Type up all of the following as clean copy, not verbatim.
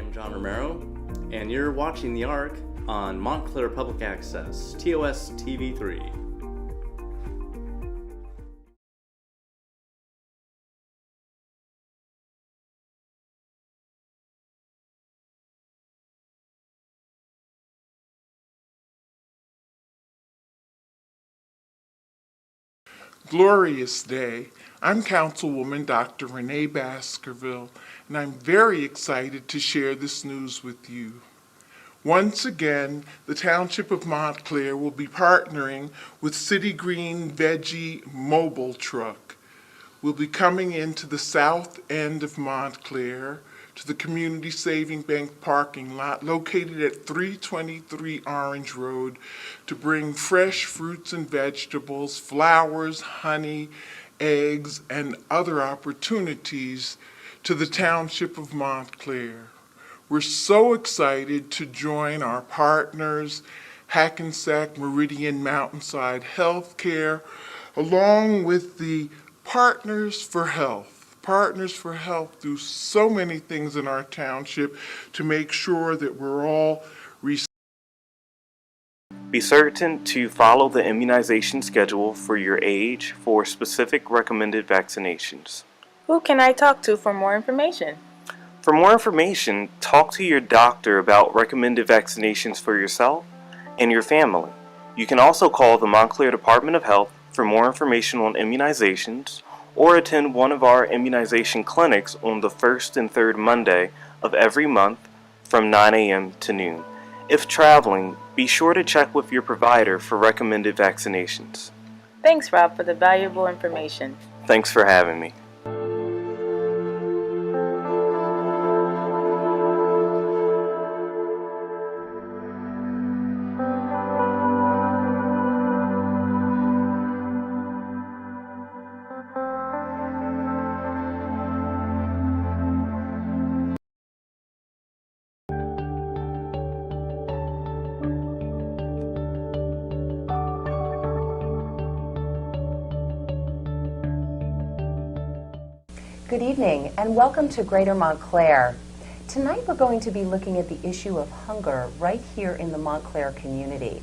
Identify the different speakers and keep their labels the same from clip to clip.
Speaker 1: I'm John Romero, and you're watching The Arc on Montclair Public Access, TOS TV3.
Speaker 2: Glorious day. I'm Councilwoman Dr. Renee Baskerville, and I'm very excited to share this news with you. Once again, the Township of Montclair will be partnering with City Green Veggie Mobile Truck. We'll be coming into the south end of Montclair to the Community Saving Bank parking lot located at 323 Orange Road to bring fresh fruits and vegetables, flowers, honey, eggs, and other opportunities to the Township of Montclair. We're so excited to join our partners, Hackensack Meridian Mountainside Healthcare, along with the Partners for Health. Partners for Health do so many things in our township to make sure that we're all
Speaker 3: Be certain to follow the immunization schedule for your age for specific recommended vaccinations.
Speaker 4: Who can I talk to for more information?
Speaker 3: For more information, talk to your doctor about recommended vaccinations for yourself and your family. You can also call the Montclair Department of Health for more information on immunizations, or attend one of our immunization clinics on the first and third Monday of every month from 9 a.m. to noon. If traveling, be sure to check with your provider for recommended vaccinations.
Speaker 4: Thanks, Rob, for the valuable information.
Speaker 3: Thanks for having me.
Speaker 5: Good evening and welcome to Greater Montclair. Tonight we're going to be looking at the issue of hunger right here in the Montclair community.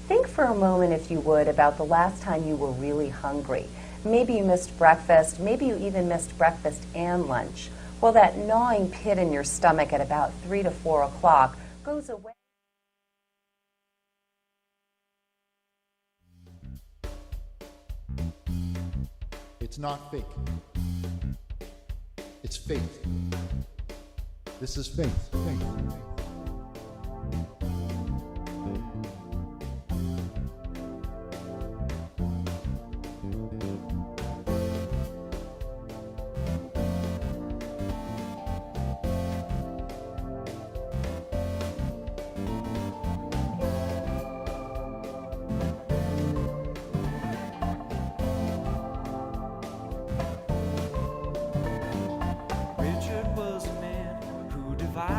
Speaker 5: Think for a moment, if you would, about the last time you were really hungry. Maybe you missed breakfast, maybe you even missed breakfast and lunch. Well, that gnawing pit in your stomach at about 3 to 4 o'clock goes away.
Speaker 6: It's not fake. It's faith. This is faith.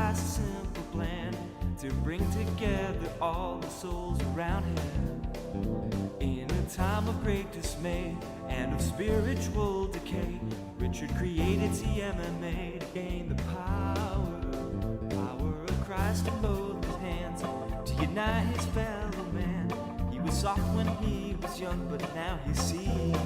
Speaker 7: A simple plan to bring together all the souls around him. In a time of great dismay and of spiritual decay, Richard created CMMA to gain the power of Christ in both his hands, to unite his fellow man. He was soft when he was young, but now he sees.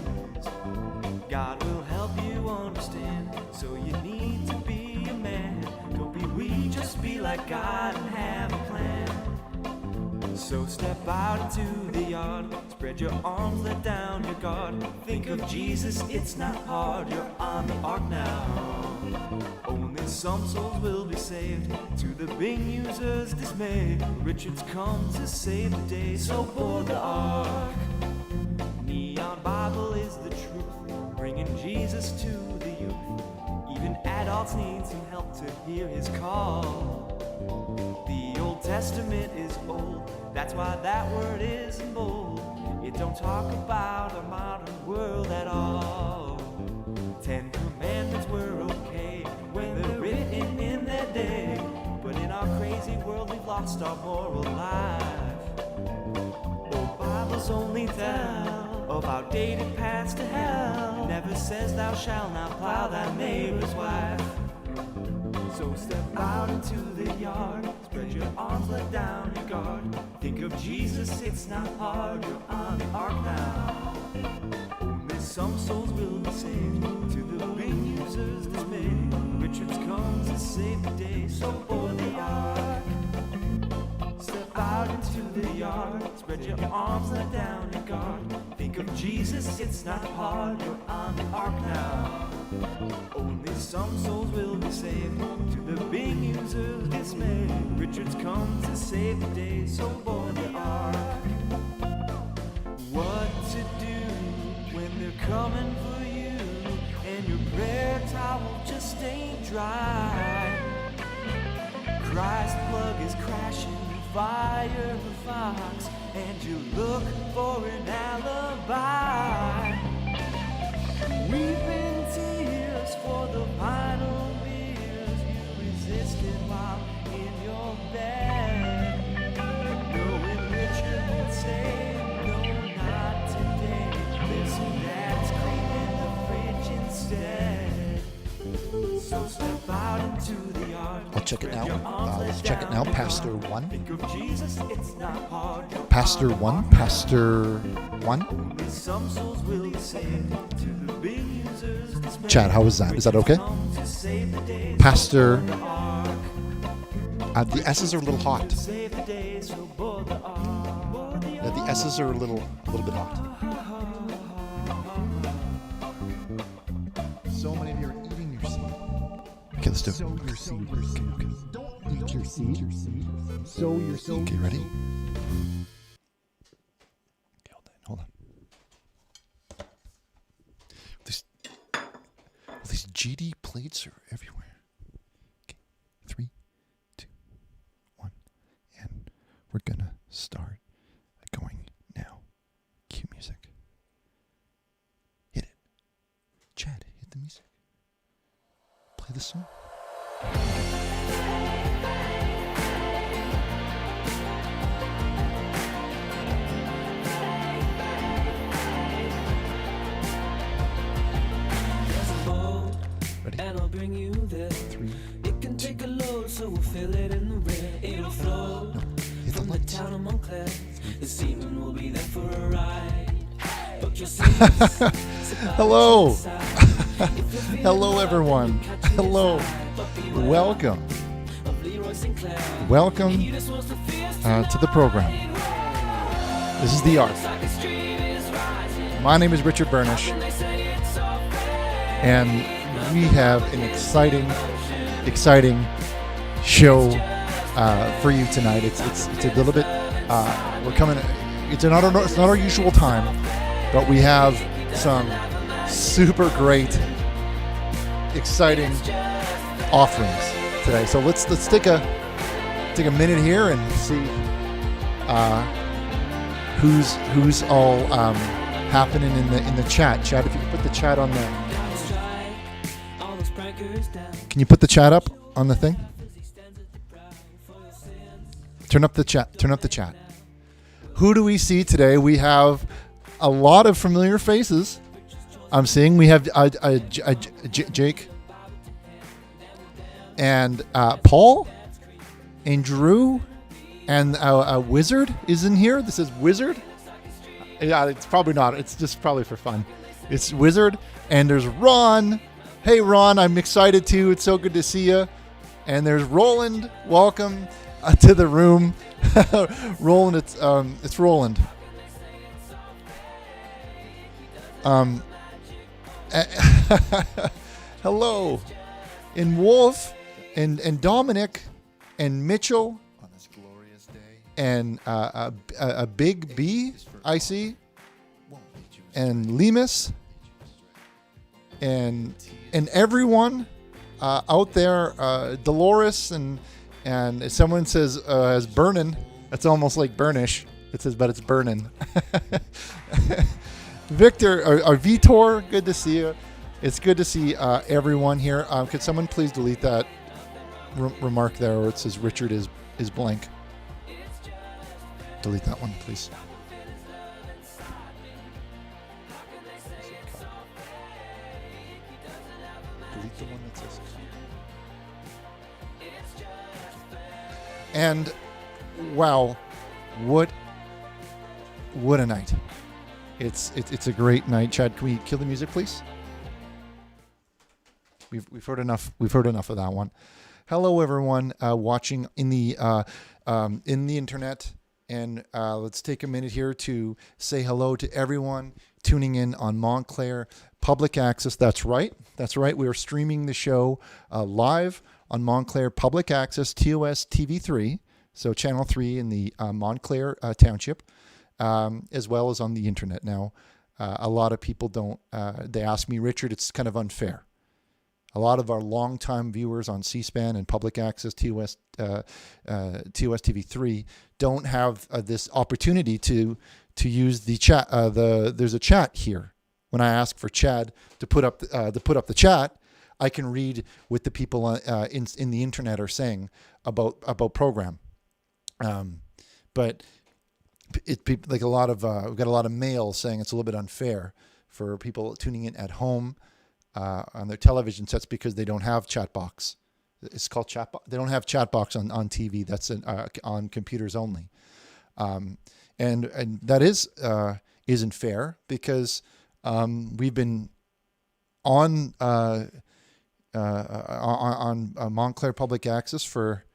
Speaker 7: God will help you understand, so you need to be a man. Don't be weak, just be like God and have a plan. So step out into the yard, spread your arms, let down your guard. Think of Jesus, it's not hard, you're on the ark now. Only some souls will be saved, to the big user's dismay. Richard's come to save the day, so board the ark. Neon Bible is the truth, bringing Jesus to the youth. Even adults need some help to hear his call. The Old Testament is old, that's why that word is in bold. It don't talk about our modern world at all. 10 Commandments were okay when they're written in their day, but in our crazy world we've lost our moral life. The Bible's only tell of outdated paths to hell. It never says thou shalt not plow thy neighbor's wife. So step out into the yard, spread your arms, let down your guard. Think of Jesus, it's not hard, you're on the ark now. Only some souls will be saved, to the big user's dismay. Richards comes to save the day, so board the ark. Step out into the yard, spread your arms, let down your guard. Think of Jesus, it's not hard, you're on the ark now. Only some souls will be saved, to the big user's dismay. Richards comes to save the day, so board the ark. What to do when they're coming for you, and your prayer towel just ain't dry? Christ's plug is crashing, fire the fox, and you look for an alibi. Weeping tears for the final beers you resisted while in your bed. Knowing Richard would say, no, not today. Listen, that's cleaning the fridge instead. So step out into the yard.
Speaker 6: I'll check it now. Let's check it now. Pastor 1.
Speaker 7: Think of Jesus, it's not hard.
Speaker 6: Pastor 1. Pastor 1.
Speaker 7: Some souls will be saved, to the big users dismay.
Speaker 6: Chad, how is that? Is that okay? Pastor. The S's are a little hot. Yeah, the S's are a little bit hot. So many of you are eating your seed. Okay, let's do it. Sow your seed. Okay. Don't eat your seed. Sow your seed. Okay, ready? Okay, hold on. These GD plates are everywhere. Okay, 3, 2, 1, and we're gonna start going now. Cue music. Hit it. Chad, hit the music. Play the song. Ready?
Speaker 7: And I'll bring you there.
Speaker 6: 3.
Speaker 7: It can take a load, so we'll fill it in the red. It'll flow
Speaker 6: No, hit the
Speaker 7: from the
Speaker 6: lights.
Speaker 7: town of Montclair. The seaman will be there for a ride. Book your seats.
Speaker 6: Hello. Hello, everyone. Hello. Welcome. Welcome to the program. This is The Ark. My name is Richard Burnish, and we have an exciting show for you tonight. It's a little bit. We're coming. It's not our usual time, but we have some super great, exciting offerings today. So let's take a minute here and see who's all happening in the chat. Chat, if you can put the chat on there. Can you put the chat up on the thing? Turn up the chat. Who do we see today? We have a lot of familiar faces. I'm seeing we have Jake and Paul and Drew and a Wizard is in here. This is Wizard. Yeah, it's probably not. It's just probably for fun. It's Wizard, and there's Ron. Hey, Ron, I'm excited too. It's so good to see you. And there's Roland. Welcome to the room. Roland, it's Roland. Hello. And Wolf and Dominic and Mitchell on this glorious day. And a Big B, I see. And Lemus. And everyone out there, Dolores and someone says as Burnin', that's almost like Burnish. It says, but it's Burnin'. Victor or Vitor, good to see you. It's good to see everyone here. Could someone please delete that remark there where it says Richard is blank? Delete that one, please. Delete the one that says. And wow, what a night. It's a great night. Chad, can we kill the music, please? We've heard enough. We've heard enough of that one. Hello, everyone watching in the internet, and let's take a minute here to say hello to everyone tuning in on Montclair Public Access. That's right. We are streaming the show live on Montclair Public Access TOS TV3, so Channel 3 in the Montclair Township, as well as on the internet. Now, a lot of people don't. They ask me, Richard, it's kind of unfair. A lot of our longtime viewers on C-SPAN and Public Access TOS TV3 don't have this opportunity to use the chat. There's a chat here. When I ask for Chad to put up the chat, I can read what the people in the internet are saying about program. But like a lot of we've got a lot of mail saying it's a little bit unfair for people tuning in at home. On their television sets because they don't have chat box. It's called chat box. They don't have chat box on TV. That's on computers only. And that isn't fair because we've been on Montclair Public Access for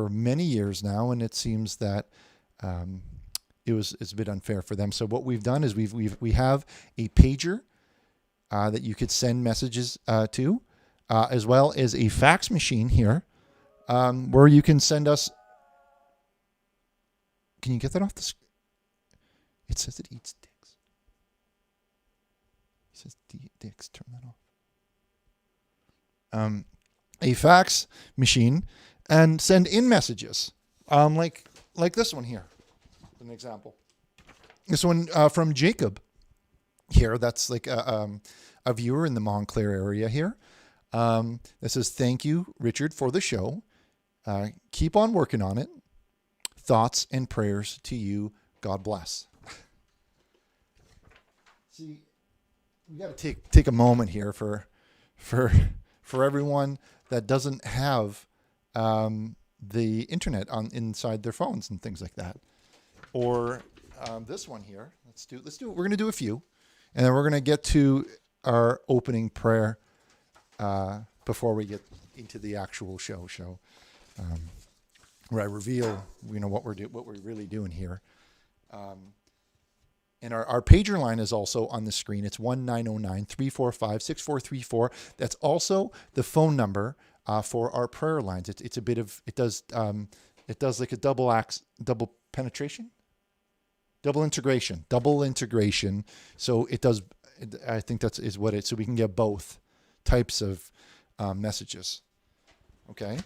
Speaker 6: many years now, and it seems that it's a bit unfair for them. So what we've done is we have a pager that you could send messages to, as well as a fax machine here, where you can send us. Can you get that off the screen? It says it eats dicks. It says dicks. Turn that off. A fax machine, and send in messages, like this one here, an example. This one from Jacob. Here, that's like a viewer in the Montclair area here. This says, thank you, Richard, for the show. Keep on working on it. Thoughts and prayers to you. God bless. See, we got to take a moment here for everyone that doesn't have the internet inside their phones and things like that. Or this one here. Let's do. We're going to do a few. And then we're going to get to our opening prayer before we get into the actual show, where I reveal, what we're really doing here. And our pager line is also on the screen. It's 1-909-345-6434. That's also the phone number for our prayer lines. It does like a double penetration. Double integration. So it does. I think is what it. So we can get both types of messages. Okay.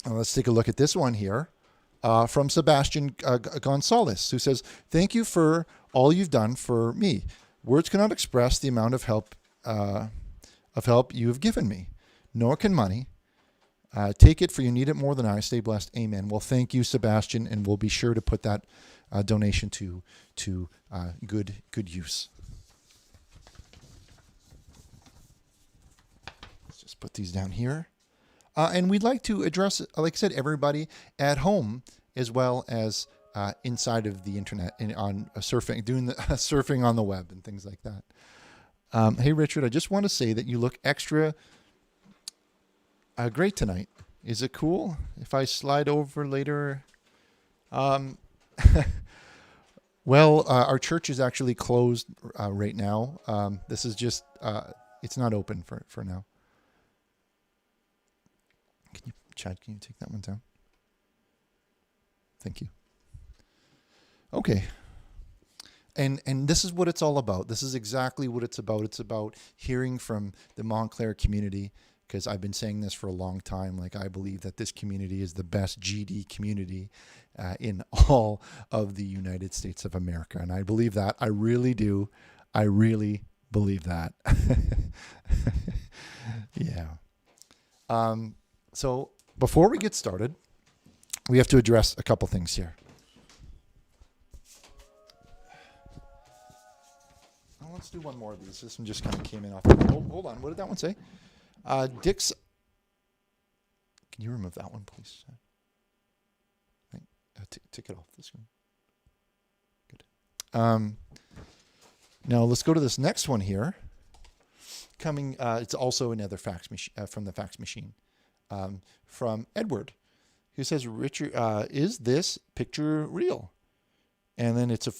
Speaker 6: Now let's take a look at this one here from Sebastian Gonzalez, who says, "Thank you for all you've done for me. Words cannot express the amount of help you have given me, nor can money. Take it, for you need it more than I. Stay blessed. Amen." Well, thank you, Sebastian, and we'll be sure to put that donation to good use. Let's just put these down here, and we'd like to address, like I said, everybody at home as well as inside of the internet and on surfing, doing the surfing on the web and things like that. Hey, Richard, I just want to say that you look extra great tonight. Is it cool if I slide over later? Well, our church is actually closed right now. This is just, it's not open for now. Chad, can you take that one down? Thank you. Okay. And this is what it's all about. This is exactly what it's about. It's about hearing from the Montclair community, because I've been saying this for a long time. Like, I believe that this community is the best GD community in all of the United States of America. And I believe that. I really do. I really believe that. Yeah. So before we get started, we have to address a couple things here. Well, let's do one more of these. This one just kind of came in off. Hold on. What did that one say? Dick's. Can you remove that one, please? Take it off the screen. Good. Now let's go to this next one here. Coming, it's also another fax machine from the fax machine, from Edward, who says, "Richard, is this picture real?" And then it's a.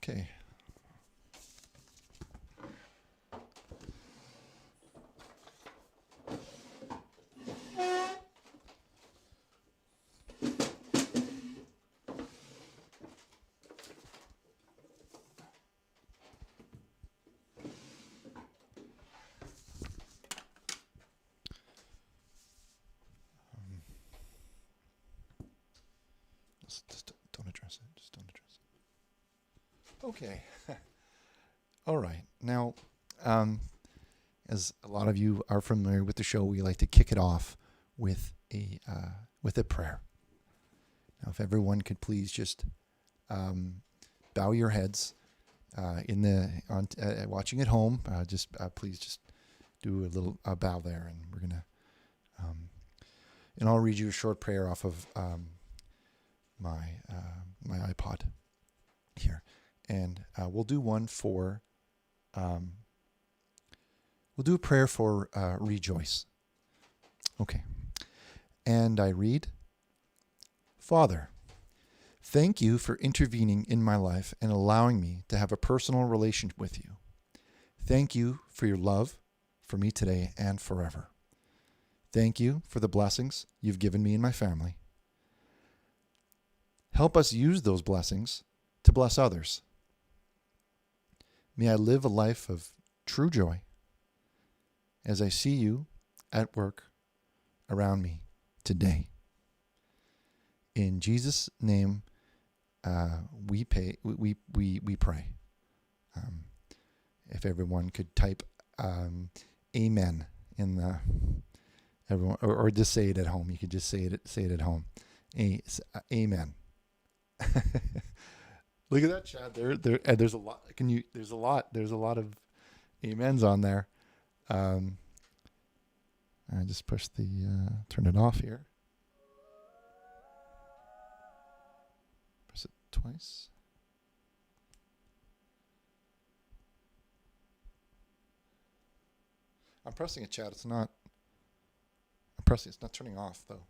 Speaker 6: Okay. Just don't address it. Just don't address it. Okay. All right. Now, as a lot of you are familiar with the show, we like to kick it off with a prayer. Now, if everyone could please just bow your heads watching at home, please just do a little bow there, and we're gonna and I'll read you a short prayer off of my iPod here, and we'll do one for we'll do a prayer for Rejoice. Okay, and I read, Father, thank you for intervening in my life and allowing me to have a personal relationship with you. Thank you for your love for me today and forever. Thank you for the blessings you've given me and my family. Help us use those blessings to bless others. May I live a life of true joy as I see you at work around me today. In Jesus' name, we pray. If everyone could type "Amen" in the everyone, or just say it at home. You could just say it at home. Amen. Look at that, Chad. There's a lot. There's a lot of amens on there. I just push turn it off here. Press it twice. I'm pressing it, Chad. It's not turning off, though.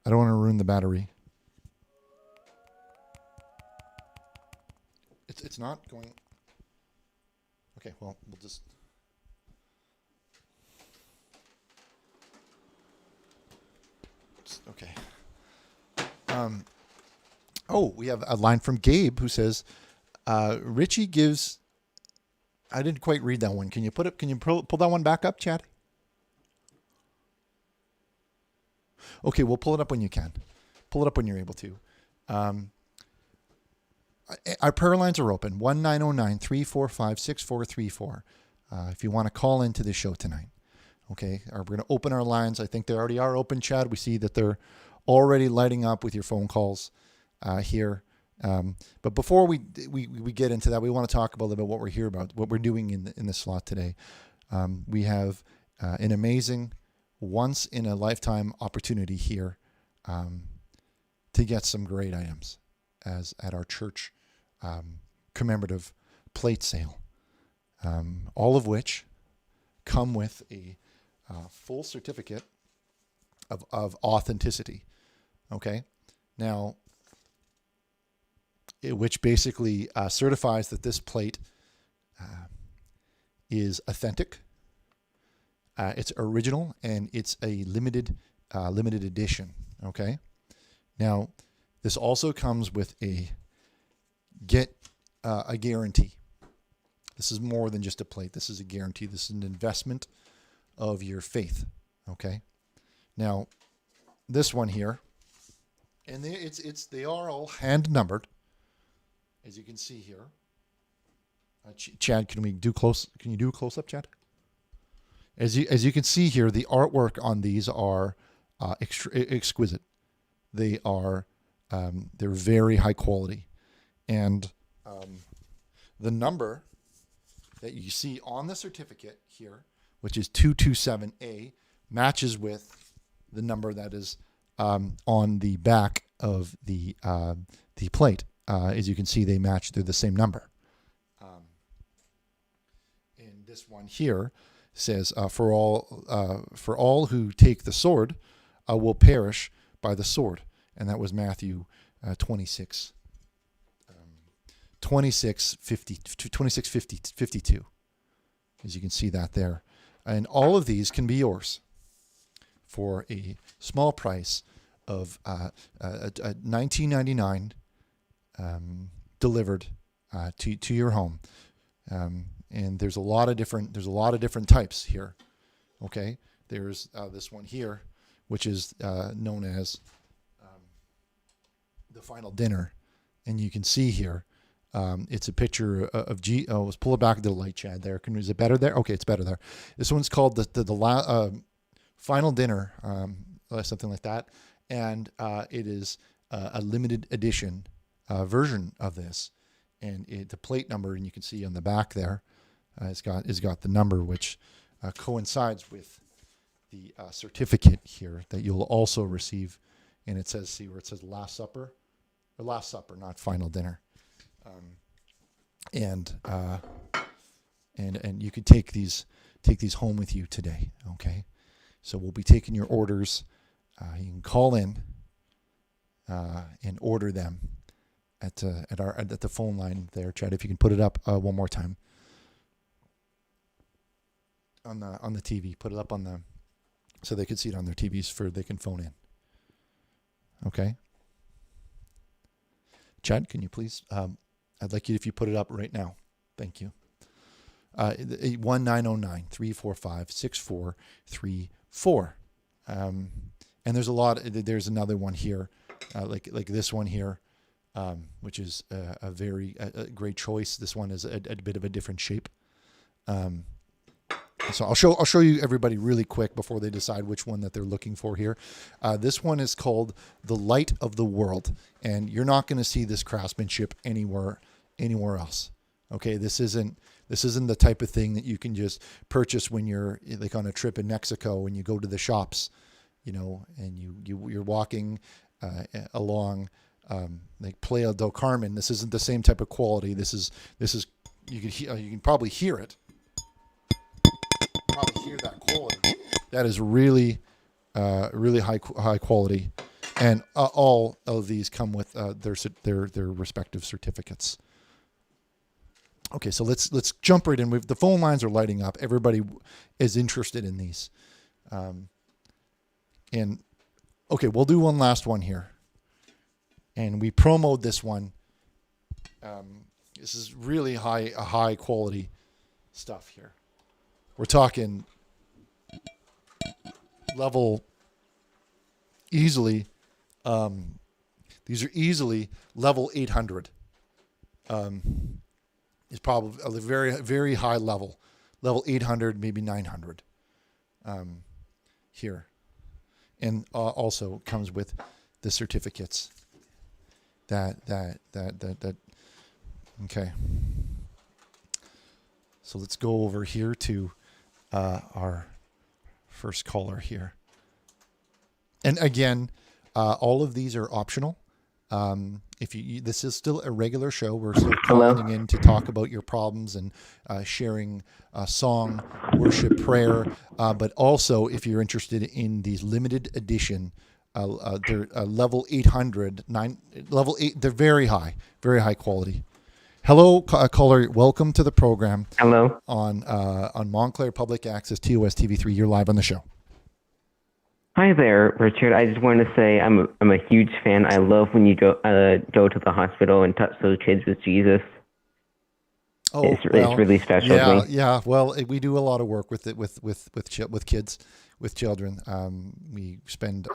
Speaker 6: I don't want to ruin the battery. It's not going. Okay, well, we'll just. Okay. We have a line from Gabe who says, Richie gives. I didn't quite read that one. Can you pull that one back up, Chad? Okay, we'll pull it up when you can. Pull it up when you're able to. Our prayer lines are open, 1-909-345-6434. If you want to call into the show tonight. Okay, we're going to open our lines. I think they already are open, Chad. We see that they're already lighting up with your phone calls here. But before we get into that, we want to talk about a little bit what we're here about, what we're doing in the slot today. We have an amazing, once in a lifetime opportunity here to get some great items as at our church commemorative plate sale, all of which come with a full certificate of authenticity. Okay, now, which basically certifies that this plate is authentic, it's original, and it's a limited edition. Okay, now this also comes with a guarantee. This is more than just a plate. This is a guarantee. This is an investment of your faith. Okay, now this one here And they are all hand numbered, as you can see here. Chad, can you do a close up, Chad? As you can see here, the artwork on these are exquisite. They are they're very high quality, and the number that you see on the certificate here, which is 227A, matches with the number that is on the back of the plate. As you can see, they match. They're the same number. And this one here says, "For all who take the sword, will perish by the sword," and that was Matthew 26. 52, as you can see that there. And all of these can be yours for a small price of $19.99 delivered to your home. And there's a lot of different types here. Okay, there's this one here, which is known as the Final Dinner, and you can see here. It's a picture of let's pull it back to the light, Chad. There, is it better there? Okay, it's better there. This one's called the Final Dinner, something like that, and it is a limited edition version of this, and the plate number, and you can see on the back there, it's got the number which coincides with the certificate here that you'll also receive, and it says, see where it says Last Supper, not Final Dinner. And you could take these home with you today. Okay, so we'll be taking your orders. You can call in and order them at the phone line there, Chad. If you can put it up one more time on the TV, put it up so they can see it on their TVs they can phone in. Okay, Chad, can you please? I'd like you if you put it up right now. Thank you. 1-909-345-6434. And there's a lot. There's another one here, like this one here, which is a very great choice. This one is a bit of a different shape. So I'll show you everybody really quick before they decide which one that they're looking for here. This one is called The Light of the World, and you're not going to see this craftsmanship anywhere else. Okay, this isn't the type of thing that you can just purchase when you're like on a trip in Mexico and you go to the shops, and you're walking along like Playa del Carmen. This isn't the same type of quality. This is you can probably hear it. Probably hear that quality. That is really high quality, and all of these come with their respective certificates. Okay, so let's jump right in. The phone lines are lighting up. Everybody is interested in these, and okay, we'll do one last one here, and we promoted this one. This is really high quality stuff here. We're talking level easily. These are easily level 800. Is probably a very, very high level 800, maybe 900 here. And also comes with the certificates that okay. So let's go over here to our first caller here. And again, all of these are optional. If this is still a regular show, we're still calling in to talk about your problems and sharing song, worship, prayer. But also, if you're interested in these limited edition, they're level 800, level 8. They're very high quality. Hello, caller. Welcome to the program.
Speaker 8: Hello.
Speaker 6: On Montclair Public Access TOS TV3. You're live on the show.
Speaker 8: Hi there, Richard. I just wanted to say I'm a huge fan. I love when you go to the hospital and touch those kids with Jesus.
Speaker 6: Oh,
Speaker 8: it's really special.
Speaker 6: Yeah,
Speaker 8: to me.
Speaker 6: yeah. Well, we do a lot of work with kids, with children. We spend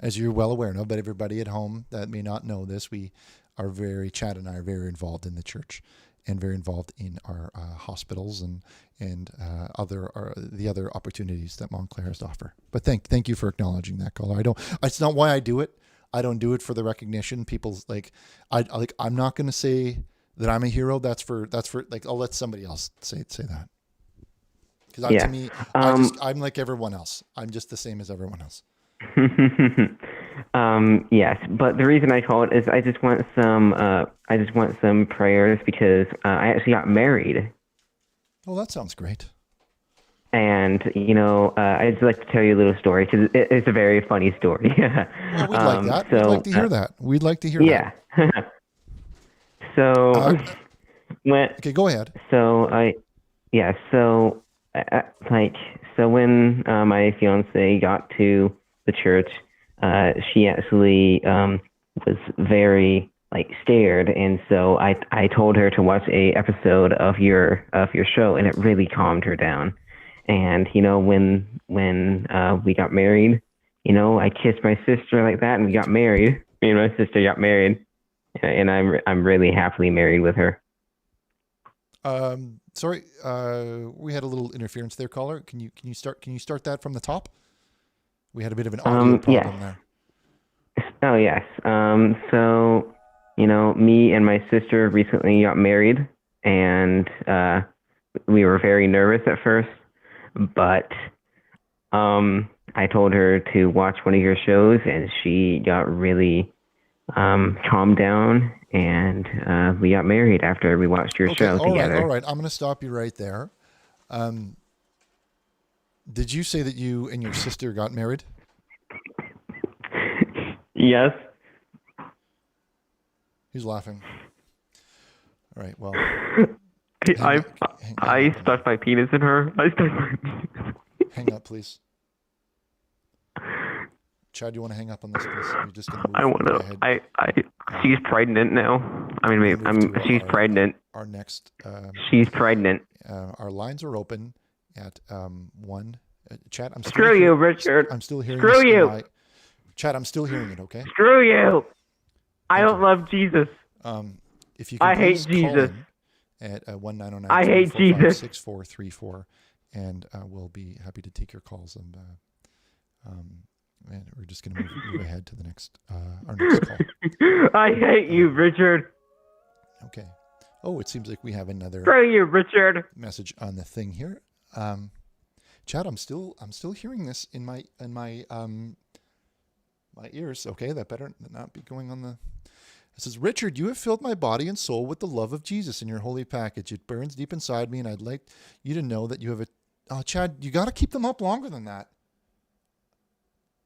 Speaker 6: as you're well aware of, but everybody at home that may not know this, Chad and I are very involved in the church and very involved in our hospitals and the other opportunities that Montclair has to offer. But thank you for acknowledging that, caller. It's not why I do it. I don't do it for the recognition. People's I'm not going to say that I'm a hero. That's for I'll let somebody else say that. Because to me, I'm like everyone else. I'm just the same as everyone else.
Speaker 8: Yes, but the reason I called is I just want some prayers because I actually got married.
Speaker 6: Oh, that sounds great.
Speaker 8: And I'd just like to tell you a little story because it's a very funny story.
Speaker 6: Well, we'd like that. We'd like to hear that. We'd like to hear that.
Speaker 8: Yeah. So
Speaker 6: okay, go ahead.
Speaker 8: So when my fiance got to the church, she actually was very scared, and so I told her to watch a episode of your show, and it really calmed her down. And when we got married, I kissed my sister like that, and we got married. Me and my sister got married, and I'm really happily married with her.
Speaker 6: Sorry, we had a little interference there, caller. Can you start that from the top? We had a bit of an audio problem there.
Speaker 8: Oh yes. So me and my sister recently got married, and we were very nervous at first, but I told her to watch one of your shows, and she got really calmed down, and we got married after we watched your show together.
Speaker 6: All right. I'm going to stop you right there. Did you say that you and your sister got married?
Speaker 8: Yes.
Speaker 6: Who's laughing? All right. Well,
Speaker 8: I stuck my penis in her.
Speaker 6: Hang up, please. Chad, do you want to hang up on this, please? You're just going to move.
Speaker 8: I want to. She's pregnant now. She's pregnant.
Speaker 6: Our next.
Speaker 8: She's pregnant.
Speaker 6: Our lines are open at 1. Chad, I'm still
Speaker 8: Screw you, Richard.
Speaker 6: I'm still hearing.
Speaker 8: Screw you.
Speaker 6: Chad, I'm still hearing it. Okay.
Speaker 8: Screw you. I don't love Jesus.
Speaker 6: If you can,
Speaker 8: I hate Jesus.
Speaker 6: At 1-909.
Speaker 8: I hate Jesus.
Speaker 6: 6434, and we'll be happy to take your calls, and we're just going to move ahead to the next our next call.
Speaker 8: I hate you, Richard.
Speaker 6: Okay. Oh, it seems like we have another.
Speaker 8: Screw you, Richard.
Speaker 6: Message on the thing here. Chad, I'm still hearing this in my my ears. Okay, that better not be going on the. It says, Richard, you have filled my body and soul with the love of Jesus in your holy package. It burns deep inside me, and I'd like you to know that you have a. Oh, Chad, you got to keep them up longer than that.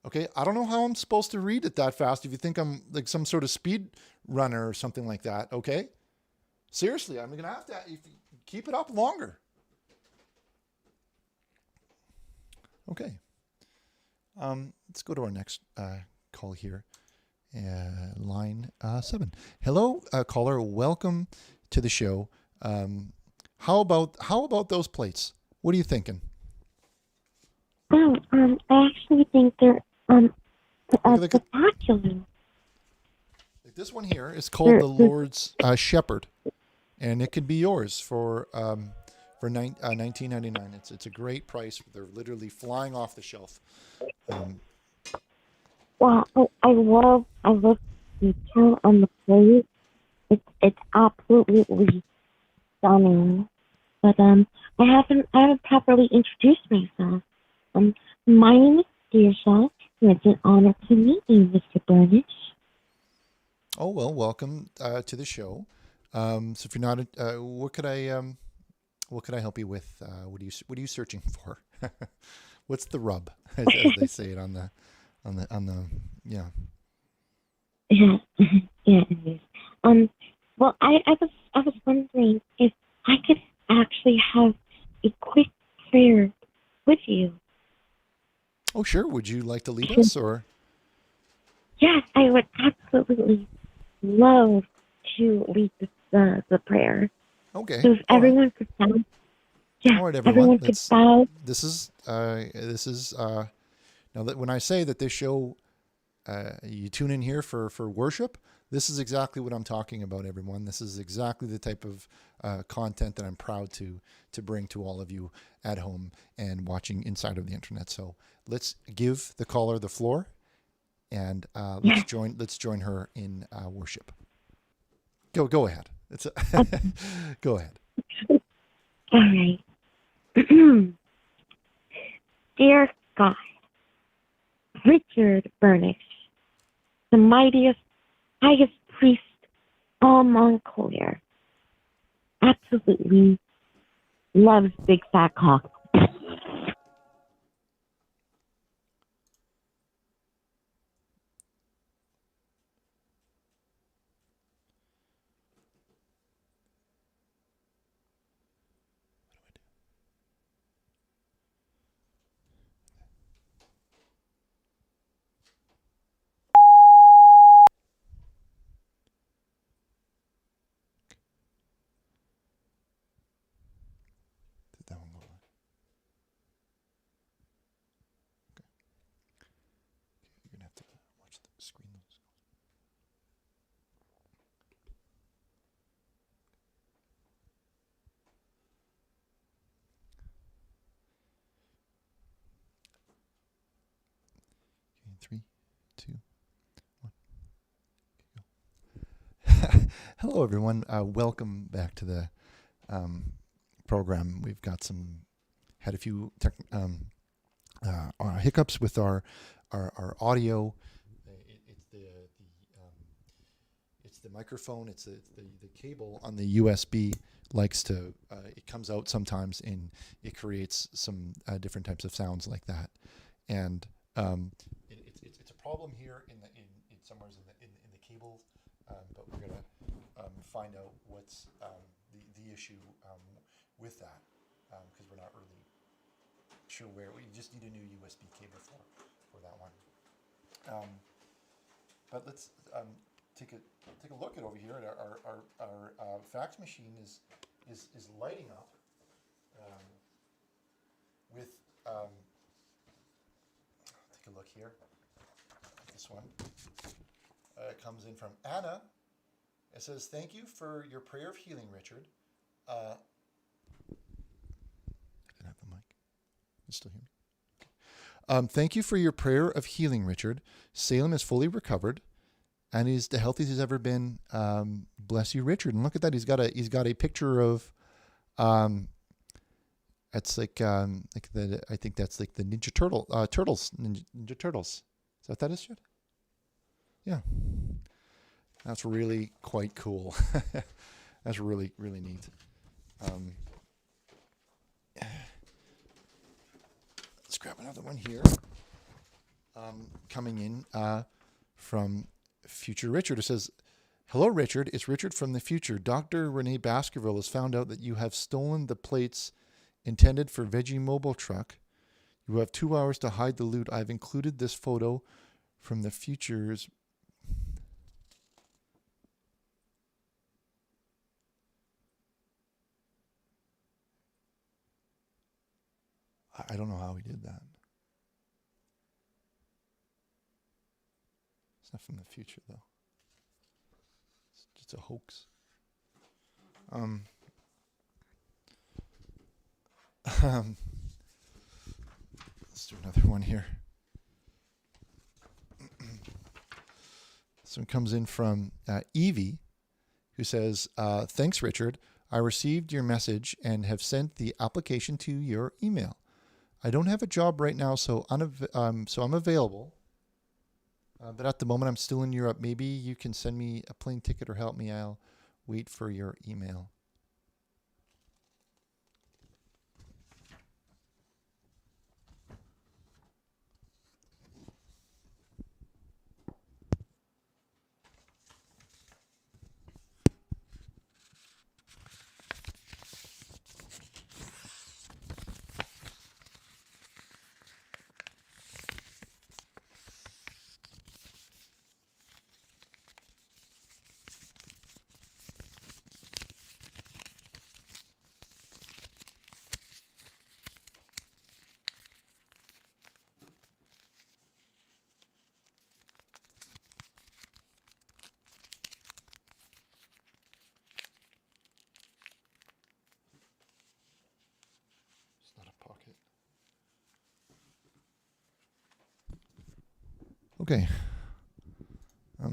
Speaker 6: Okay, I don't know how I'm supposed to read it that fast if you think I'm like some sort of speed runner or something like that. Okay, seriously, I'm gonna have to keep it up longer. Okay, let's go to our next call here. Line 7. Hello, caller. Welcome to the show. How about those plates? What are you thinking?
Speaker 9: Oh, I actually think they're spectacular.
Speaker 6: This one here is called the Lord's Shepherd, and it can be yours for $19.99. It's a great price. They're literally flying off the shelf.
Speaker 9: Wow, I love the detail on the plate. It's absolutely stunning. But I haven't properly introduced myself. My name is Deersha, and it's an honor to meet you, Mr. Burnish.
Speaker 6: Oh well, welcome to the show. So if you're not, what could I help you with? What are you searching for? What's the rub, as they say it on the yeah.
Speaker 9: Yeah, it is. Well, I was wondering if I could actually have a quick prayer with you.
Speaker 6: Oh, sure. Would you like to lead us, or?
Speaker 9: Yes, I would absolutely love to lead the prayer.
Speaker 6: Okay.
Speaker 9: So if everyone could bow. Yeah,
Speaker 6: all right, everyone
Speaker 9: could bow.
Speaker 6: This is now that when I say that this show you tune in here for worship, this is exactly what I'm talking about, everyone. This is exactly the type of content that I'm proud to bring to all of you at home and watching inside of the internet. So let's give the caller the floor, and let's join her in worship. Go ahead. Go ahead.
Speaker 9: All right. Dear God, Richard Burnish, the mightiest, highest priest of Montclair, absolutely loves big fat cock.
Speaker 6: Did that one go on? Okay. You're gonna have to watch the screen. Okay, 3, 2, 1. Hello, everyone. Welcome back to the program. We've got had a few hiccups with our audio. It's the microphone. It's the cable on the USB likes to. It comes out sometimes and it creates some different types of sounds like that, and it's a problem here in somewhere in the cable, but we're gonna find out what's the issue with that, because we're not really sure where. We just need a new USB cable for that one. But let's take a look at over here at our fax machine is lighting up with. Take a look here. This one comes in from Anna. It says, "Thank you for your prayer of healing, Richard." I didn't have the mic. You still hear me? Thank you for your prayer of healing, Richard. Salem is fully recovered, and he's the healthiest he's ever been. Bless you, Richard. And look at that. He's got a picture of. It's like the. I think that's like the Ninja Turtles. Ninja Turtles. Is that what that is, Judd? Yeah. That's really quite cool. That's really, really neat. Let's grab another one here. Coming in from Future Richard. It says, "Hello, Richard. It's Richard from the future. Dr. Renee Baskerville has found out that you have stolen the plates intended for Veggie Mobile Truck. You have 2 hours to hide the loot. I've included this photo from the future's." I don't know how he did that. It's not from the future, though. It's just a hoax. Let's do another one here. This one comes in from Evie, who says, "Thanks, Richard. I received your message and have sent the application to your email. I don't have a job right now, so I'm available. But at the moment, I'm still in Europe. Maybe you can send me a plane ticket or help me. I'll wait for your email." Okay. All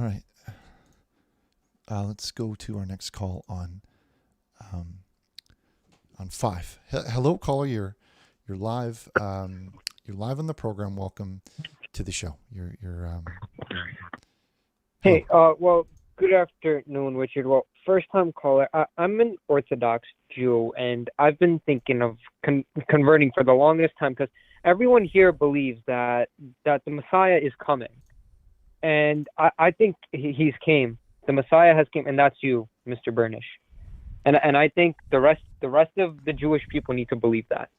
Speaker 6: right. Let's go to our next call on 5. Hello, caller. You're live. You're live on the program. Welcome to the show.
Speaker 10: Hey, well, good afternoon, Richard. Well, first time caller. I'm an Orthodox Jew, and I've been thinking of converting for the longest time because everyone here believes that the Messiah is coming. And I think he's came. The Messiah has came, and that's you, Mr. Burnish. And I think the rest of the Jewish people need to believe that.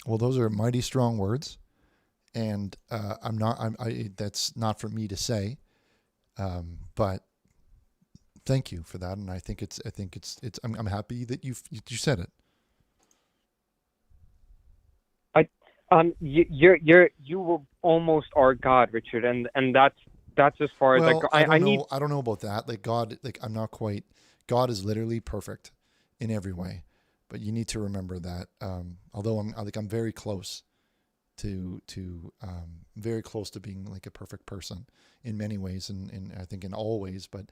Speaker 6: Well, those are mighty strong words, and that's not for me to say. But thank you for that, and I think it's. I'm happy that you said it.
Speaker 10: You were almost our God, Richard, and that's as far as
Speaker 6: I don't know about that. Like God, I'm not quite. God is literally perfect in every way, but you need to remember that. Although I'm very close to very close to being like a perfect person in many ways, and I think in all ways. But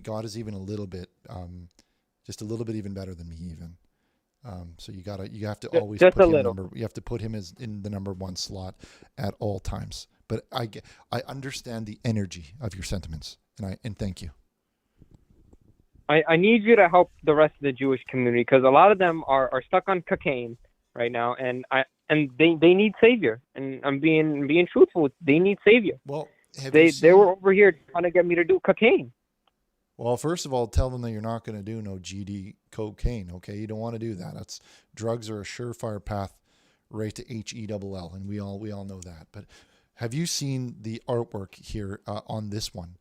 Speaker 6: God is even a little bit, just a little bit even better than me even. So you have to always
Speaker 10: just
Speaker 6: put
Speaker 10: a
Speaker 6: him
Speaker 10: little.
Speaker 6: you have to put him as in the number one slot at all times. But I understand the energy of your sentiments, and thank you.
Speaker 10: I need you to help the rest of the Jewish community because a lot of them are stuck on cocaine right now, and they need savior. And I'm being truthful. They need savior.
Speaker 6: Well,
Speaker 10: they were over here trying to get me to do cocaine.
Speaker 6: Well, first of all, tell them that you're not going to do no GD cocaine. Okay, you don't want to do that. Drugs are a surefire path right to HELL, and we all know that. But have you seen the artwork here on this one?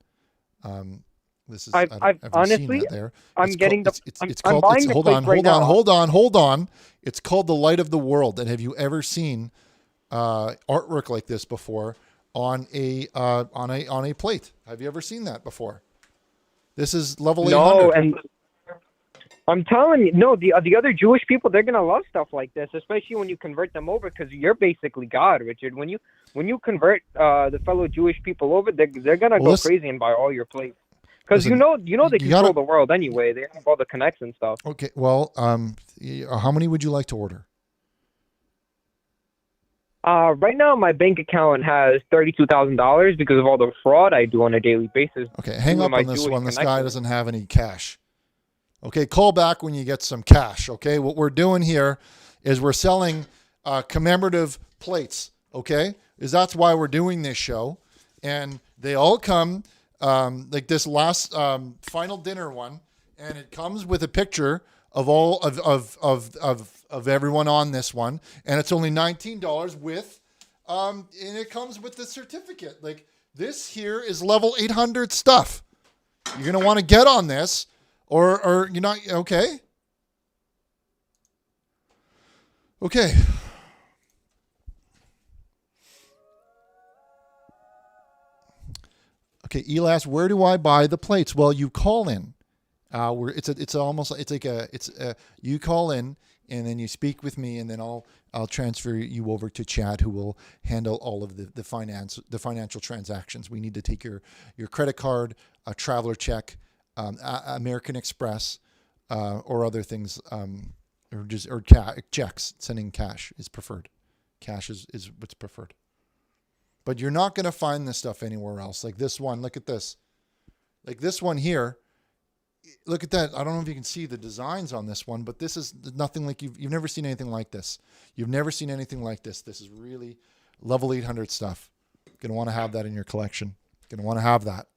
Speaker 6: This is
Speaker 10: I've honestly,
Speaker 6: seen that there.
Speaker 10: I'm getting the.
Speaker 6: It's
Speaker 10: I'm
Speaker 6: called.
Speaker 10: buying the place right now.
Speaker 6: Hold on. It's called The Light of the World. And have you ever seen artwork like this before on a plate? Have you ever seen that before? This is level 800.
Speaker 10: No, and I'm telling you, no. The other Jewish people, they're gonna love stuff like this, especially when you convert them over, because you're basically God, Richard. When you convert the fellow Jewish people over, they're gonna go crazy and buy all your plates. Because you know they control the world anyway. They have all the connects and stuff.
Speaker 6: Okay, well, how many would you like to order?
Speaker 10: Right now, my bank account has $32,000 because of all the fraud I do on a daily basis.
Speaker 6: Okay, hang up on this one. This guy doesn't have any cash. Okay, call back when you get some cash. Okay, what we're doing here is we're selling commemorative plates. Okay, that's why we're doing this show, and they all come. Like this last final dinner one, and it comes with a picture of all of everyone on this one, and it's only $19 with, and it comes with the certificate. Like this here is level 800 stuff. You're gonna want to get on this, or you're not. Okay. Okay. Okay, Elas, where do I buy the plates? Well, you call in. You call in, and then you speak with me, and then I'll transfer you over to Chad, who will handle all of the financial transactions. We need to take your credit card, a traveler check, American Express, or other things, or checks. Sending cash is preferred. Cash is what's preferred. But you're not going to find this stuff anywhere else. Like this one, look at this. Like this one here, look at that. I don't know if you can see the designs on this one, but this is nothing like you've never seen anything like this. You've never seen anything like this. This is really level 800 stuff. You're going to want to have that in your collection. You're going to want to have that.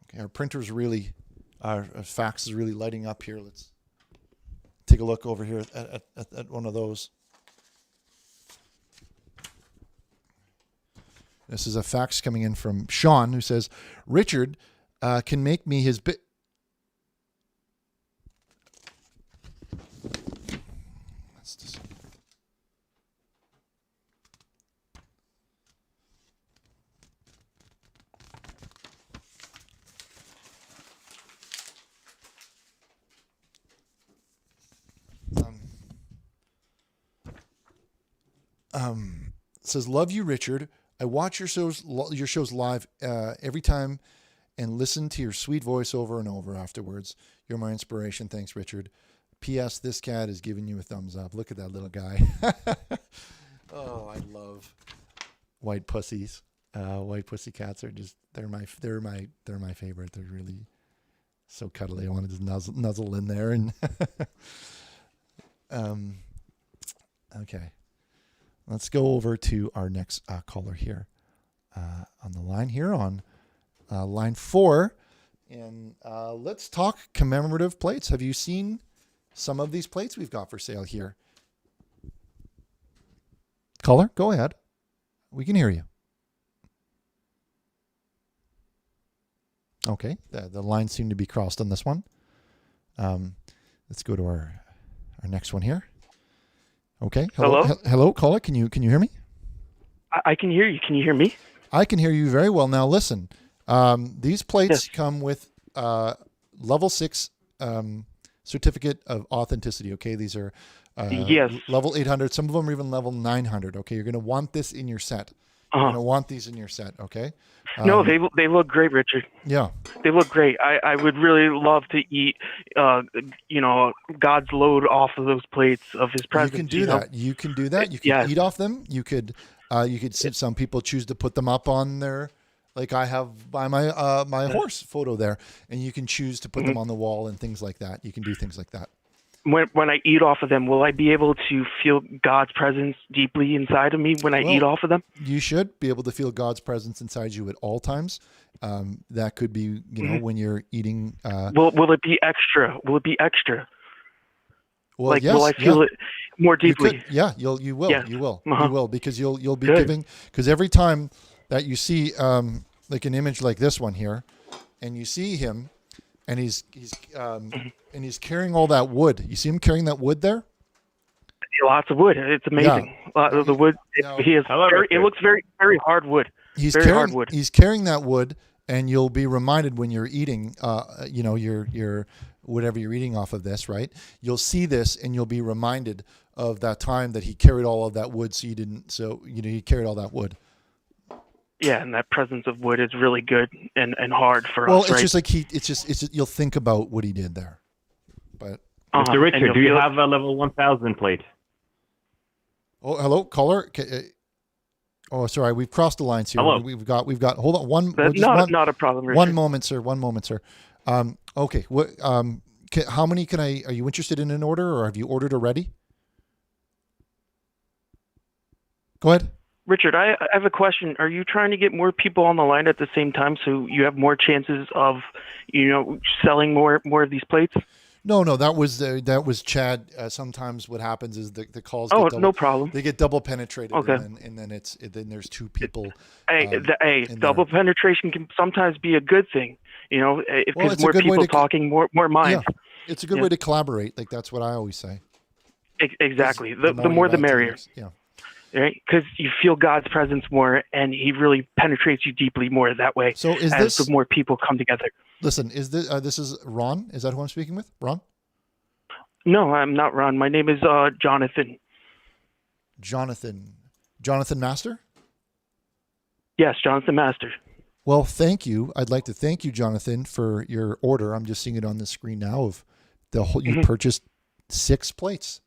Speaker 6: Okay, our printer's really, our fax is really lighting up here. Let's take a look over here at one of those. This is a fax coming in from Sean, who says, Richard can make me his bit. Let's just... Says, love you, Richard. I watch your shows live every time and listen to your sweet voice over and over afterwards. You're my inspiration. Thanks, Richard. P.S. This cat is giving you a thumbs up. Look at that little guy. Oh, I love white pussies. White pussy cats are just they're my favorite. They're really so cuddly. I want to just nuzzle in there and okay. Let's go over to our next caller here on the line here on line 4. And let's talk commemorative plates. Have you seen some of these plates we've got for sale here? Caller, go ahead. We can hear you. Okay, the lines seem to be crossed on this one. Let's go to our next one here. Okay. Hello. Hello, caller. Can you hear me?
Speaker 11: I can hear you. Can you hear me?
Speaker 6: I can hear you very well. Now listen. These plates come with level 6 certificate of authenticity. Okay, these are level 800. Some of them are even level 900. Okay, you're going to want this in your set. You're going to want these in your set. Okay.
Speaker 11: No, they look great, Richard.
Speaker 6: Yeah,
Speaker 11: they look great. I would really love to eat, God's load off of those plates of His presence.
Speaker 6: You can do that. You can do that. You can eat off them. You could sit. Some people choose to put them up on their, like I have by my my horse photo there, and you can choose to put them on the wall and things like that. You can do things like that.
Speaker 11: When I eat off of them, will I be able to feel God's presence deeply inside of me when I eat off of them?
Speaker 6: You should be able to feel God's presence inside you at all times. That could be, when you're eating.
Speaker 11: Will it be extra? Will it be extra?
Speaker 6: Well, yes,
Speaker 11: will I feel it more deeply?
Speaker 6: You will.
Speaker 11: Yeah.
Speaker 6: You will.
Speaker 11: Uh-huh.
Speaker 6: You will, because you'll be
Speaker 11: Good.
Speaker 6: giving. Because every time that you see like an image like this one here, and you see him, and he's carrying all that wood. You see him carrying that wood there?
Speaker 11: Lots of wood. It's amazing. The wood. It looks very, very hard wood.
Speaker 6: He's carrying that wood, and you'll be reminded when you're eating, your whatever you're eating off of this, right? You'll see this, and you'll be reminded of that time that he carried all of that wood. He carried all that wood.
Speaker 11: Yeah, and that presence of wood is really good and hard for us.
Speaker 6: Well, it's just like it's just you'll think about what he did there. But
Speaker 12: Mr. Richard, do you have a level 1000 plate?
Speaker 6: Oh, hello, caller. Oh, sorry, we've crossed the lines here.
Speaker 12: Hello.
Speaker 6: We've got. Hold on, one.
Speaker 11: Not a problem, Richard.
Speaker 6: 1 moment, sir. 1 moment, sir. Okay. What? How many can I? Are you interested in an order, or have you ordered already? Go ahead.
Speaker 11: Richard, I have a question. Are you trying to get more people on the line at the same time so you have more chances of, selling more of these plates?
Speaker 6: No, that was Chad. Sometimes what happens is the calls.
Speaker 11: Oh, no problem.
Speaker 6: They get double penetrated.
Speaker 11: Okay.
Speaker 6: And then there's two people.
Speaker 11: Double penetration can sometimes be a good thing. If there's more people talking, more minds.
Speaker 6: Yeah, it's a good way to collaborate. Like that's what I always say.
Speaker 11: Exactly. The more the merrier.
Speaker 6: Yeah.
Speaker 11: Right, because you feel God's presence more, and He really penetrates you deeply more that way.
Speaker 6: So
Speaker 11: the more people come together.
Speaker 6: Listen, is this is Ron? Is that who I'm speaking with? Ron?
Speaker 11: No, I'm not Ron. My name is Jonathan.
Speaker 6: Jonathan Master?
Speaker 11: Yes, Jonathan Master.
Speaker 6: Well, thank you. I'd like to thank you, Jonathan, for your order. I'm just seeing it on the screen now of the whole. You purchased 6 plates.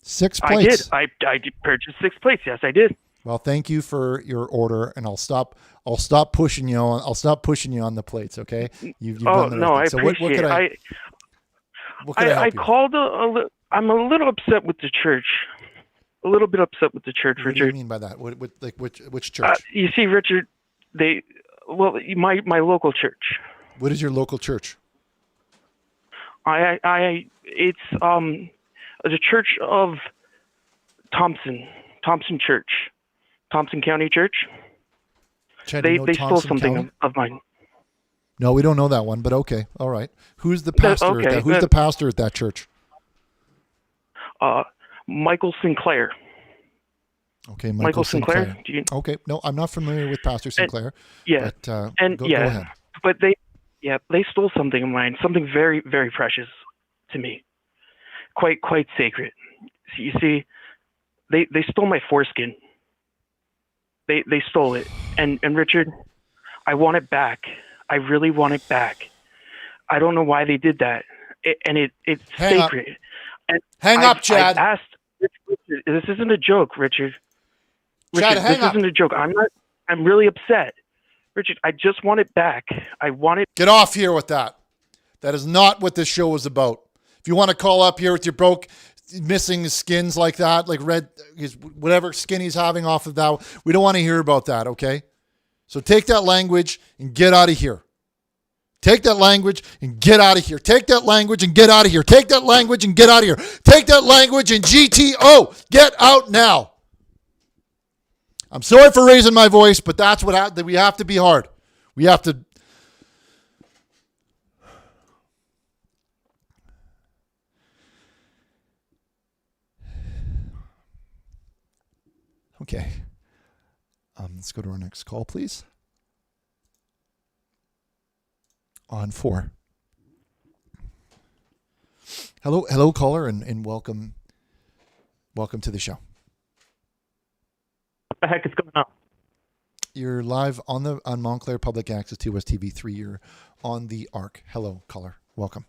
Speaker 6: 6 plates.
Speaker 11: I did purchase 6 plates. Yes, I did.
Speaker 6: Well, thank you for your order, and I'll stop pushing you on. I'll stop pushing you on the plates. Okay. You've done the right thing.
Speaker 11: I appreciate it.
Speaker 6: What could I help you?
Speaker 11: Called. I'm a little upset with the church. A little bit upset with the church, Richard.
Speaker 6: What do you mean by that? Which church?
Speaker 11: You see, Richard, my local church.
Speaker 6: What is your local church?
Speaker 11: It's the Church of Thompson Church, Thompson County Church.
Speaker 6: Chad,
Speaker 11: they
Speaker 6: Thompson
Speaker 11: stole something
Speaker 6: County?
Speaker 11: of mine.
Speaker 6: No, we don't know that one, but okay, all right. Who's the pastor? Who's the pastor at that church?
Speaker 11: Michael Sinclair.
Speaker 6: Okay, Michael Sinclair. Okay, no, I'm not familiar with Pastor Sinclair. Go ahead.
Speaker 11: But they stole something of mine, something very, very precious to me. Quite sacred. You see, They stole my foreskin. They stole it. And Richard, I want it back. I really want it back. I don't know why they did that. It's
Speaker 6: Hang
Speaker 11: sacred.
Speaker 6: up.
Speaker 11: And
Speaker 6: Hang up, Chad.
Speaker 11: I asked, Richard, this isn't a joke, Richard.
Speaker 6: Chad,
Speaker 11: Richard,
Speaker 6: hang
Speaker 11: this
Speaker 6: up.
Speaker 11: isn't a joke. I'm really upset. Richard, I just want it back. I want it.
Speaker 6: Get off here with that. That is not what this show is about. If you want to call up here with your missing skins like that, like red, whatever skin he's having off of that, we don't want to hear about that, okay? So take that language and get out of here. Take that language and get out of here. Take that language and get out of here. Take that language and get out of here. Take that language and GTO. Get out now. I'm sorry for raising my voice, but that's what we have to be hard. We have to. Okay. Let's go to our next call, please. On 4. Hello, caller, and welcome to the show.
Speaker 12: What the heck is going on?
Speaker 6: You're live on Montclair Public Access TOS TV 3. You're on the ARC. Hello, caller. Welcome.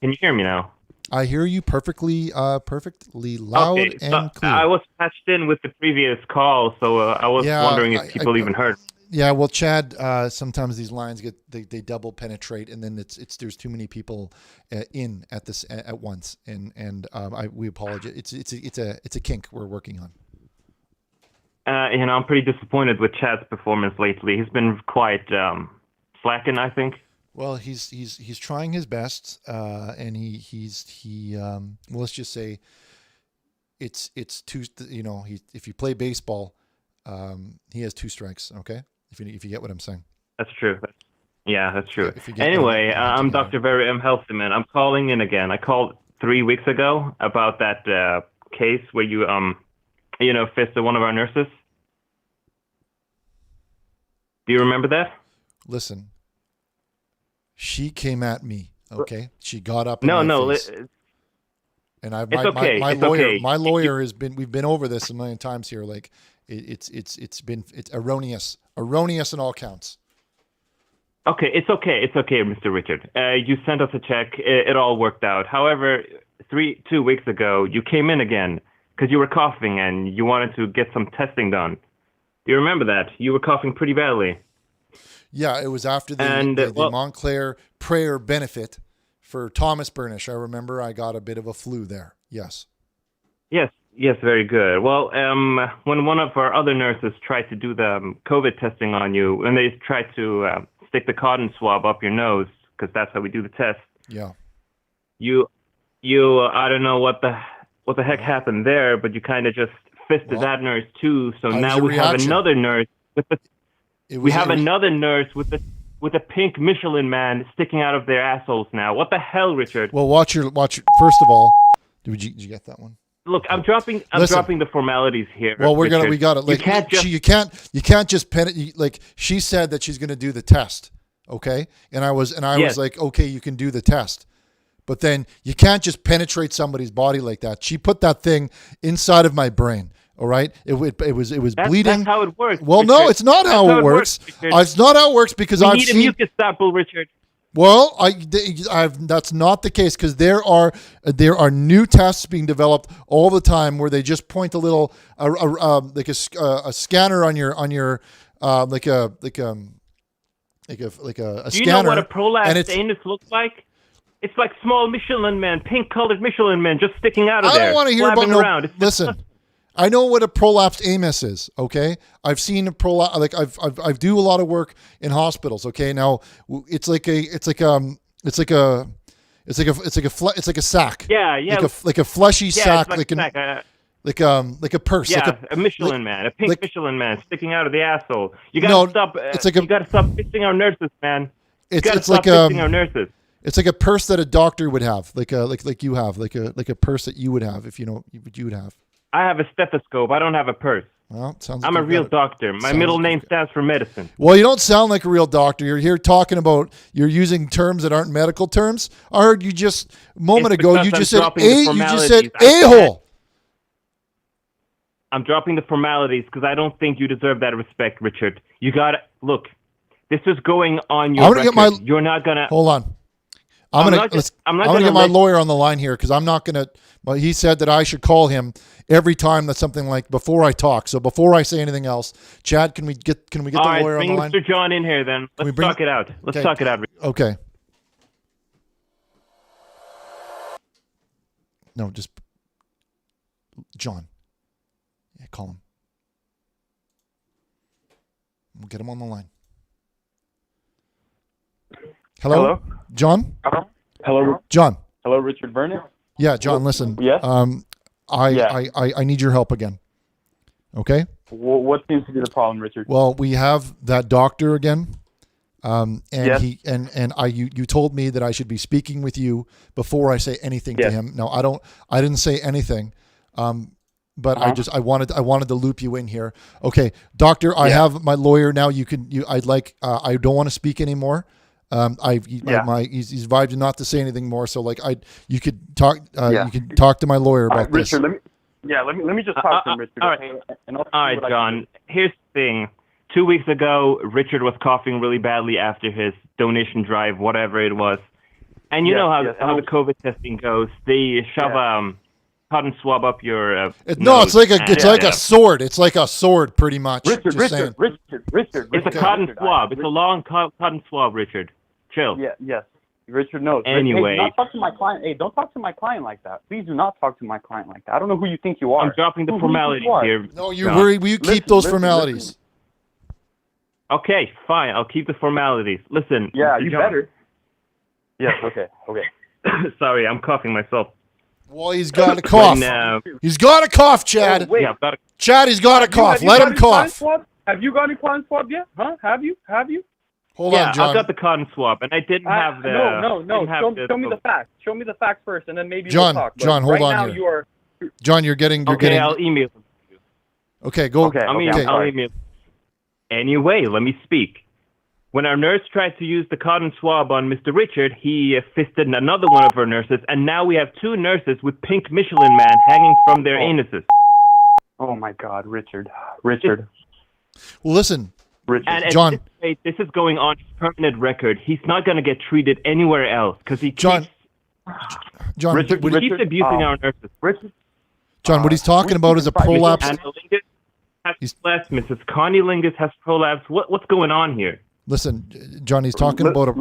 Speaker 12: Can you hear me now?
Speaker 6: I hear you perfectly loud and clear.
Speaker 12: I was patched in with the previous call, so I was wondering if people even heard.
Speaker 6: Yeah, well, Chad, sometimes these lines they double penetrate, and then there's too many people in at this at once, and we apologize. It's a kink we're working on.
Speaker 12: I'm pretty disappointed with Chad's performance lately. He's been quite slacking, I think.
Speaker 6: Well, he's trying his best, and well, let's just say it's two. If you play baseball, he has 2 strikes. Okay, if you get what I'm saying.
Speaker 12: That's true. That's true.
Speaker 6: Yeah,
Speaker 12: anyway, I'm Dr. Very M. Healthyman. I'm calling in again. I called 3 weeks ago about that case where you fisted one of our nurses. Do you remember that?
Speaker 6: Listen. She came at me, okay? She got up.
Speaker 12: No.
Speaker 6: Face. And my lawyer has been. We've been over this a million times here. Like it's erroneous in all counts.
Speaker 12: Okay, it's okay, Mr. Richard. You sent us a check. It all worked out. However, 2 weeks ago, you came in again because you were coughing and you wanted to get some testing done. Do you remember that? You were coughing pretty badly.
Speaker 6: Yeah, it was after the Montclair prayer benefit for Thomas Burnish. I remember I got a bit of a flu there. Yes.
Speaker 12: Yes, very good. Well, when one of our other nurses tried to do the COVID testing on you, and they tried to stick the cotton swab up your nose, because that's how we do the test.
Speaker 6: Yeah.
Speaker 12: You, I don't know what the heck happened there, but you kind of just fisted that nurse too. So now we have another nurse with the. We have another nurse with a pink Michelin man sticking out of their assholes now. What the hell, Richard?
Speaker 6: Well, watch your. First of all, did you get that one?
Speaker 12: Look, I'm dropping the formalities here.
Speaker 6: Well, we
Speaker 12: Richard.
Speaker 6: got it. Like, you can't just pen it. Like, she said that she's going to do the test, okay? And I was like, okay, you can do the test, but then you can't just penetrate somebody's body like that. She put that thing inside of my brain. All right, it was bleeding.
Speaker 12: That's how it works.
Speaker 6: Well,
Speaker 12: Richard.
Speaker 6: no, it's not how it works. It's not how it works because
Speaker 12: I've seen a mucus sample, Richard.
Speaker 6: Well, that's not the case because there are new tests being developed all the time where they just point a little like a scanner on your like a scanner.
Speaker 12: Do you know what a prolapsed anus looks like? It's like small Michelin man, pink-colored Michelin man, just sticking out of there.
Speaker 6: I don't want to hear about
Speaker 12: around.
Speaker 6: Listen. I know what a prolapsed anus is, okay? I've seen I do a lot of work in hospitals, okay? Now it's like a sack.
Speaker 12: Yeah.
Speaker 6: Like a fleshy sack,
Speaker 12: like
Speaker 6: a purse.
Speaker 12: Yeah,
Speaker 6: like
Speaker 12: a Michelin man, a pink Michelin man sticking out of the asshole. You gotta stop. You gotta stop fisting our nurses, man.
Speaker 6: It's like
Speaker 12: fisting our nurses.
Speaker 6: It's like a purse that a doctor would have, like you have, like a purse that you would have if you know what you would have.
Speaker 12: I have a stethoscope. I don't have a purse.
Speaker 6: Well, sounds
Speaker 12: I'm a real doctor. My middle name stands for medicine.
Speaker 6: Well, you don't sound like a real doctor. You're here talking about you're using terms that aren't medical terms. I heard you just a moment ago. You just said a-hole.
Speaker 12: I'm dropping the formalities because I don't think you deserve that respect, Richard. You gotta look. This is going on your record. You're not gonna
Speaker 6: hold on. I'm gonna get my lawyer on the line here because I'm not gonna. Well, he said that I should call him every time that something like before I talk. So before I say anything else, Chad, can we get the lawyer on the line?
Speaker 12: Bring Mr. John in here then. Let's talk it out. Let's talk it out.
Speaker 6: Okay. No, just John. Yeah, call him. We'll get him on the line. Hello? John?
Speaker 13: Hello?
Speaker 6: John.
Speaker 13: Hello, Richard Burnish?
Speaker 6: Yeah, John, listen.
Speaker 13: Yes?
Speaker 6: I need your help again. Okay?
Speaker 13: What seems to be the problem, Richard?
Speaker 6: Well, we have that doctor again. And
Speaker 13: yes.
Speaker 6: You told me that I should be speaking with you before I say anything to him. No, I didn't say anything. But I wanted to loop you in here. Okay, doctor, I have my lawyer now. I don't want to speak anymore. He's advised not to say anything more. So you could talk. You could talk to my lawyer about this.
Speaker 13: Richard, let me just talk to him, Richard.
Speaker 12: All right, John. Here's the thing. 2 weeks ago, Richard was coughing really badly after his donation drive, whatever it was. And you know how the COVID testing goes. They shove cotton swab up your nose.
Speaker 6: It's like a sword. It's like a sword, pretty much.
Speaker 13: Richard.
Speaker 12: It's a cotton swab. It's a long cotton swab, Richard. Chill.
Speaker 13: Yes. Richard knows.
Speaker 12: Anyway.
Speaker 13: Hey, don't talk to my client. Hey, don't talk to my client like that. Please do not talk to my client like that. I don't know who you think you are.
Speaker 12: I'm dropping the formalities here.
Speaker 6: No, will you keep those formalities?
Speaker 13: Listen.
Speaker 12: Okay, fine. I'll keep the formalities. Listen.
Speaker 13: Yeah,
Speaker 12: Mr.
Speaker 13: you
Speaker 12: John.
Speaker 13: better. Yes, okay.
Speaker 12: Sorry, I'm coughing myself.
Speaker 6: Well, he's got a cough. He's got a cough, Chad.
Speaker 13: Wait.
Speaker 12: Yeah, I've got a...
Speaker 6: Chad, he's got a cough. Let him cough.
Speaker 13: Have you gotten a cotton swab yet? Huh? Have you?
Speaker 6: Hold on, John.
Speaker 12: I've got the cotton swab, and I didn't have the...
Speaker 13: No. Show me the facts. Show me the facts first, and then maybe
Speaker 6: John,
Speaker 13: we'll talk.
Speaker 6: John, hold on here. John, you're getting...
Speaker 12: Okay, I'll email them to you.
Speaker 6: Okay, go.
Speaker 12: I'll email. Anyway, let me speak. When our nurse tried to use the cotton swab on Mr. Richard, he fisted another one of our nurses, and now we have two nurses with pink Michelin Man hanging from their anuses.
Speaker 13: Oh my God, Richard.
Speaker 6: Well, listen,
Speaker 13: Richard.
Speaker 12: And
Speaker 6: John.
Speaker 12: This is going on his permanent record. He's not going to get treated anywhere else because he
Speaker 6: John,
Speaker 12: Richard keeps abusing our nurses.
Speaker 13: Richard.
Speaker 6: John, what he's talking about is a prolapse.
Speaker 12: Anna Lingus has prolapse. Mrs. Connie Lingus has prolapse. What's going on here?
Speaker 6: Listen, John, he's talking about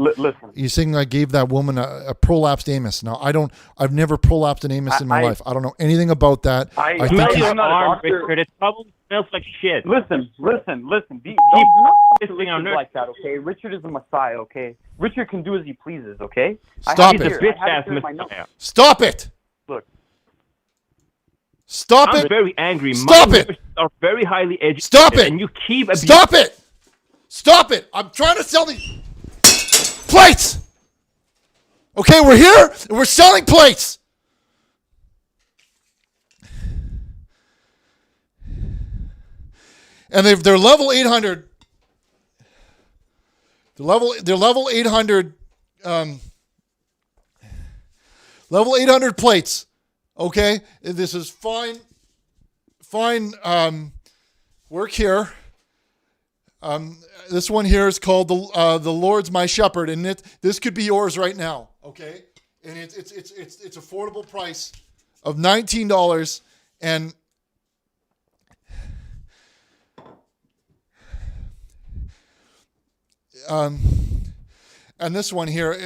Speaker 6: he's saying I gave that woman a prolapsed anus. Now, I've never prolapsed an anus in my life. I don't know anything about that.
Speaker 12: I think he's arm, Richard. It probably smells like shit.
Speaker 13: Listen. Do not talk to Richard like that, okay? Richard is a messiah, okay? Richard can do as he pleases, okay?
Speaker 6: Stop it.
Speaker 12: He's a bitch-ass messiah.
Speaker 6: Stop it.
Speaker 13: Look.
Speaker 6: Stop it.
Speaker 12: I'm very angry.
Speaker 6: Stop
Speaker 12: My
Speaker 6: it.
Speaker 12: nurses are very highly educated.
Speaker 6: Stop it.
Speaker 12: And you keep abusing.
Speaker 6: Stop it. Stop it! I'm trying to sell these plates! Okay, we're here and we're selling plates! And they're level 800. They're level 800 level 800 plates. Okay? This is fine work here. This one here is called the Lord's My Shepherd, and this could be yours right now, okay? And it's affordable price of $19, and this one here,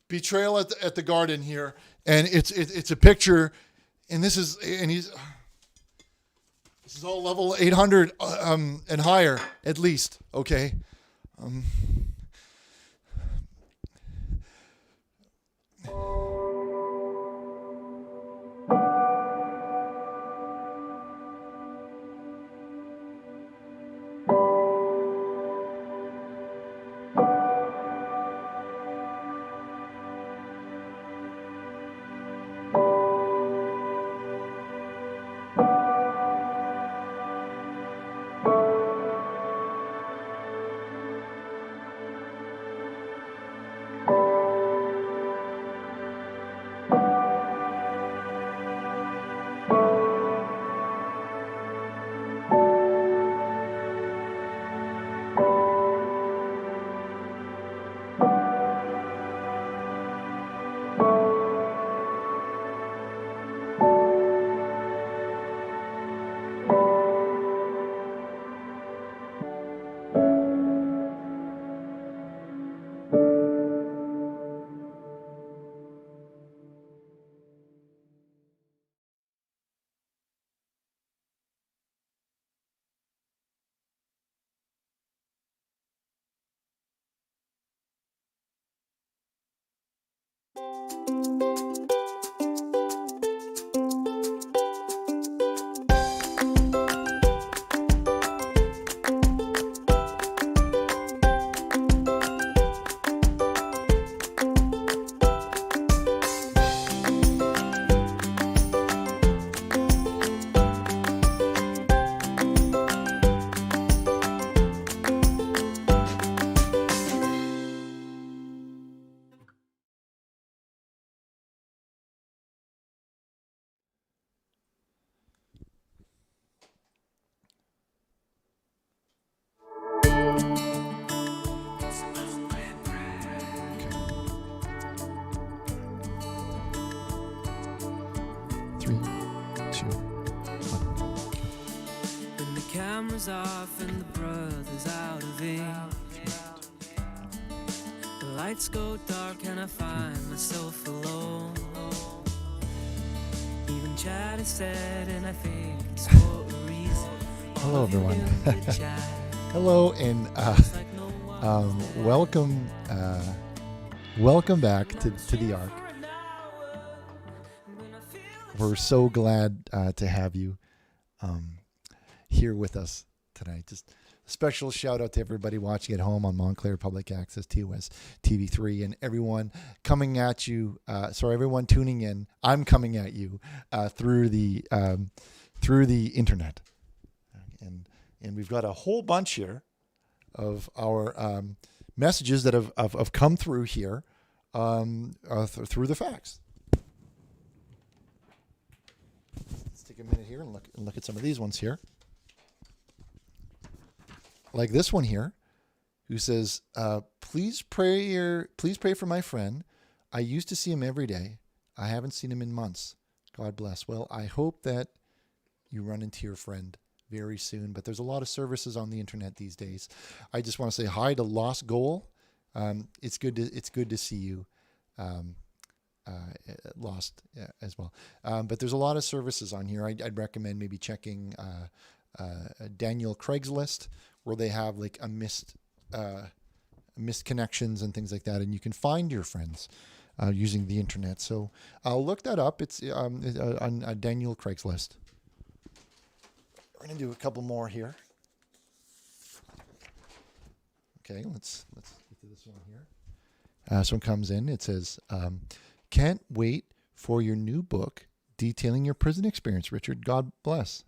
Speaker 6: betrayal at the garden here, and it's a picture, and this is all level 800 and higher, at least. Okay.
Speaker 7: Camera's off and the brother's out of ink. The lights go dark and I find myself alone. Even Chad is sad and I think it's for a reason.
Speaker 6: Hello, everyone. Hello, and welcome back to the Ark. We're so glad to have you here with us tonight. Just a special shout out to everybody watching at home on Montclair Public Access, TOS TV3, and everyone coming at you. Everyone tuning in. I'm coming at you through the internet, and we've got a whole bunch here of our messages that have come through here through the fax. Let's take a minute here and look at some of these ones here. Like this one here, who says, please pray for my friend. I used to see him every day. I haven't seen him in months. God bless. Well, I hope that you run into your friend very soon, but there's a lot of services on the internet these days. I just want to say hi to Lost Goal. It's good to see you, Lost as well. But there's a lot of services on here. I'd recommend maybe checking Daniel Craigslist, where they have like a missed connections and things like that, and you can find your friends using the internet. So I'll look that up. It's on Daniel Craigslist. We're gonna do a couple more here. Okay, let's get to this one here. This one comes in. It says, "Can't wait for your new book detailing your prison experience, Richard. God bless."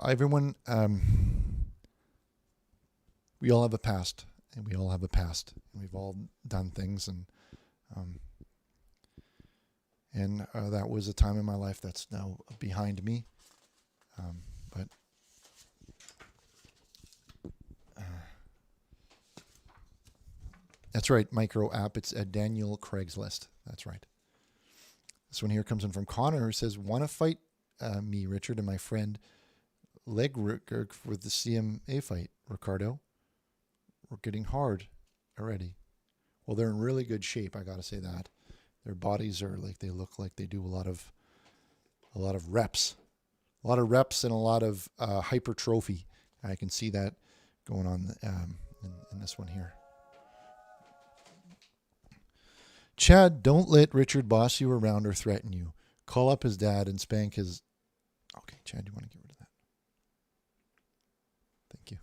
Speaker 6: Everyone, we all have a past, and we've all done things, and that was a time in my life that's now behind me, but that's right, micro app, it's a Daniel Craigslist, that's right. This one here comes in from Connor, who says, "Want to fight me, Richard, and my friend Legrig for the CMA fight, Ricardo? We're getting hard already." Well, they're in really good shape, I got to say that. Their bodies are like, they look like they do a lot of reps. A lot of reps and a lot of hypertrophy. I can see that going on in this one here. "Chad, don't let Richard boss you around or threaten you. Call up his dad and spank his..." Okay, Chad, you want to get rid of that? Thank you.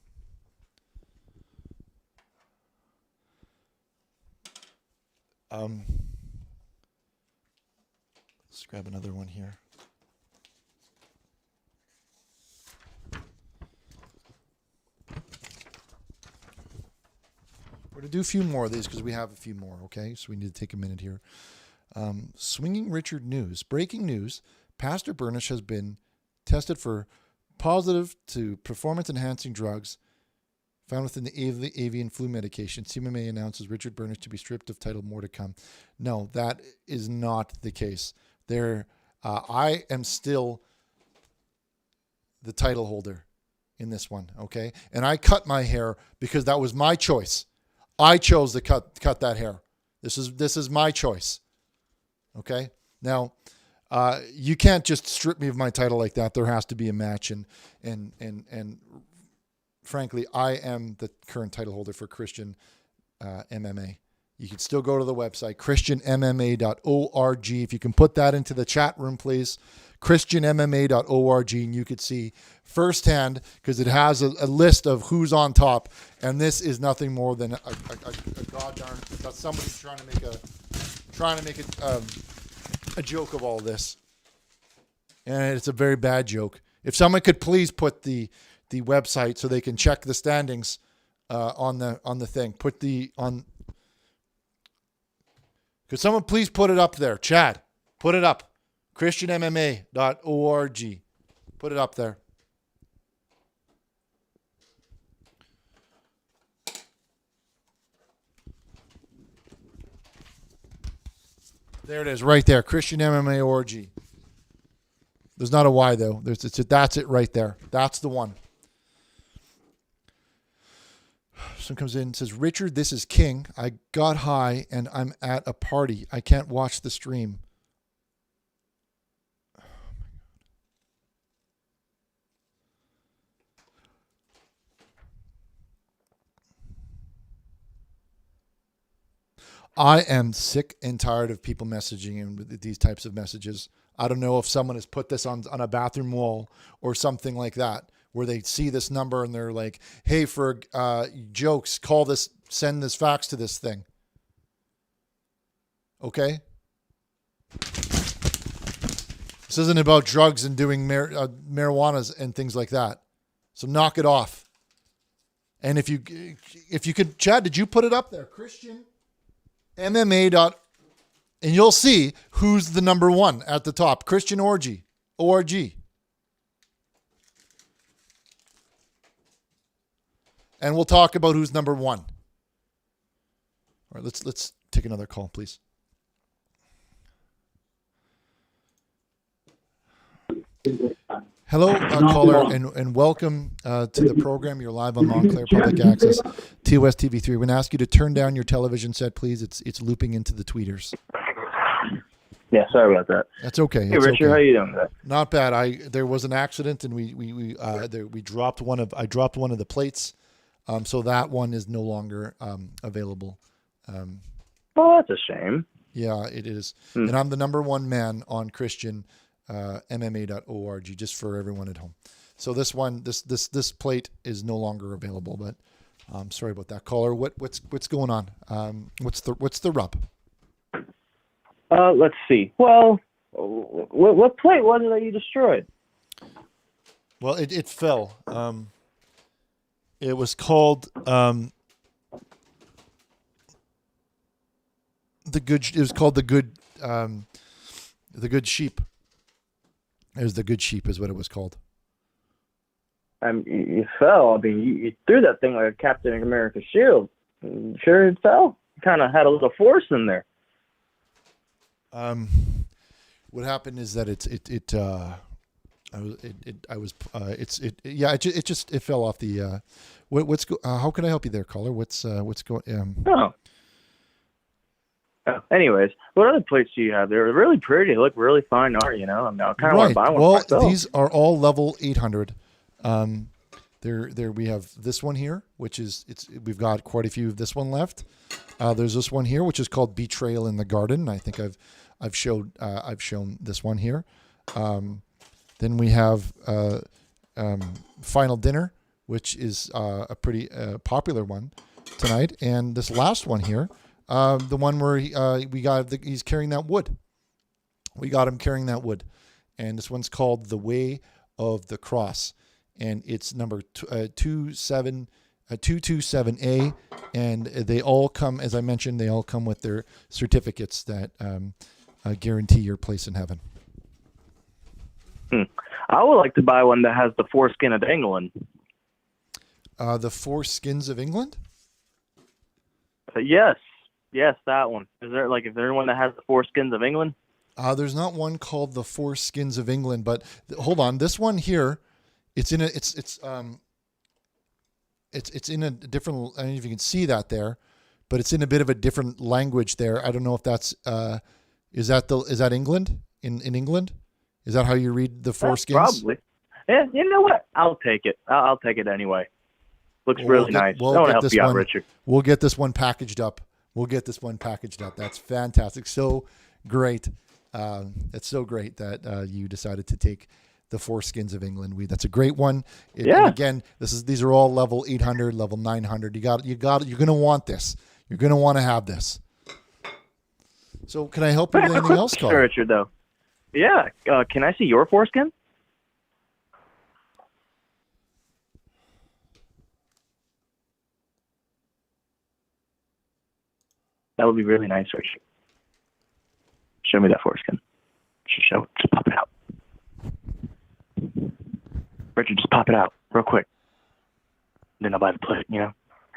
Speaker 6: Let's grab another one here. We're going to do a few more of these because we have a few more, okay? So we need to take a minute here. Swinging Richard news. Breaking news. Pastor Burnish has been tested for positive to performance-enhancing drugs found within the avian flu medication. CMA announces Richard Burnish to be stripped of title. More to come. No, that is not the case. I am still the title holder in this one, okay? And I cut my hair because that was my choice. I chose to cut that hair. This is my choice. Okay? Now, You can't just strip me of my title like that. There has to be a match, and frankly, I am the current title holder for Christian MMA. You can still go to the website, christianmma.org. If you can put that into the chat room, please, christianmma.org, and you could see firsthand, because it has a list of who's on top, and this is nothing more than a goddamn, that's somebody trying to make a joke of all this, and it's a very bad joke. If someone could please put the website so they can check the standings on the thing. Could someone please put it up there? Chad, put it up. christianmma.org. Put it up there. There it is, right there. christianmma.org. There's not a Y though. That's it right there. That's the one. Someone comes in and says, Richard, this is King. I got high and I'm at a party. I can't watch the stream. I am sick and tired of people messaging in with these types of messages. I don't know if someone has put this on a bathroom wall or something like that, where they see this number and they're like, hey, for jokes, call this, send this fax to this thing. Okay? This isn't about drugs and doing marijuanas and things like that. So knock it off. And if you could, Chad, did you put it up there? Christian MMA. And you'll see who's the number one at the top. Christian ORG. And we'll talk about who's number one. All right, let's take another call, please. Hello, caller, and welcome to the program. You're live on Montclair Public Access, TOS TV3. We're going to ask you to turn down your television set, please. It's looping into the tweeters.
Speaker 14: Yeah, sorry about that.
Speaker 6: That's okay.
Speaker 14: Hey, Richard,
Speaker 6: okay.
Speaker 14: How you doing today?
Speaker 6: Not bad. There was an accident, and we dropped one of the plates, so that one is no longer available.
Speaker 14: Oh, that's a shame.
Speaker 6: Yeah, it is. And I'm the number one man on Christian MMA.org, just for everyone at home. So this plate is no longer available, but sorry about that, caller. What's going on? What's the rub?
Speaker 14: Let's see. Well, what plate was it that you destroyed?
Speaker 6: Well, it fell. It was called the good. It was called the good sheep. It was the good sheep, is what it was called.
Speaker 14: You fell. I mean, you threw that thing like a Captain America shield. Sure, it fell. Kind of had a little force in there.
Speaker 6: What happened is that it fell off the. How can I help you there, caller? What's going?
Speaker 14: Anyways, what other plates do you have? They're really pretty. They look really fine art, you know. I kind of want to buy one myself.
Speaker 6: Well, these are all level 800. There we have this one here, which is we've got quite a few of this one left. There's this one here, which is called Betrayal in the Garden. I think I've shown this one here. Then we have Final Dinner, which is a pretty popular one tonight, and this last one here. The one where he's carrying that wood. We got him carrying that wood. And this one's called The Way of the Cross. And it's number 227A. And they all come, as I mentioned, they all come with their certificates that guarantee your place in heaven.
Speaker 14: I would like to buy one that has the foreskin of England.
Speaker 6: The Four Skins of England?
Speaker 14: Yes, that one. Is there one that has the four skins of England?
Speaker 6: There's not one called the Four Skins of England, but hold on. This one here, it's in a different. I don't know if you can see that there, but it's in a bit of a different language there. I don't know if that's is that England in England? Is that how you read the foreskins?
Speaker 14: Probably. Yeah, you know what? I'll take it. I'll take it anyway. Looks really nice. I want to help you out, Richard.
Speaker 6: We'll get this one packaged up. That's fantastic. So great. It's so great that you decided to take the foreskins of England. That's a great one. And again, these are all level 800, level 900. You're going to want this. You're going to want to have this. So can I help you with anything else, Carl?
Speaker 14: Sure, Richard, though. Yeah. Can I see your foreskin? That would be really nice, Richard. Show me that foreskin. Just pop it out. Richard, just pop it out real quick. Then I'll buy the plate,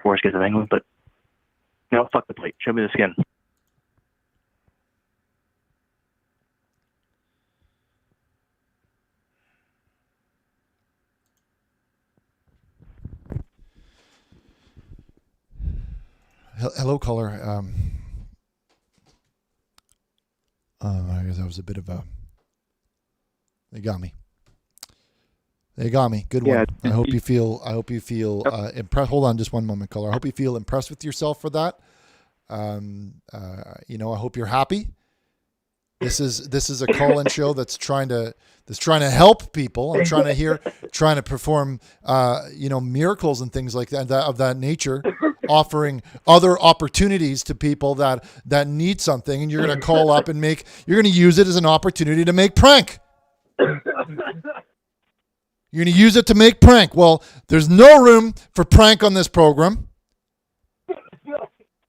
Speaker 14: Foreskins of England, but fuck the plate. Show me the skin.
Speaker 6: Hello, caller. I guess that was a bit of a. They got me. Good one. I hope you feel impressed. Hold on, just one moment, caller. I hope you feel impressed with yourself for that. I hope you're happy. This is a call-in show that's trying to help people. I'm trying to perform miracles and things like that of that nature, offering other opportunities to people that need something, and you're going to call up and you're going to use it as an opportunity to make prank. You're going to use it to make prank. Well, there's no room for prank on this program.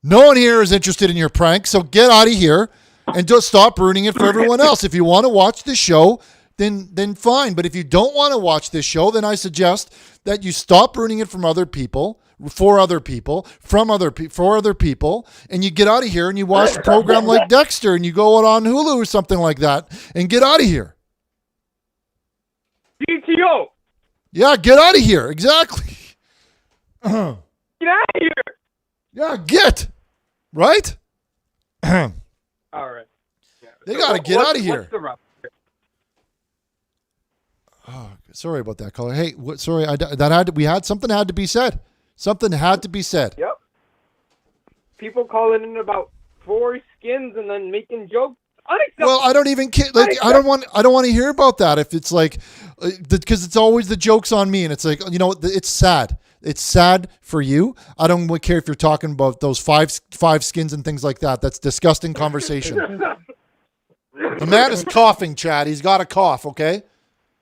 Speaker 6: No one here is interested in your prank, so get out of here and just stop ruining it for everyone else. If you want to watch the show, then fine. But if you don't want to watch this show, then I suggest that you stop ruining it from other people, for other people, for other people, and you get out of here and you watch a program like Dexter and you go out on Hulu or something like that and get out of here.
Speaker 10: GTO.
Speaker 6: Yeah, get out of here. Exactly.
Speaker 10: Get out of here.
Speaker 6: Yeah, get. Right?
Speaker 10: All right. Yeah.
Speaker 6: They got to get out of here.
Speaker 10: What's the rough?
Speaker 6: Oh, sorry about that, caller. Hey, sorry, something had to be said. Something had to be said.
Speaker 10: Yep. People calling in about foreskins and then making jokes.
Speaker 6: Well, I don't even care. I don't want to hear about that. If it's because it's always the joke's on me, and it's it's sad. It's sad for you. I don't care if you're talking about those five skins and things like that. That's disgusting conversation. The man is coughing, Chad. He's got a cough. Okay,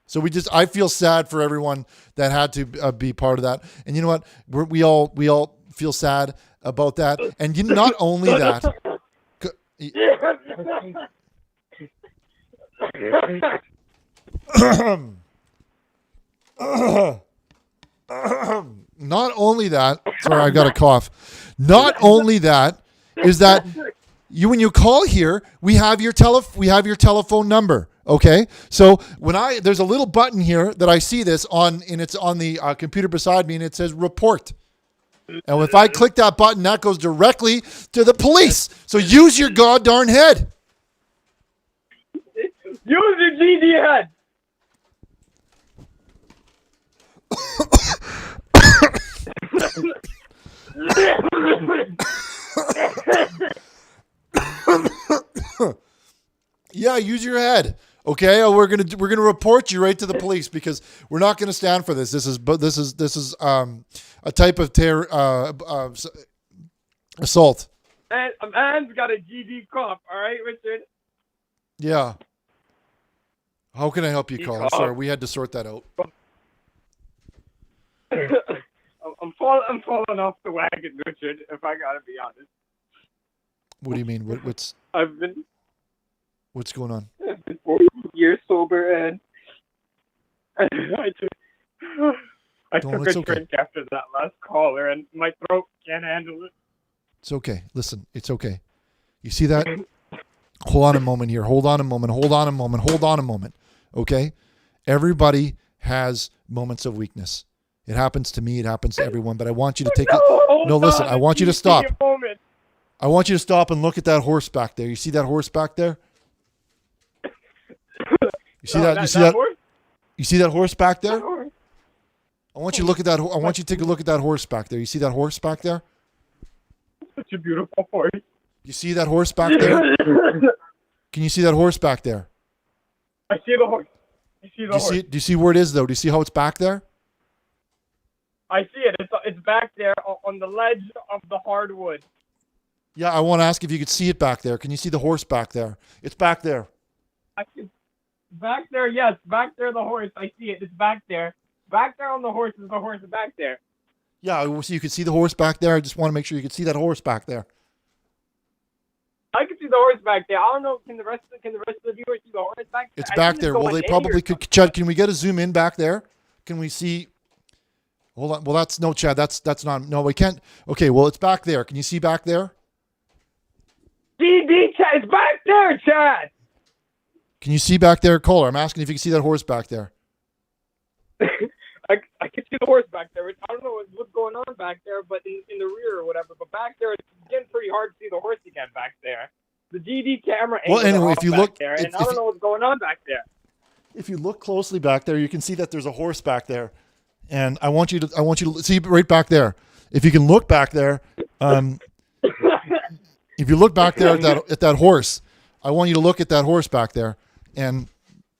Speaker 6: so I feel sad for everyone that had to be part of that. And you know what? We all feel sad about that. And not only that. Not only that, sorry, I got a cough. Not only that is that when you call here, we have your telephone number. Okay, so there's a little button here that I see this on, and it's on the computer beside me, and it says report. And if I click that button, that goes directly to the police. So use your goddamn head.
Speaker 10: Use your GD head.
Speaker 6: Yeah, use your head. Okay, we're gonna report you right to the police because we're not gonna stand for this. This is a type of assault.
Speaker 10: And a man's got a GD cough. All right, Richard.
Speaker 6: Yeah. How can I help you, caller? Sorry, we had to sort that out.
Speaker 10: I'm falling off the wagon, Richard. If I gotta be honest.
Speaker 6: What do you mean? What's going on?
Speaker 10: I've been 4 years sober, and I took a drink after that last caller, and my throat can't handle it.
Speaker 6: It's okay. Listen, it's okay. You see that? Hold on a moment here. Hold on a moment. Okay? Everybody has moments of weakness. It happens to me. It happens to everyone. But I want you to take listen. I want you to stop. I want you to stop and look at that horse back there. You see that horse back there? You see that? You see that? You see that horse back there? I want you to look at that. I want you to take a look at that horse back there. You see that horse back there?
Speaker 13: Such a beautiful horse.
Speaker 6: You see that horse back there? Can you see that horse back there?
Speaker 13: I see the horse. I see the horse.
Speaker 6: Do you see where it is though? Do you see how it's back there?
Speaker 13: I see it. It's back there on the ledge of the hardwood.
Speaker 6: Yeah, I want to ask if you could see it back there. Can you see the horse back there? It's back there.
Speaker 13: I can. Back there, yes. Back there, the horse. I see it. It's back there. Back there on the horse is the horse back there.
Speaker 6: Yeah, so you can see the horse back there. I just want to make sure you can see that horse back there.
Speaker 13: I can see the horse back there. I don't know. Can the rest of the viewers see the horse back there?
Speaker 6: It's back there. Well, they probably could. Chad, can we get a zoom in back there? Can we see? Hold on. Well, that's no, Chad. That's not. No, we can't. Okay. Well, it's back there. Can you see back there?
Speaker 13: DD, Chad. It's back there, Chad.
Speaker 6: Can you see back there, Kohler? I'm asking if you can see that horse back there.
Speaker 13: I can see the horse back there. I don't know what's going on back there, but in the rear or whatever. But back there, it's getting pretty hard to see the horse again back there. The GD camera.
Speaker 6: Well, anyway, if you look,
Speaker 13: there, and I don't know what's going on back there.
Speaker 6: If you look closely back there, you can see that there's a horse back there, and I want you to see right back there. If you can look back there, if you look back there at that horse, I want you to look at that horse back there, and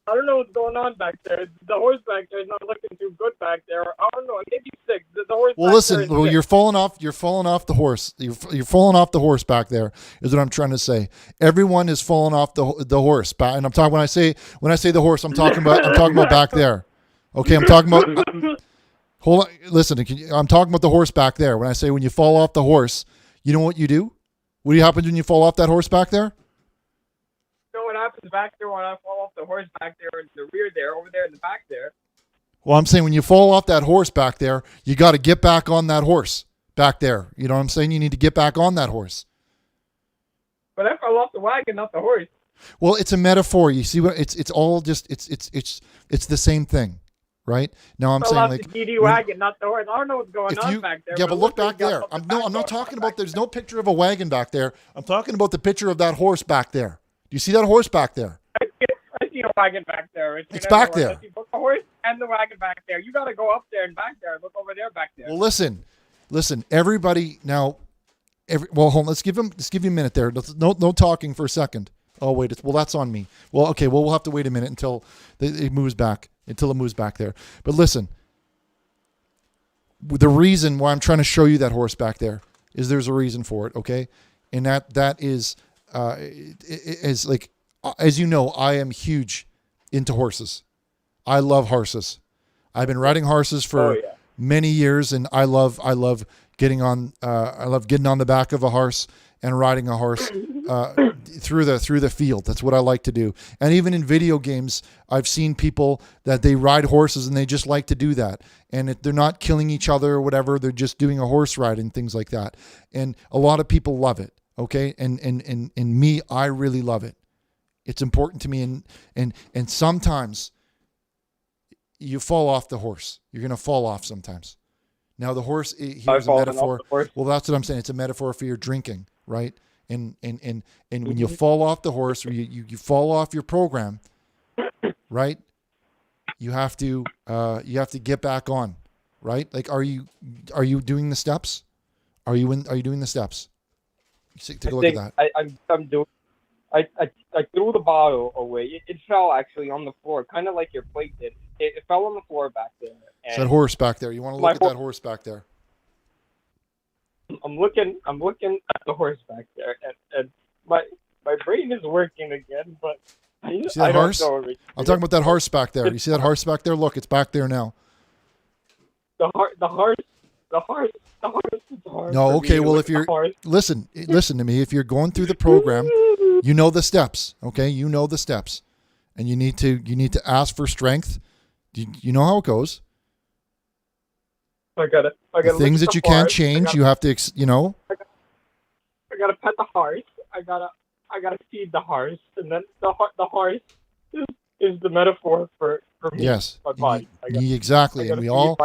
Speaker 13: I don't know what's going on back there. The horse back there is not looking too good back there. I don't know. Maybe sick. The horse.
Speaker 6: Well, listen. Well, you're falling off. You're falling off the horse. You're falling off the horse back there. Is what I'm trying to say. Everyone is falling off the horse. And I'm talking when I say the horse. I'm talking about back there. Okay, I'm talking about. Hold on. Listen. I'm talking about the horse back there. When I say when you fall off the horse, you know what you do? What happens when you fall off that horse back there?
Speaker 13: You know what happens back there when I fall off the horse back there in the rear there, over there in the back there?
Speaker 6: Well, I'm saying when you fall off that horse back there, you got to get back on that horse back there. You know what I'm saying? You need to get back on that horse.
Speaker 13: But I fell off the wagon, not the horse.
Speaker 6: Well, it's a metaphor. You see what it's all just it's the same thing, right? Now I'm saying like
Speaker 13: the GD wagon, not the horse. I don't know what's going on back there.
Speaker 6: Yeah, but look back there. I'm not talking about. There's no picture of a wagon back there. I'm talking about the picture of that horse back there. Do you see that horse back there?
Speaker 13: I see a wagon back there.
Speaker 6: It's back there.
Speaker 13: I see both the horse and the wagon back there. You got to go up there and back there. Look over there back there.
Speaker 6: Well, listen. Everybody now. Hold on. Let's give you a minute there. No talking for a second. Oh wait. Well, that's on me. Well, okay. Well, we'll have to wait a minute until it moves back. Until it moves back there. But listen. The reason why I'm trying to show you that horse back there is there's a reason for it. Okay, and that is. Is like, as you know, I am huge into horses. I love horses. I've been riding horses for many years, and I love getting on. I love getting on the back of a horse and riding a horse through the field. That's what I like to do. And even in video games, I've seen people that they ride horses and they just like to do that. And they're not killing each other or whatever. They're just doing a horse ride and things like that. And a lot of people love it. Okay, and me, I really love it. It's important to me, and sometimes you fall off the horse. You're gonna fall off sometimes. Now the horse here's a metaphor. Well, that's what I'm saying. It's a metaphor for your drinking, right? And when you fall off the horse, or you fall off your program, right? You have to get back on, right? Like, are you doing the steps? Are you doing the steps? Take a look at that.
Speaker 13: I'm doing. I threw the bottle away. It fell actually on the floor, kind of like your plate did. It fell on the floor back there.
Speaker 6: It's that horse back there. You want to look at that horse back there.
Speaker 13: I'm looking at the horse back there, and my brain is working again, but
Speaker 6: you see that horse? I'm talking about that horse back there. You see that horse back there? Look, it's back there now.
Speaker 13: The horse.
Speaker 6: No, okay. Well, if you're listen to me. If you're going through the program, you know the steps. Okay, you know the steps, and you need to ask for strength. You know how it goes.
Speaker 13: I gotta
Speaker 6: things that you can't change. You have to,
Speaker 13: I gotta pet the horse. I gotta feed the horse, and then the horse is the metaphor for me.
Speaker 6: Yes,
Speaker 13: my body.
Speaker 6: Exactly. And we all.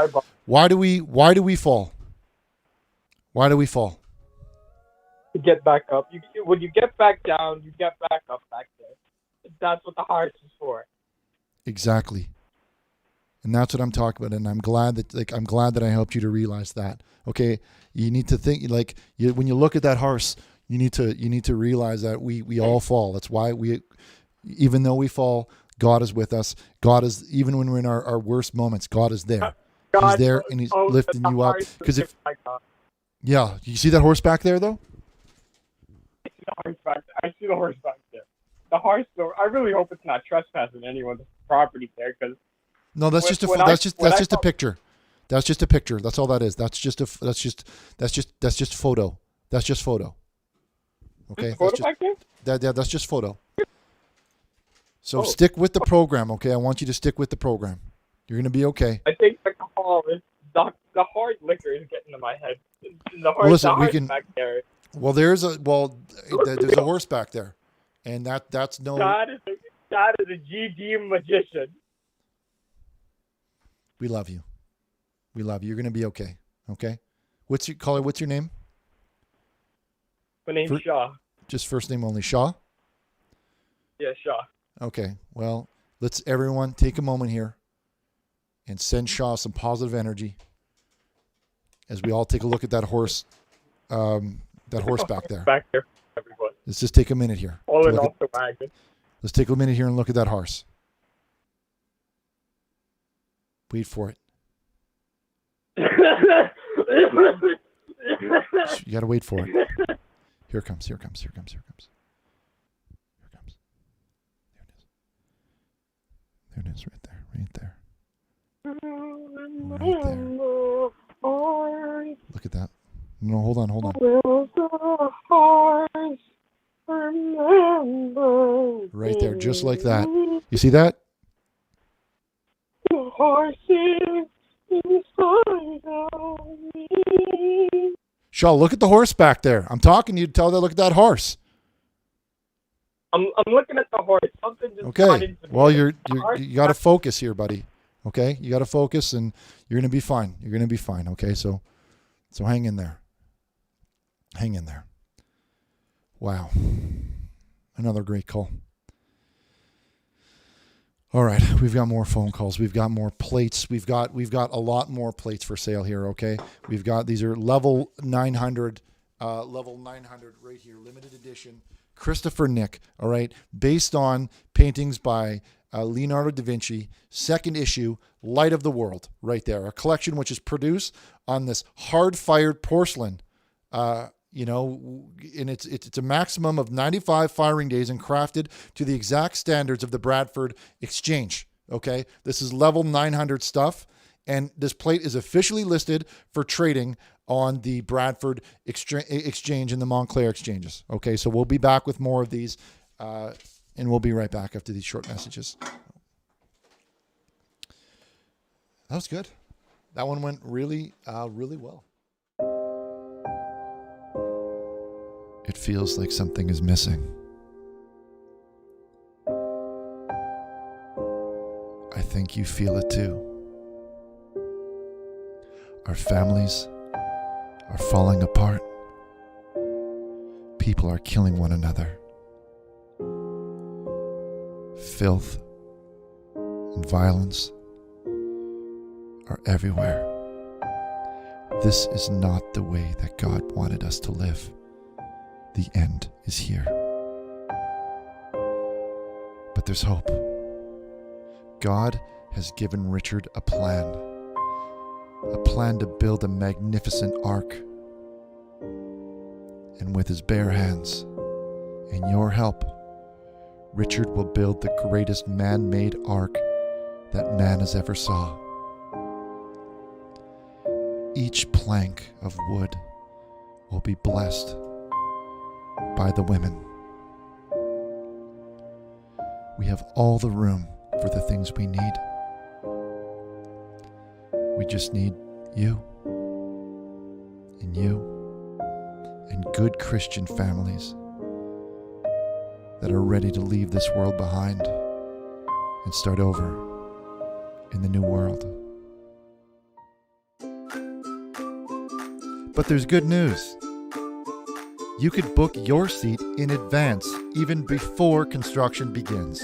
Speaker 6: Why do we fall? Why do we fall?
Speaker 13: To get back up. When you get back down, you get back up back there. That's what the horse is for.
Speaker 6: Exactly. And that's what I'm talking about. And I'm glad that I helped you to realize that. Okay. You need to think when you look at that horse, you need to realize that we all fall. That's why even though we fall, God is with us. God is, even when we're in our worst moments, God is there. He's there and he's lifting you up. Because yeah, you see that horse back there though?
Speaker 13: I see the horse back there. The horse, though, I really hope it's not trespassing anyone's property there, because
Speaker 6: no, that's just a picture. That's just a picture. That's all that is. That's just photo. That's just photo. Okay. That's just photo. So stick with the program, okay? I want you to stick with the program. You're gonna be okay.
Speaker 13: I think the hard liquor is getting to my head. The horse back there.
Speaker 6: Well, there's a horse back there, and that's no.
Speaker 13: God is a GD magician.
Speaker 6: We love you. We love you. You're gonna be okay. Okay. What's your name?
Speaker 13: My name's Shaw.
Speaker 6: Just first name only, Shaw?
Speaker 13: Yeah, Shaw.
Speaker 6: Okay. Well, let's everyone take a moment here and send Shaw some positive energy as we all take a look at that horse. That horse back there.
Speaker 13: Back there, everybody.
Speaker 6: Let's just take a minute here.
Speaker 13: Falling off the wagon.
Speaker 6: Let's take a minute here and look at that horse. Wait for it. You got to wait for it. Here it comes. Here it comes. Here it comes. Here it comes. Here it comes. There it is. Right there. Right there. Right there. Look at that. No, hold on. Right there, just like that. You see that?
Speaker 13: The horses inside of me.
Speaker 6: Shaw, look at the horse back there. I'm talking to you to tell her to look at that horse.
Speaker 13: I'm looking at the horse. Something just
Speaker 6: okay. Well, you got to focus here, buddy. Okay, you got to focus, and you're gonna be fine. You're gonna be fine. Okay, so hang in there. Hang in there. Wow. Another great call. All right, we've got more phone calls. We've got more plates. We've got a lot more plates for sale here, okay? These are level 900 right here, limited edition. Christopher Nick, all right? Based on paintings by Leonardo da Vinci, second issue, Light of the World, right there. A collection which is produced on this hard-fired porcelain, and it's a maximum of 95 firing days and crafted to the exact standards of the Bradford Exchange. Okay, this is level 900 stuff, and this plate is officially listed for trading on the Bradford Exchange and the Montclair exchanges. Okay, so we'll be back with more of these, and we'll be right back after these short messages. That was good. That one went really, really well. It feels like something is missing. I think you feel it too. Our families are falling apart. People are killing one another. Filth and violence are everywhere. This is not the way that God wanted us to live. The end is here. But there's hope. God has given Richard a plan to build a magnificent ark. And with his bare hands and your help, Richard will build the greatest man-made ark that man has ever saw. Each plank of wood will be blessed by the women. We have all the room for the things we need. We just need you and good Christian families that are ready to leave this world behind and start over in the new world. But there's good news. You could book your seat in advance, even before construction begins.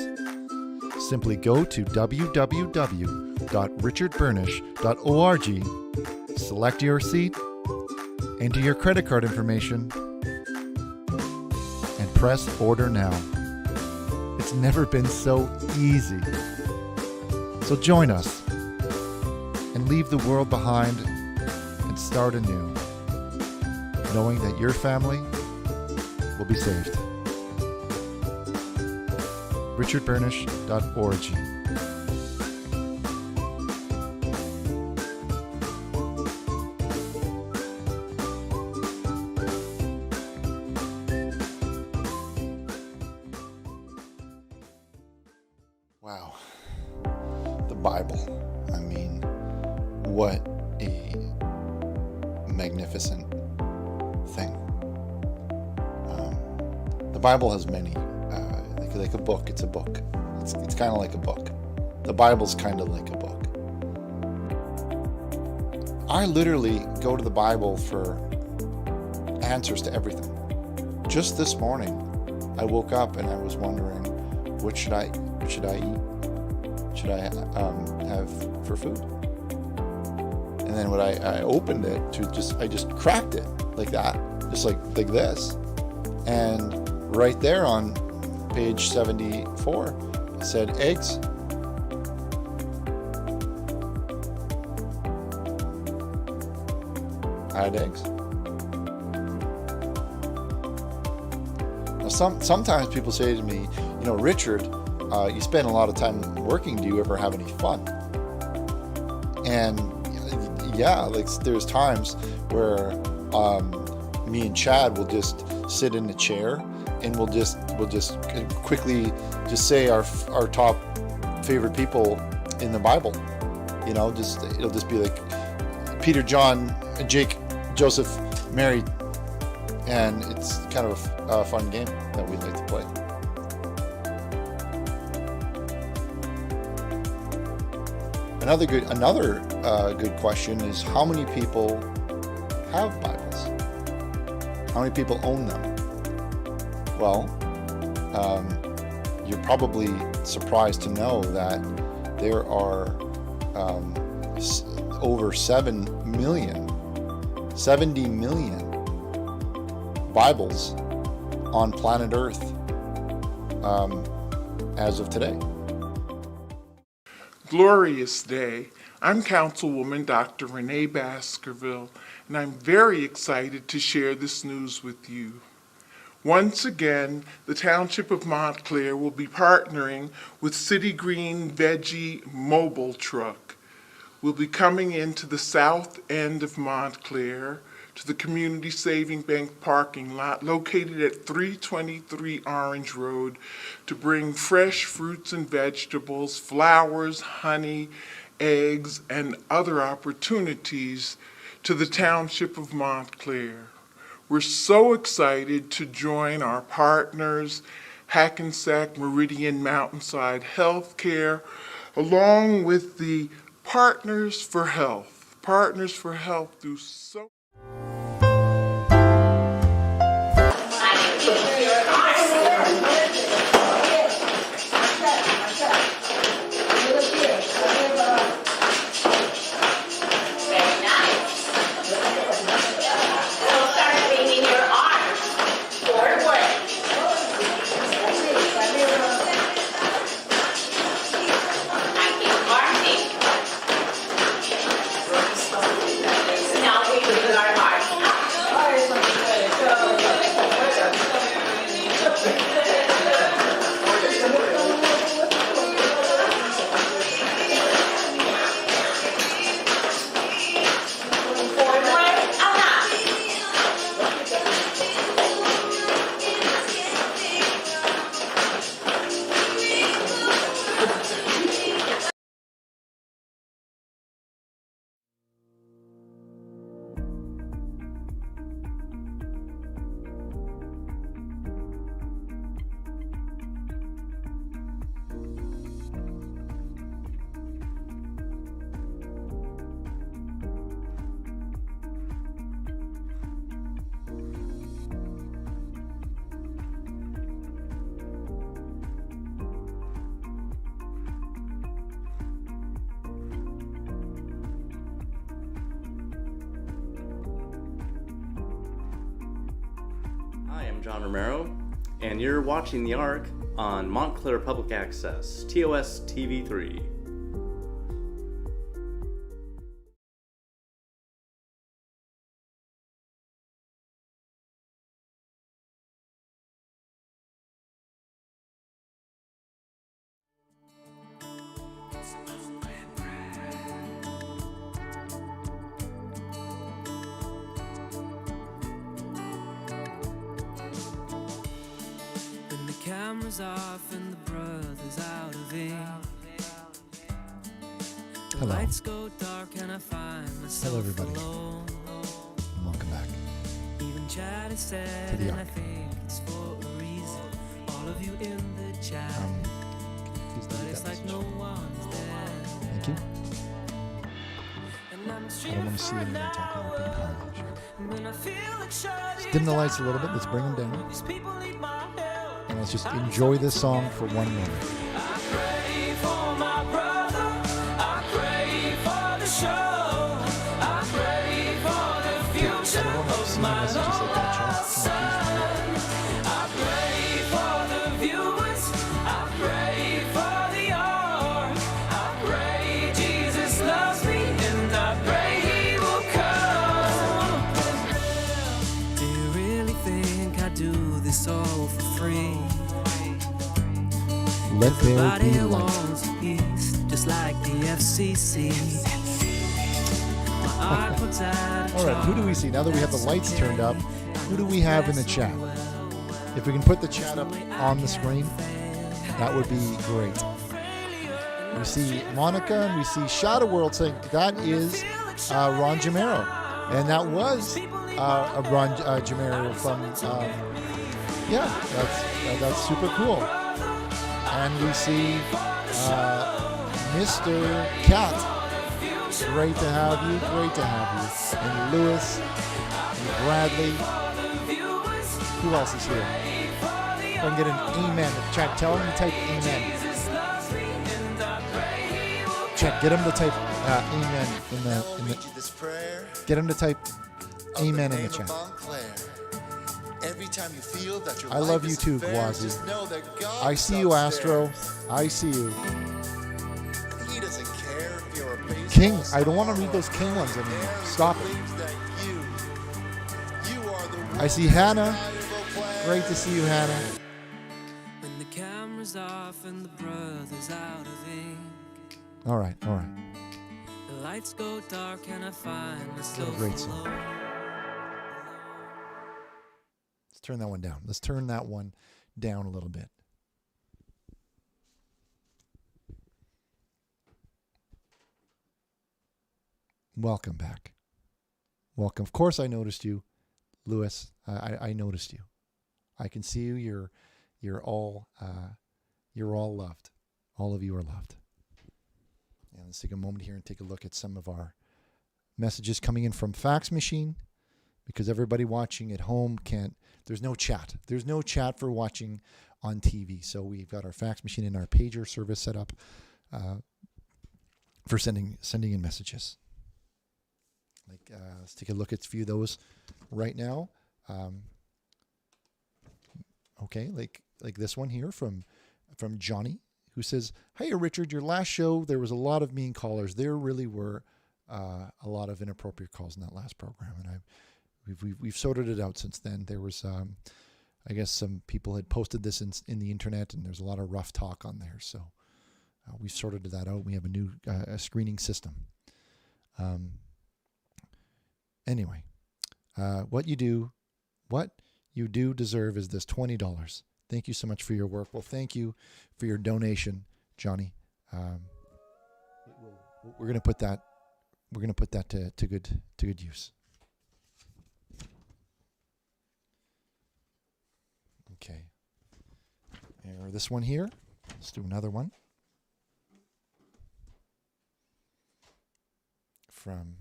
Speaker 6: simply go to www.richardburnish.org, select your seat, enter your credit card information, and press order now. It's never been so easy. So join us and leave the world behind and start anew, knowing that your family will be saved. richardburnish.org.
Speaker 15: Wow. The Bible. I mean, what a magnificent thing. The Bible has many. Like a book, it's a book. It's kind of like a book. The Bible's kind of like a book. I literally go to the Bible for answers to everything. Just this morning, I woke up and I was wondering, what should I eat? Should I have for food? And then when I opened it I just cracked it like that, just like this, and right there on page 74, it said eggs. I had eggs. Now, sometimes people say to me, Richard, you spend a lot of time working. Do you ever have any fun? And yeah, there's times where me and Chad will just sit in a chair and we'll just quickly just say our top favorite people in the Bible. It'll just be like Peter, John, Jake, Joseph, Mary, and it's kind of a fun game that we like to play. Another good question is, how many people have Bibles? How many people own them? Well, you're probably surprised to know that there are over 70 million Bibles on planet Earth as of today.
Speaker 2: Glorious day. I'm Councilwoman Dr. Renee Baskerville, and I'm very excited to share this news with you. Once again, the Township of Montclair will be partnering with City Green Veggie Mobile Truck. We'll be coming into the south end of Montclair to the Community Saving Bank parking lot located at 323 Orange Road to bring fresh fruits and vegetables, flowers, honey, eggs, and other opportunities to the Township of Montclair. We're so excited to join our partners, Hackensack Meridian Mountainside Healthcare, along with the Partners for Health. Partners for Health do so.
Speaker 16: Now we
Speaker 1: I'm John Romero, and you're watching The Arc on Montclair Public Access, TOS TV3.
Speaker 7: Cameras off and the brothers out of ink. The
Speaker 6: Hello.
Speaker 7: lights go dark and I find myself
Speaker 6: Hello, everybody.
Speaker 7: alone.
Speaker 6: And welcome back
Speaker 7: Even chat is
Speaker 6: to
Speaker 7: said
Speaker 6: The
Speaker 7: and I
Speaker 6: Arc.
Speaker 7: think it's for a reason. All of you in the chat,
Speaker 6: Please
Speaker 7: but
Speaker 6: delete
Speaker 7: it's
Speaker 6: that
Speaker 7: like
Speaker 6: message.
Speaker 7: no one's there.
Speaker 6: Thank you.
Speaker 7: And I'm
Speaker 6: I don't want to see anyone talking about being carnage.
Speaker 7: when I feel like
Speaker 6: Let's dim the lights a little bit. Let's bring them down.
Speaker 7: people need my help.
Speaker 6: And let's just enjoy this song for 1 moment.
Speaker 7: I pray for my brother. I pray for the show. I pray for the future of my lost son. I pray for the viewers. I pray for the art. I pray Jesus loves me, and I pray he will come. Do you really think I do this all for free?
Speaker 6: Let there be light.
Speaker 7: Wants peace, just like the FCC. My iPod's out of
Speaker 6: All right, who do we see? Now that we have the lights turned up, who do we have in the chat? If we can put the chat up on the screen, that would be great. We see Monica and we see Shadow World saying that is Ron Jamero. And that was Ron Jamero from, that's super cool. And we see Mr. Cat. Great to have you. Great to have you. And Lewis and Bradley. Who else is here? If I can get an amen. Chat, tell him to type amen. Chat, get him to type amen in the get him to type amen in the chat.
Speaker 15: Every time you feel that your
Speaker 6: I love you too, Gwazi. I see you, Astro. I see you.
Speaker 15: He doesn't care if you're a baseball
Speaker 6: King, I don't want to read those King ones anymore. Stop it. I see Hannah. Great to see you, Hannah.
Speaker 7: When the camera's off and the brothers out of ink.
Speaker 6: All right.
Speaker 7: The lights go dark and I find myself
Speaker 6: Great song.
Speaker 7: alone.
Speaker 6: Let's turn that one down. Let's turn that one down a little bit. Welcome back. Welcome. Of course, I noticed you, Lewis. I noticed you. I can see you. You're all loved. All of you are loved. And let's take a moment here and take a look at some of our messages coming in from fax machine, because everybody watching at home can't. There's no chat. There's no chat for watching on TV. So we've got our fax machine and our pager service set up for sending in messages. Let's take a look at a few of those right now. Okay, like this one here from Johnny, who says, "Hiya, Richard. Your last show, there was a lot of mean callers. There really were a lot of inappropriate calls in that last program, and we've sorted it out since then. There was, I guess, some people had posted this in the internet, and there's a lot of rough talk on there. So we've sorted that out. We have a new screening system. Anyway, what you do deserve is this $20. Thank you so much for your work. Well, thank you for your donation, Johnny. We're going to put that to good use. Okay. And this one here. Let's do another one. From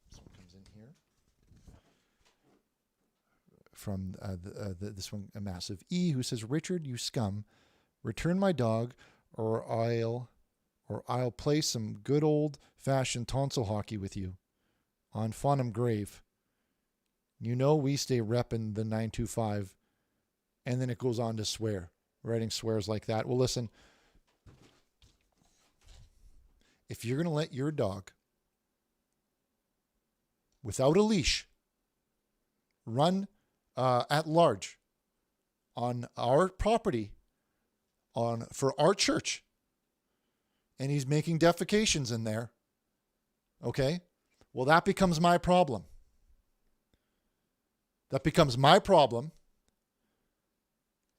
Speaker 6: this one comes in here. From this one, a massive E, who says, "Richard, you scum, return my dog, or I'll play some good old fashioned tonsil hockey with you." on Fonham Grave. You know we stay repping the 925, and then it goes on to swear, writing swears like that. Well, listen, if you're going to let your dog, without a leash, run at large on our property, for our church, and he's making defecations in there, okay, well, that becomes my problem. That becomes my problem.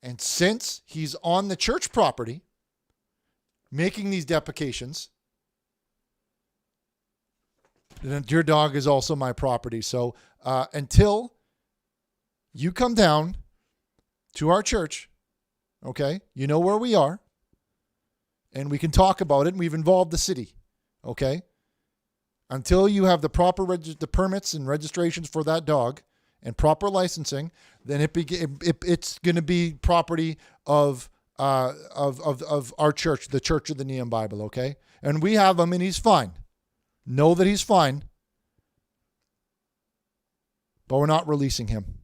Speaker 6: And since he's on the church property making these defecations, then your dog is also my property. So until you come down to our church, okay, you know where we are, and we can talk about it, and we've involved the city, okay? Until you have the proper the permits and registrations for that dog and proper licensing, then it's going to be property of our church, the Church of the Neon Bible, okay? And we have him, and he's fine. Know that he's fine, but we're not releasing him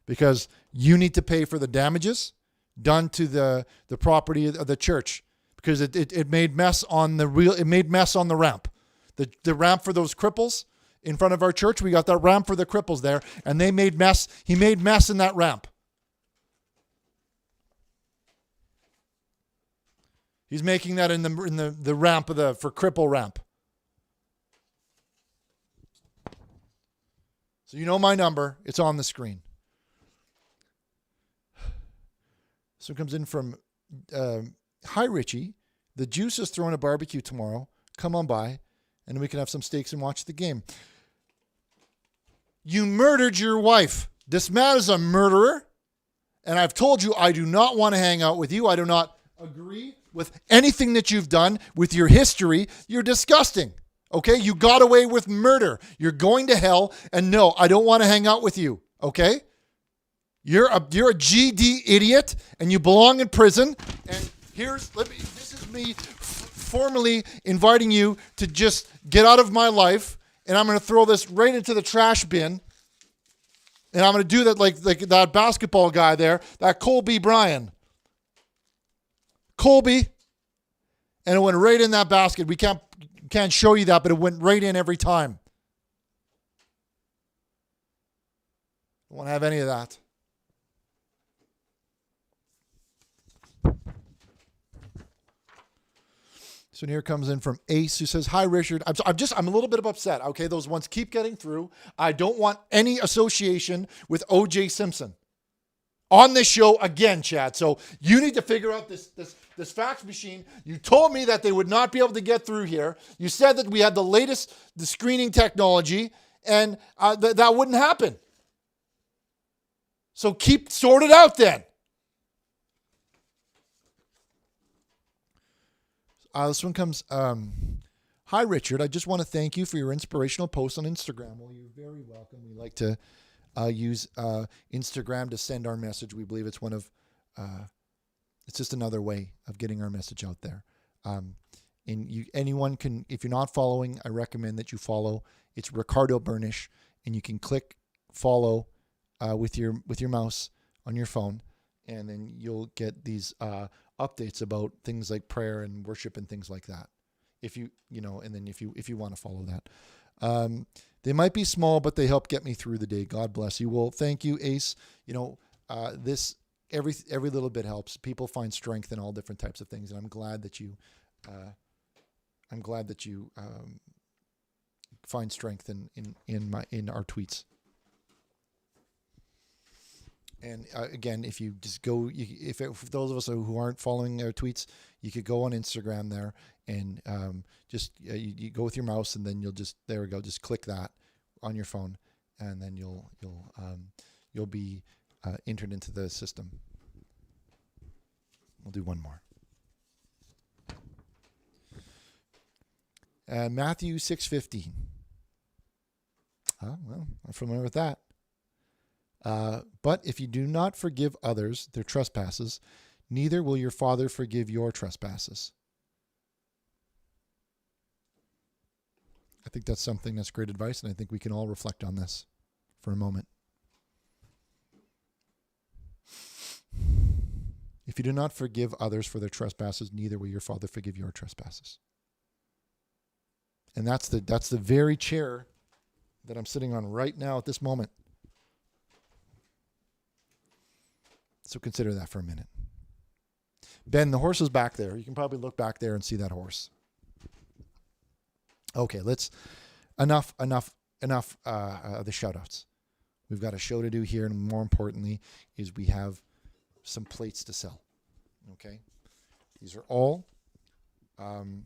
Speaker 6: because you need to pay for the damages done to the property of the church, because it made mess on the ramp. The ramp for those cripples in front of our church, we got that ramp for the cripples there, and they made mess. He made mess in that ramp. He's making that in the ramp for cripple ramp. So you know my number. It's on the screen. So it comes in from, hi, Richie. The Juice is throwing a barbecue tomorrow. Come on by, and we can have some steaks and watch the game. You murdered your wife. This man is a murderer, and I've told you I do not want to hang out with you. I do not agree with anything that you've done with your history. You're disgusting. Okay? You got away with murder. You're going to hell, and no, I don't want to hang out with you. Okay? You're a GD idiot, and you belong in prison. And this is me formally inviting you to just get out of my life, and I'm going to throw this right into the trash bin. And I'm going to do that like that basketball guy there, that Colby Bryan. Colby, and it went right in that basket. We can't show you that, but it went right in every time. Don't want to have any of that. So here comes in from Ace, who says, hi, Richard. I'm a little bit upset. Okay, those ones keep getting through. I don't want any association with O.J. Simpson on this show again, Chad. So you need to figure out this fax machine. You told me that they would not be able to get through here. You said that we had the screening technology, and that wouldn't happen. So sort it out then. This one comes, hi, Richard. I just want to thank you for your inspirational post on Instagram. Well, you're very welcome. We like to use Instagram to send our message. We believe it's it's just another way of getting our message out there. Anyone can, if you're not following, I recommend that you follow. It's Ricardo Burnish, and you can click follow with your mouse on your phone, and then you'll get these updates about things like prayer and worship and things like that. If you want to follow that. They might be small, but they help get me through the day. God bless you. Well, thank you, Ace. This every little bit helps. People find strength in all different types of things, and I'm glad that you find strength in our tweets. And again, if you just go, if those of us who aren't following our tweets, you could go on Instagram there and you go with your mouse, and then there we go, just click that on your phone, and then you'll be entered into the system. We'll do one more. Matthew 6:15. Well, I'm familiar with that. But if you do not forgive others their trespasses, neither will your Father forgive your trespasses. I think that's something that's great advice, and I think we can all reflect on this for a moment. If you do not forgive others for their trespasses, neither will your Father forgive your trespasses. And that's the very chair that I'm sitting on right now at this moment. So consider that for a minute. Ben, the horse is back there. You can probably look back there and see that horse. Okay, enough of the shout-outs. We've got a show to do here, and more importantly is we have some plates to sell. Okay? These are all come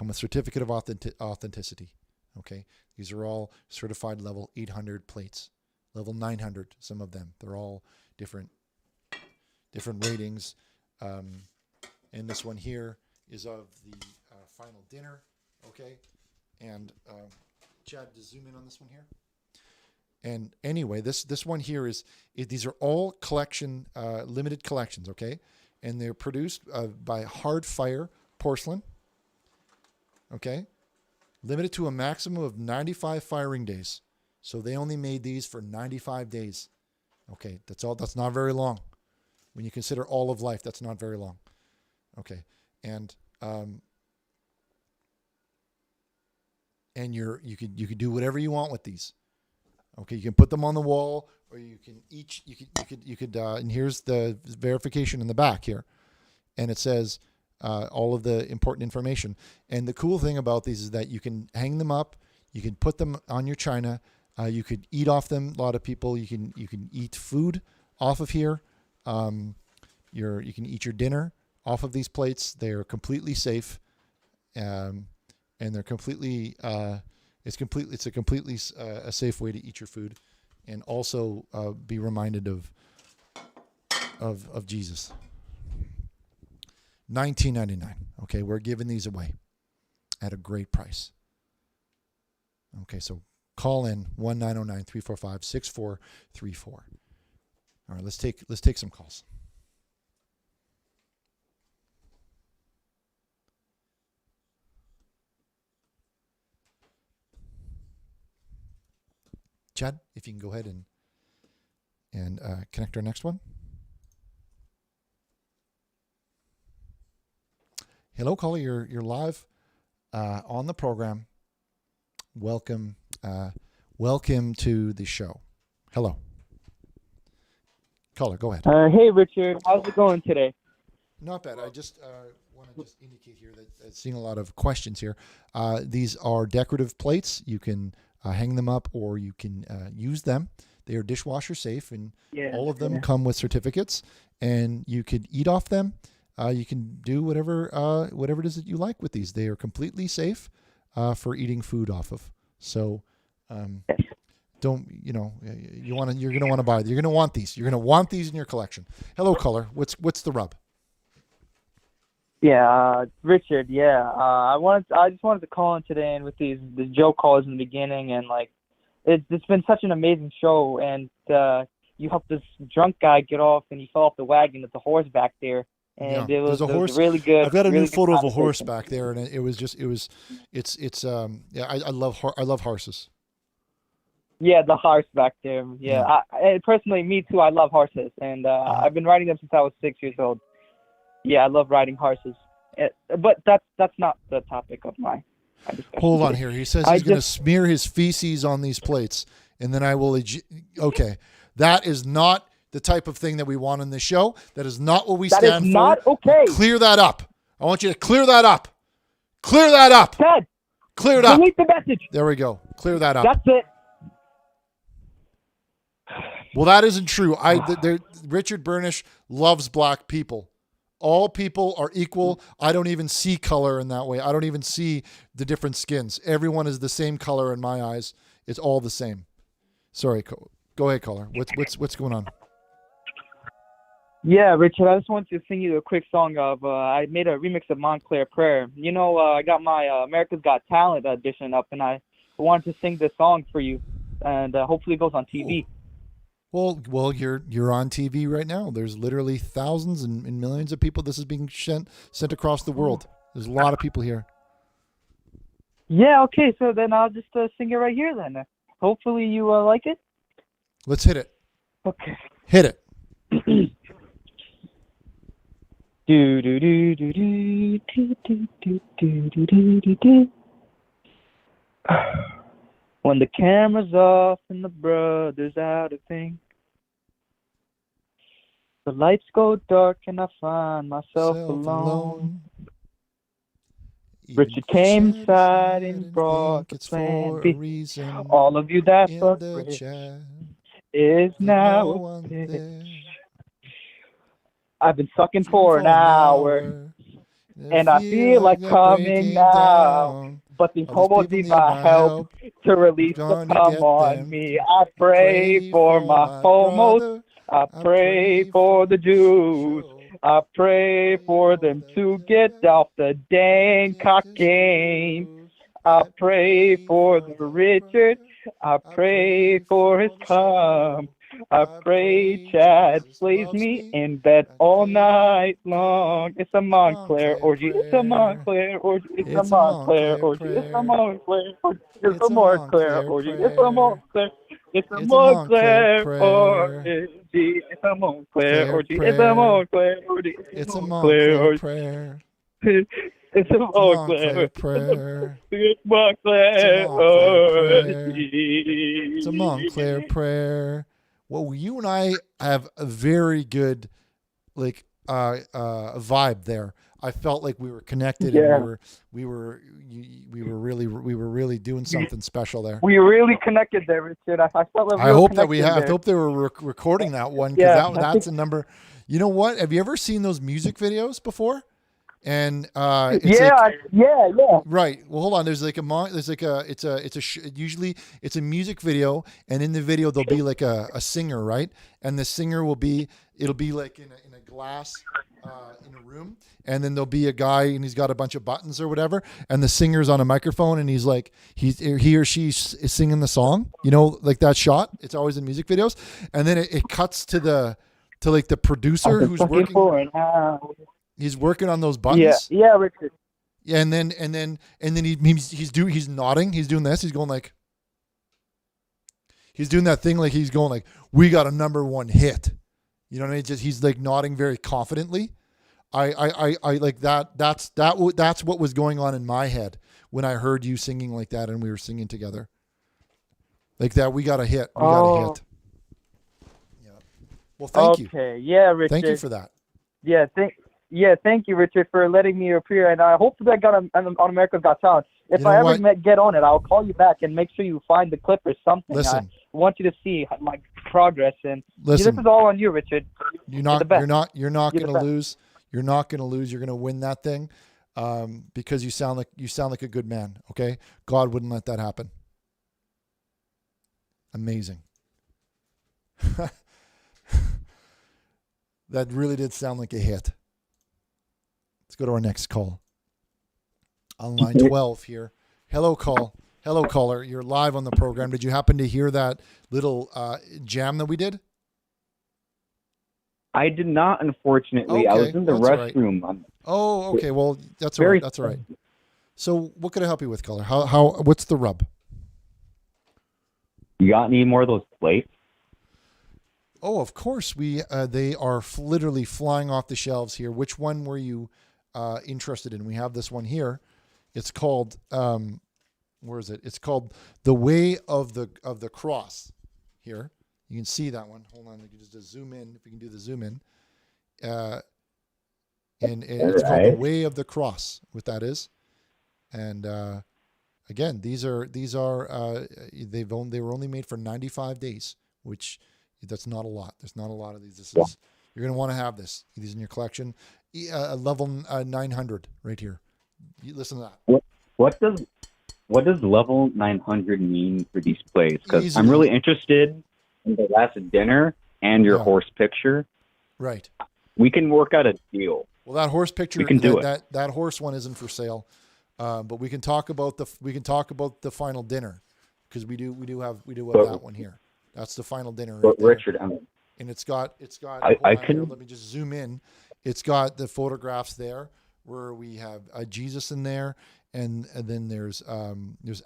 Speaker 6: with certificate of authenticity. Okay? These are all certified level 800 plates. Level 900, some of them. They're all different ratings. And this one here is of the final dinner. Okay? And Chad, just zoom in on this one here. And anyway, this one here these are all collection, limited collections, okay? And they're produced by Hard Fire Porcelain, okay? Limited to a maximum of 95 firing days. So they only made these for 95 days. Okay, that's not very long. When you consider all of life, that's not very long. Okay, and you could do whatever you want with these. Okay, you can put them on the wall, or you could and here's the verification in the back here, and it says all of the important information. And the cool thing about these is that you can hang them up, you can put them on your china, you could eat off them. A lot of people you can eat food off of here. You can eat your dinner off of these plates. They are completely safe, and they're completely. It's a completely a safe way to eat your food, and also be reminded of Jesus. $19.99. Okay, we're giving these away at a great price. Okay, so call in 1-909-345-6434. All right, let's take some calls. Chad, if you can go ahead and connect our next one. Hello, caller. You're live on the program. Welcome to the show. Hello. Caller, go ahead.
Speaker 16: Hey, Richard. How's it going today?
Speaker 6: Not bad. I just want to indicate here that I'm seeing a lot of questions here. These are decorative plates. You can hang them up, or you can use them. They are dishwasher safe, and all of them come with certificates. And you could eat off them. You can do whatever it is that you like with these. They are completely safe for eating food off of. So, you're going to want to buy. You're going to want these. You're going to want these in your collection. Hello, caller. What's the rub?
Speaker 16: Yeah, Richard. Yeah, I just wanted to call in today, and with the joke calls in the beginning, and it's been such an amazing show, and you helped this drunk guy get off, and he fell off the wagon with the horse back there, and it was really good.
Speaker 6: I've got a
Speaker 16: really
Speaker 6: new photo of a horse back there, and I love horses.
Speaker 16: Yeah, the horse back there. Yeah, personally, me too. I love horses, and I've been riding them since I was 6 years old. Yeah, I love riding horses, but that's not the topic of my discussion.
Speaker 6: Hold on here. He says he's going to smear his feces on these plates, and then I will. Okay, that is not the type of thing that we want in this show. That is not what we stand for.
Speaker 16: That is not okay.
Speaker 6: Clear that up. I want you to clear that up. Clear that up.
Speaker 16: Ted,
Speaker 6: clear it up.
Speaker 16: delete the message.
Speaker 6: There we go. Clear that up.
Speaker 16: That's it.
Speaker 6: Well, that isn't true. Richard Burnish loves black people. All people are equal. I don't even see color in that way. I don't even see the different skins. Everyone is the same color in my eyes. It's all the same. Sorry, go ahead, caller. What's going on?
Speaker 16: Yeah, Richard, I just wanted to sing you a quick song of, I made a remix of Montclair Prayer. I got my America's Got Talent audition up, and I wanted to sing this song for you, and hopefully it goes on TV.
Speaker 6: Well, you're on TV right now. There's literally thousands and millions of people. This is being sent across the world. There's a lot of people here.
Speaker 16: Yeah, okay, so then I'll just sing it right here then. Hopefully you like it.
Speaker 6: Let's hit it.
Speaker 16: Okay.
Speaker 6: Hit it.
Speaker 16: Do do do do do do do do do do do do do. When the camera's off and the brother's out of thing, the lights go dark and I find myself alone. Richard came inside and brought the plan B. All of you that fuck Rich is now a bitch. I've been sucking for an hour, and I feel like coming now. But these homos need my help to release the cum on me. I pray for my homos. I pray for the Jews. I pray for them to get off the dang cocaine. I pray for the Richard. I pray for his cum. I pray Chad slays me in bed all night long. It's a Montclair orgy. It's a Montclair orgy. It's a Montclair orgy. It's a Montclair orgy. It's a Montclair orgy. It's a Montclair. It's a Montclair orgy. It's a Montclair orgy. It's a Montclair orgy.
Speaker 6: It's a Montclair prayer.
Speaker 16: It's a Montclair
Speaker 6: prayer.
Speaker 16: It's Montclair orgy.
Speaker 6: It's a Montclair prayer. Well, you and I have a very good, vibe there. I felt like we were connected, and we were really doing something special there.
Speaker 16: We really connected there, Richard. I felt like
Speaker 6: I hope that we have. I hope they were recording that one, because that's a number. You know what? Have you ever seen those music videos before? And it's
Speaker 16: yeah.
Speaker 6: Right. Well, hold on. Usually it's a music video, and in the video there'll be like a singer, right? And the singer it'll be like in a glass in a room, and then there'll be a guy and he's got a bunch of buttons or whatever, and the singer's on a microphone and he or she is singing the song. You know, like that shot. It's always in music videos, and then it cuts to the producer who's working. He's working on those buttons.
Speaker 16: Yeah, Richard.
Speaker 6: Yeah, and then he's nodding. He's doing this. He's going like, he's doing that thing like he's going like, we got a #1 hit. You know what I mean? He's like nodding very confidently. I like that. That's what was going on in my head when I heard you singing like that, and we were singing together. Like that, we got a hit. We got a hit. Yeah. Well, thank you.
Speaker 16: Okay. Yeah, Richard.
Speaker 6: Thank you for that.
Speaker 16: Yeah, thank you, Richard, for letting me appear. And I hope that got on America's Got Talent. If I ever get on it, I'll call you back and make sure you find the clip or something.
Speaker 6: Listen.
Speaker 16: I want you to see my progress. And
Speaker 6: listen,
Speaker 16: this is all on you, Richard.
Speaker 6: You're not going to lose. You're not going to lose. You're going to win that thing, because you sound like a good man. Okay, God wouldn't let that happen. Amazing. That really did sound like a hit. Let's go to our next call. On line 12 here. Hello, caller. You're live on the program. Did you happen to hear that little jam that we did?
Speaker 17: I did not, unfortunately.
Speaker 6: Okay.
Speaker 17: I was in the restroom.
Speaker 6: Right. Oh, okay. Well, that's all right. That's all right. So what could I help you with, caller? What's the rub?
Speaker 17: You got any more of those plates?
Speaker 6: Oh, of course. They are literally flying off the shelves here. Which one were you interested in? We have this one here. It's called where is it? It's called The Way of the Cross. Here, you can see that one. Hold on, you can just zoom in. If we can do the zoom in, and it's called The Way of the Cross. What that is, and again, they were only made for 95 days, which. That's not a lot. There's not a lot of these. You're going to want to have these in your collection. Level 900 right here. You listen to that.
Speaker 17: What does level 900 mean for these plays? Because I'm really interested in the last dinner and your horse picture.
Speaker 6: Right.
Speaker 17: We can work out a deal.
Speaker 6: Well, that horse picture.
Speaker 17: We can do it.
Speaker 6: That horse one isn't for sale, but we can talk about the final dinner, because we do have that one here. That's the final dinner. Right there.
Speaker 17: Richard,
Speaker 6: and it's got.
Speaker 17: Let
Speaker 6: me just zoom in. It's got the photographs there where we have Jesus in there, then there's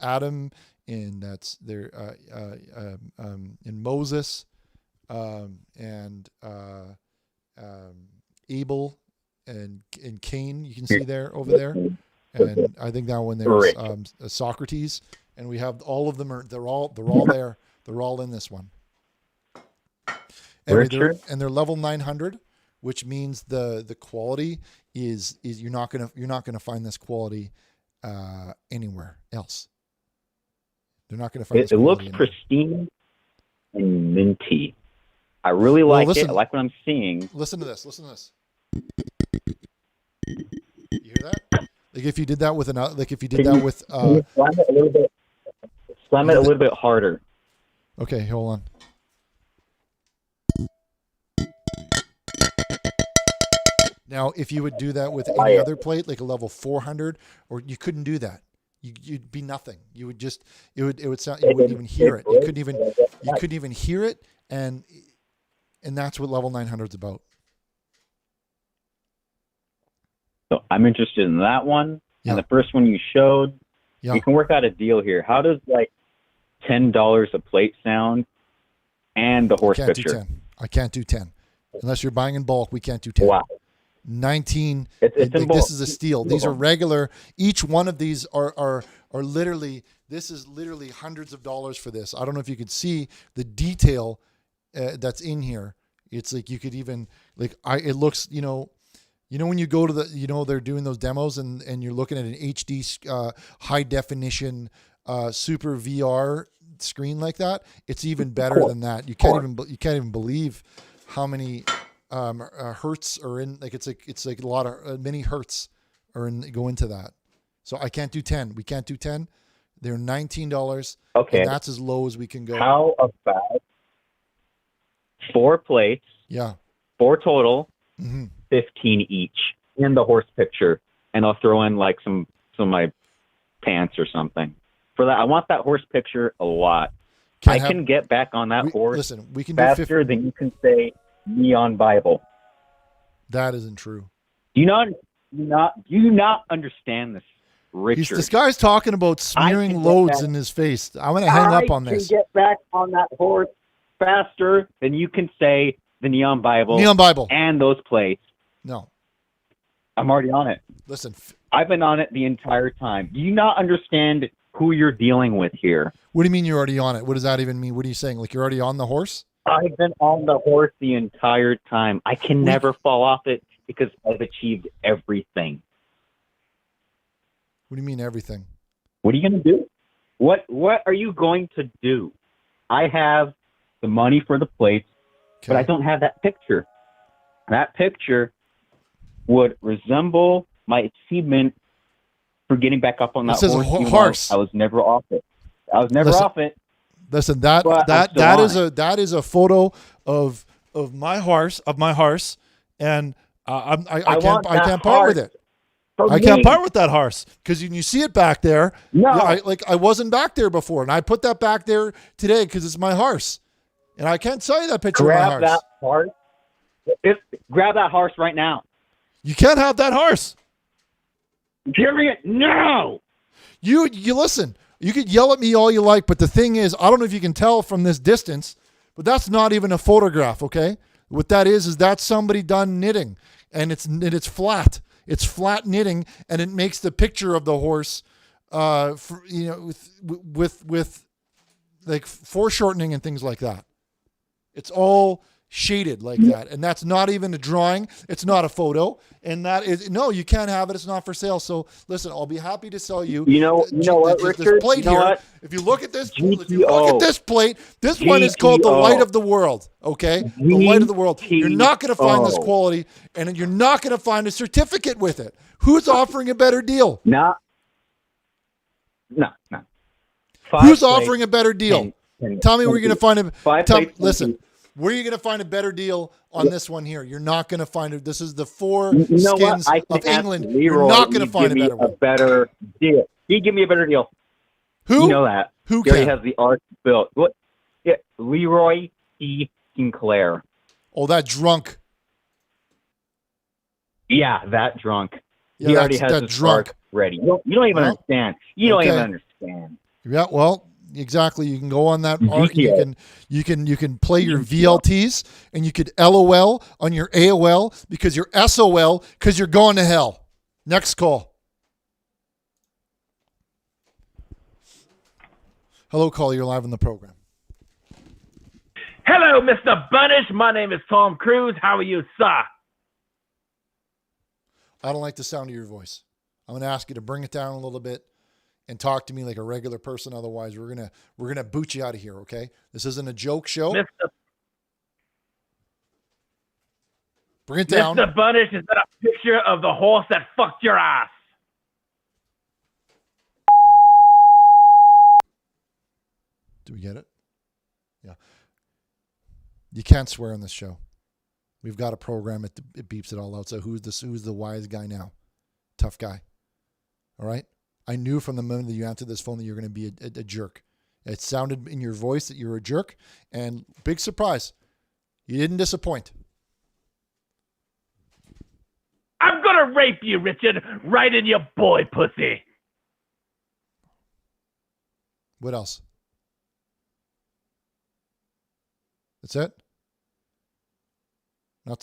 Speaker 6: Adam, and that's there in Moses, and Abel and Cain. You can see there over there, and I think that one there's Socrates, and we have all of them they're all there. They're all in this one. And they're level 900, which means the quality is you're not gonna find this quality anywhere else. They're not gonna find this.
Speaker 17: It looks
Speaker 6: anywhere.
Speaker 17: pristine and minty. I really like it. I like what I'm seeing.
Speaker 6: Listen to this. You hear that? Like if you did that with slam
Speaker 17: it a little bit. Slam it a little bit harder.
Speaker 6: Okay, hold on. Now, if you would do that with any other plate, like a level 400, or you couldn't do that, you'd be nothing. You would just it would sound, you wouldn't even hear it. You couldn't even hear it, and that's what level 900 is about.
Speaker 17: So I'm interested in that one, and the first one you showed.
Speaker 6: Yeah.
Speaker 17: You can work out a deal here. How does like $10 a plate sound, and the horse picture?
Speaker 6: I can't do 10 unless you're buying in bulk. We can't do 10.
Speaker 17: Wow.
Speaker 6: 19.
Speaker 17: This
Speaker 6: is a steal. These are regular. Each one of these are literally. This is literally hundreds of dollars for this. I don't know if you could see the detail that's in here. It's like you could even it looks when you go to they're doing those demos and you're looking at an HD high definition super VR screen like that. It's even better than that. You can't even believe how many hertz are in. It's like a lot of many hertz go into that. So I can't do 10. We can't do 10. They're $19.
Speaker 17: Okay,
Speaker 6: and that's as low as we can go.
Speaker 17: How about 4 plates?
Speaker 6: Yeah,
Speaker 17: 4 total.
Speaker 6: Mm-hmm.
Speaker 17: 15 each in the horse picture, and I'll throw in like some of my pants or something for that. I want that horse picture a lot. I can get back on that horse.
Speaker 6: Listen, we can
Speaker 17: faster
Speaker 6: do 50.
Speaker 17: than you can say Neon Bible.
Speaker 6: That isn't true.
Speaker 17: Do you not understand this, Richard?
Speaker 6: This guy's talking about smearing loads in his face. I'm going to hang up on this.
Speaker 17: I can get back on that horse faster than you can say the Neon Bible. And those plates.
Speaker 6: No.
Speaker 17: I'm already on it.
Speaker 6: Listen.
Speaker 17: I've been on it the entire time. Do you not understand who you're dealing with here?
Speaker 6: What do you mean you're already on it? What does that even mean? What are you saying? Like you're already on the horse?
Speaker 17: I've been on the horse the entire time. I can never fall off it because I've achieved everything.
Speaker 6: What do you mean everything?
Speaker 17: What are you going to do? What are you going to do? I have the money for the plates, but I don't have that picture. That picture would resemble my achievement for getting back up on that horse. I was never off it.
Speaker 6: Listen, that is a photo of my horse, and I can't part with it. I can't part with that horse because you see it back there.
Speaker 17: No,
Speaker 6: I wasn't back there before, and I put that back there today because it's my horse, and I can't sell you that picture of my horse.
Speaker 17: That horse. Grab that horse right now.
Speaker 6: You can't have that horse.
Speaker 17: Period. No.
Speaker 6: You listen. You could yell at me all you like, but the thing is, I don't know if you can tell from this distance, but that's not even a photograph. Okay, what that is that's somebody done knitting, and it's flat. It's flat knitting, and it makes the picture of the horse, with like foreshortening and things like that. It's all shaded like that, and that's not even a drawing. It's not a photo, and that is you can't have it. It's not for sale. So listen, I'll be happy to sell you.
Speaker 17: You know what, Richard?
Speaker 6: This plate here.
Speaker 17: What?
Speaker 6: If you look at this, plate, this one is called the Light of the World. Okay, the Light of the World. You're not going to find this quality, and you're not going to find a certificate with it. Who's offering a better deal?
Speaker 17: No.
Speaker 6: Who's offering a better deal? Tell me where you're going to find a. Listen. Where are you going to find a better deal on this one here? You're not going to find it. This is the 4 skins of England. You're not going to find a better one.
Speaker 17: Better deal. He give me a better deal.
Speaker 6: Who?
Speaker 17: You know that.
Speaker 6: Who
Speaker 17: he already has the art built. What? Yeah, Leroy E. Sinclair.
Speaker 6: Oh, that drunk.
Speaker 17: Yeah, that drunk.
Speaker 6: Yeah,
Speaker 17: he already has
Speaker 6: that
Speaker 17: his
Speaker 6: drunk.
Speaker 17: arc ready. You don't even
Speaker 6: Well,
Speaker 17: understand. You don't
Speaker 6: okay.
Speaker 17: even understand.
Speaker 6: Yeah, well, exactly. You can go on that arc and
Speaker 17: GTO.
Speaker 6: you can play your VLTs and you could LOL on your AOL because you're SOL because you're going to hell. Next call. Hello, caller. You're live on the program.
Speaker 18: Hello, Mr. Burnish. My name is Tom Cruise. How are you, sir?
Speaker 6: I don't like the sound of your voice. I'm going to ask you to bring it down a little bit and talk to me like a regular person. Otherwise, we're gonna boot you out of here. Okay? This isn't a joke show. Bring it down.
Speaker 18: Mr. Burnish, is that a picture of the horse that fucked your ass?
Speaker 6: Do we get it? Yeah. You can't swear on this show. We've got a program. It beeps it all out. So who's the wise guy now? Tough guy. All right? I knew from the moment that you answered this phone that you're going to be a jerk. It sounded in your voice that you're a jerk. And big surprise, you didn't disappoint.
Speaker 18: I'm gonna rape you, Richard, right in your boy pussy.
Speaker 6: What else? That's it? Not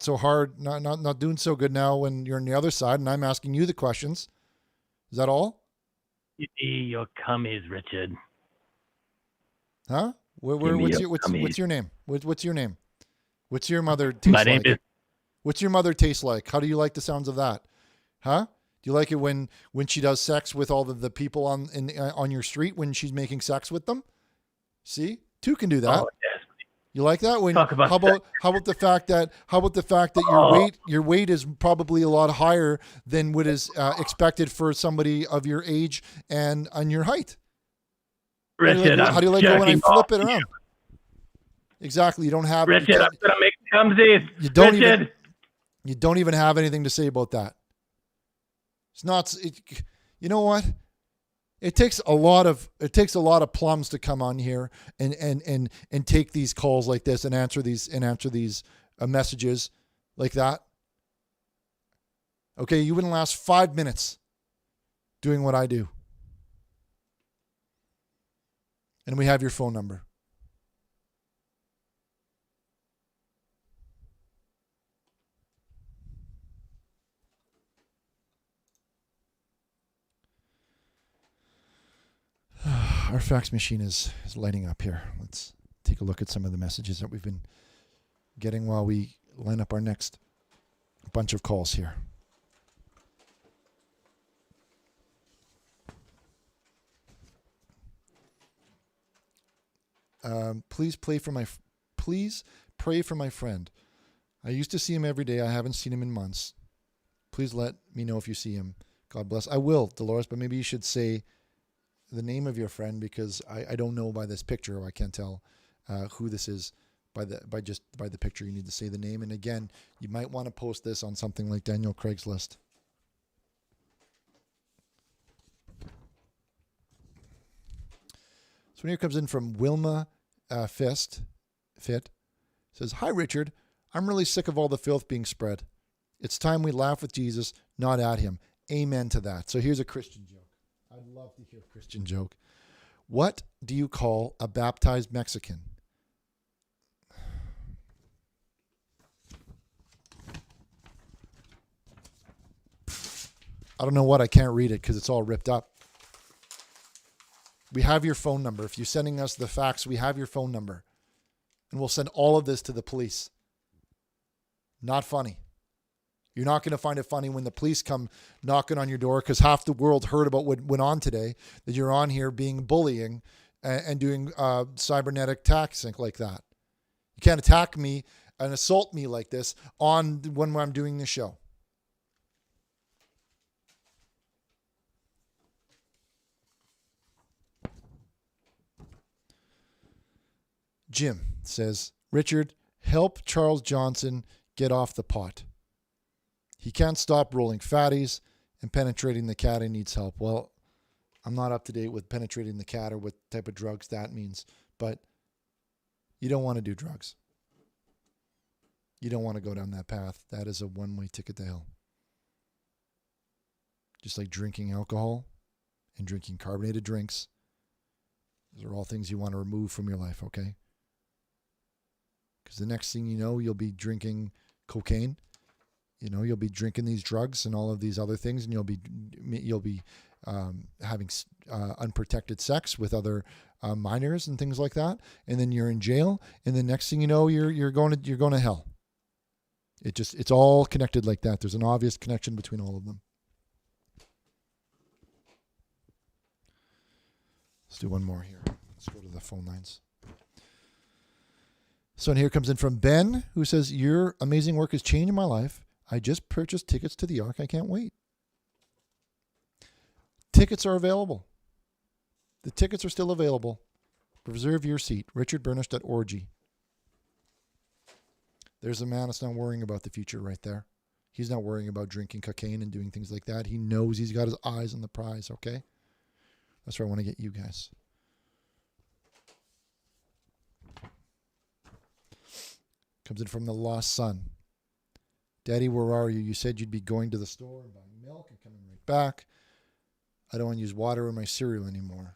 Speaker 6: so hard, not doing so good now when you're on the other side and I'm asking you the questions. Is that all?
Speaker 18: Your cummies, Richard.
Speaker 6: Huh? What's your name? What's your name? What's your mother taste
Speaker 18: My name
Speaker 6: like?
Speaker 18: is.
Speaker 6: What's your mother taste like? How do you like the sounds of that? Huh? Do you like it when she does sex with all the people on your street when she's making sex with them? See? Two can do that.
Speaker 18: Oh, yes.
Speaker 6: You like that? When
Speaker 18: Talk about
Speaker 6: how about the fact that your weight is probably a lot higher than what is expected for somebody of your age and on your height?
Speaker 18: Richard,
Speaker 6: how do you like it when I flip it around? Exactly. You don't have
Speaker 18: Richard, I'm gonna make cumsies.
Speaker 6: You don't even have anything to say about that. It's not. You know what? It takes a lot of plums to come on here and take these calls like this and answer these messages like that. Okay, you wouldn't last 5 minutes doing what I do. And we have your phone number. Our fax machine is lighting up here. Let's take a look at some of the messages that we've been getting while we line up our next bunch of calls here. Please pray for my friend. I used to see him every day. I haven't seen him in months. Please let me know if you see him. God bless. I will, Dolores, but maybe you should say the name of your friend because I don't know by this picture. I can't tell who this is by the picture. You need to say the name. And again, you might want to post this on something like Daniel Craig's List. So here comes in from Wilma Fit. Says, "Hi Richard, I'm really sick of all the filth being spread. It's time we laugh with Jesus, not at him. Amen to that." So here's a Christian joke. I'd love to hear a Christian joke. What do you call a baptized Mexican? I don't know what. I can't read it because it's all ripped up. We have your phone number. If you're sending us the fax, we have your phone number. And we'll send all of this to the police. Not funny. You're not going to find it funny when the police come knocking on your door because half the world heard about what went on today, that you're on here being bullying and doing cybernetic attacks like that. You can't attack me and assault me like this when I'm doing the show. Jim says, "Richard, help Charles Johnson get off the pot. He can't stop rolling fatties and penetrating the cat and needs help." Well, I'm not up to date with penetrating the cat or what type of drugs that means, but you don't want to do drugs. You don't want to go down that path. That is a one-way ticket to hell. just like drinking alcohol and drinking carbonated drinks. Those are all things you want to remove from your life, okay? Because the next thing you know, you'll be drinking cocaine. You know, you'll be drinking these drugs and all of these other things, and you'll be having unprotected sex with other minors and things like that. And then you're in jail, and the next thing you know, you're going to hell. It's all connected like that. There's an obvious connection between all of them. Let's do one more here. Let's go to the phone lines. So and here comes in from Ben, who says, your amazing work has changed my life. I just purchased tickets to the Ark. I can't wait. Tickets are available. The tickets are still available. Reserve your seat. richardburnish.org. There's a man that's not worrying about the future right there. He's not worrying about drinking cocaine and doing things like that. He knows he's got his eyes on the prize, okay? That's where I want to get you guys. Comes in from the lost son. Daddy, where are you? You said you'd be going to the store and buying milk and coming right back. I don't want to use water in my cereal anymore.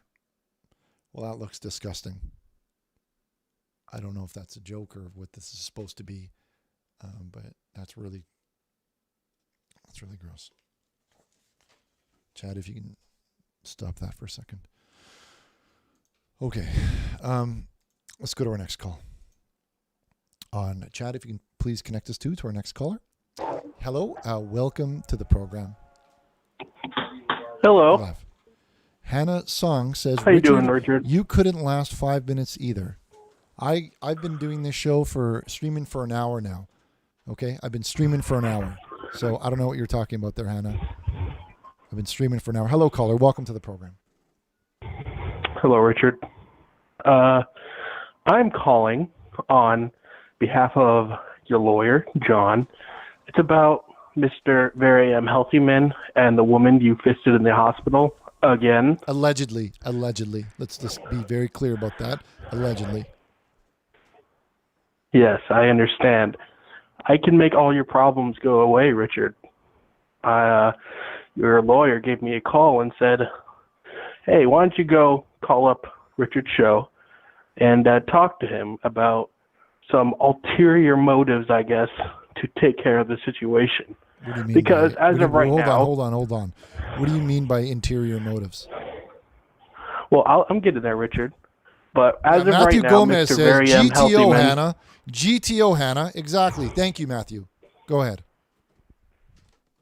Speaker 6: Well, that looks disgusting. I don't know if that's a joke or what this is supposed to be, but that's really gross. Chad, if you can stop that for a second. Okay, let's go to our next call. On Chad, if you can please connect us to our next caller. Hello, welcome to the program.
Speaker 19: Hello.
Speaker 6: Hannah Song says,
Speaker 19: how you doing, Richard?
Speaker 6: You couldn't last 5 minutes either. I've been doing this show streaming for an hour now. Okay, I've been streaming for an hour. So I don't know what you're talking about there, Hannah. I've been streaming for an hour. Hello, caller. Welcome to the program.
Speaker 19: Hello, Richard. I'm calling on behalf of your lawyer, John. It's about Mr. Very Healthyman and the woman you fisted in the hospital again.
Speaker 6: Allegedly. Let's just be very clear about that. Allegedly.
Speaker 19: Yes, I understand. I can make all your problems go away, Richard. Your lawyer gave me a call and said, hey, why don't you go call up Richard's show and talk to him about some ulterior motives, I guess, to take care of the situation.
Speaker 6: What do you mean?
Speaker 19: Because as of right now...
Speaker 6: Hold on. What do you mean by interior motives?
Speaker 19: Well, I'm getting there, Richard. But as of
Speaker 6: Matthew
Speaker 19: right now,
Speaker 6: Gomez
Speaker 19: Mr.
Speaker 6: says,
Speaker 19: Very
Speaker 6: GTO,
Speaker 19: Healthyman,
Speaker 6: Hannah. GTO, Hannah. Exactly. Thank you, Matthew. Go ahead.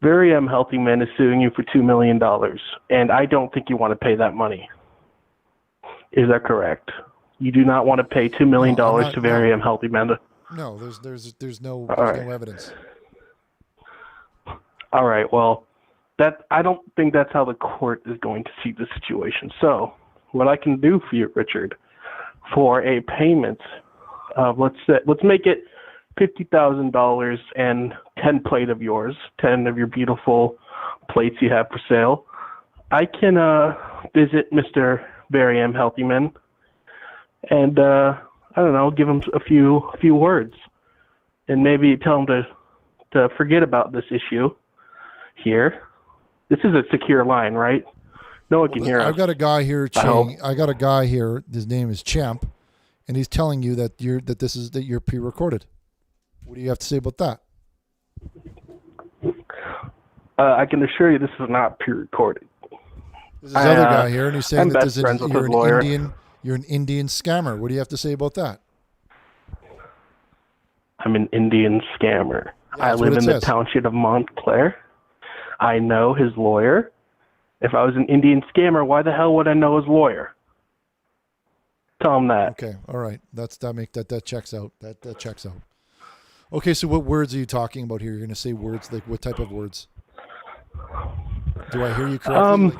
Speaker 19: Very Healthyman is suing you for $2 million, and I don't think you want to pay that money. Is that correct? You do not want to pay $2 million to Very Healthyman?
Speaker 6: No, there's no evidence.
Speaker 19: All right, well, I don't think that's how the court is going to see the situation. So, what I can do for you, Richard, for a payment of let's make it $50,000 and 10 plate of yours, 10 of your beautiful plates you have for sale. I can visit Mr. Very Healthyman and I don't know, give him a few words, and maybe tell him to forget about this issue here. This is a secure line, right? No one can hear us.
Speaker 6: I've got a guy here. I got a guy here. His name is Champ, and he's telling you that you're pre-recorded. What do you have to say about that?
Speaker 19: I can assure you this is not pre-recorded.
Speaker 6: There's this other guy here, and he's saying that you're an Indian scammer. What do you have to say about that?
Speaker 19: I'm an Indian scammer. I live in the township of Montclair. I know his lawyer. If I was an Indian scammer, why the hell would I know his lawyer? Tell him that.
Speaker 6: Okay, all right. That checks out. That checks out. Okay, so what words are you talking about here? You're going to say words like what type of words? Do I hear you correctly?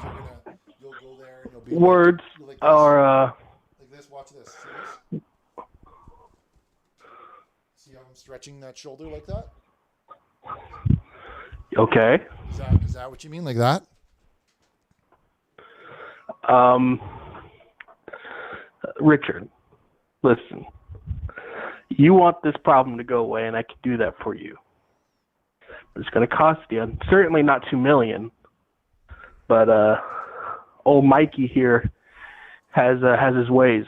Speaker 6: You'll go there and you'll be
Speaker 19: words
Speaker 6: like
Speaker 19: are
Speaker 6: like this. Watch this. See how I'm stretching that shoulder like that?
Speaker 19: Okay.
Speaker 6: Is that what you mean, like that?
Speaker 19: Richard, listen. You want this problem to go away, and I can do that for you. But it's going to cost you, certainly not $2 million. but old Mikey here has his ways.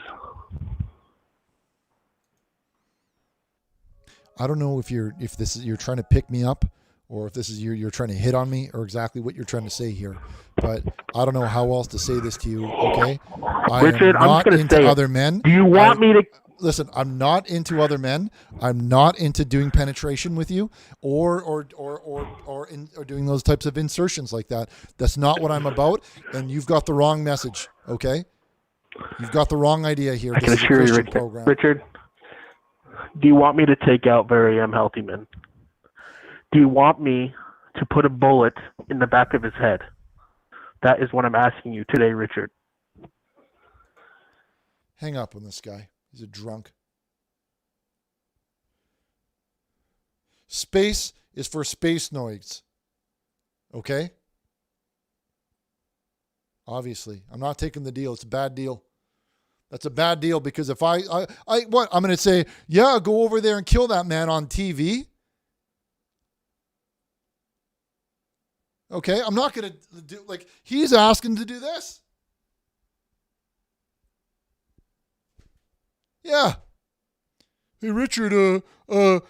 Speaker 6: I don't know if you're trying to pick me up, or if this is you're trying to hit on me, or exactly what you're trying to say here. But I don't know how else to say this to you. Okay,
Speaker 19: Richard, I'm just going to say
Speaker 6: other men.
Speaker 19: Do you want me to?
Speaker 6: Listen, I'm not into other men. I'm not into doing penetration with you, or doing those types of insertions like that. That's not what I'm about. And you've got the wrong message. Okay, you've got the wrong idea here.
Speaker 19: I can assure you, Richard. Do you want me to take out very unhealthy men? Do you want me to put a bullet in the back of his head? That is what I'm asking you today, Richard.
Speaker 6: Hang up on this guy. He's a drunk. Space is for space noids. Okay? Obviously. I'm not taking the deal. It's a bad deal. That's a bad deal, because if I'm going to say, yeah, go over there and kill that man on TV. Okay? I'm not going to do, he's asking to do this. Yeah. Hey, Richard, I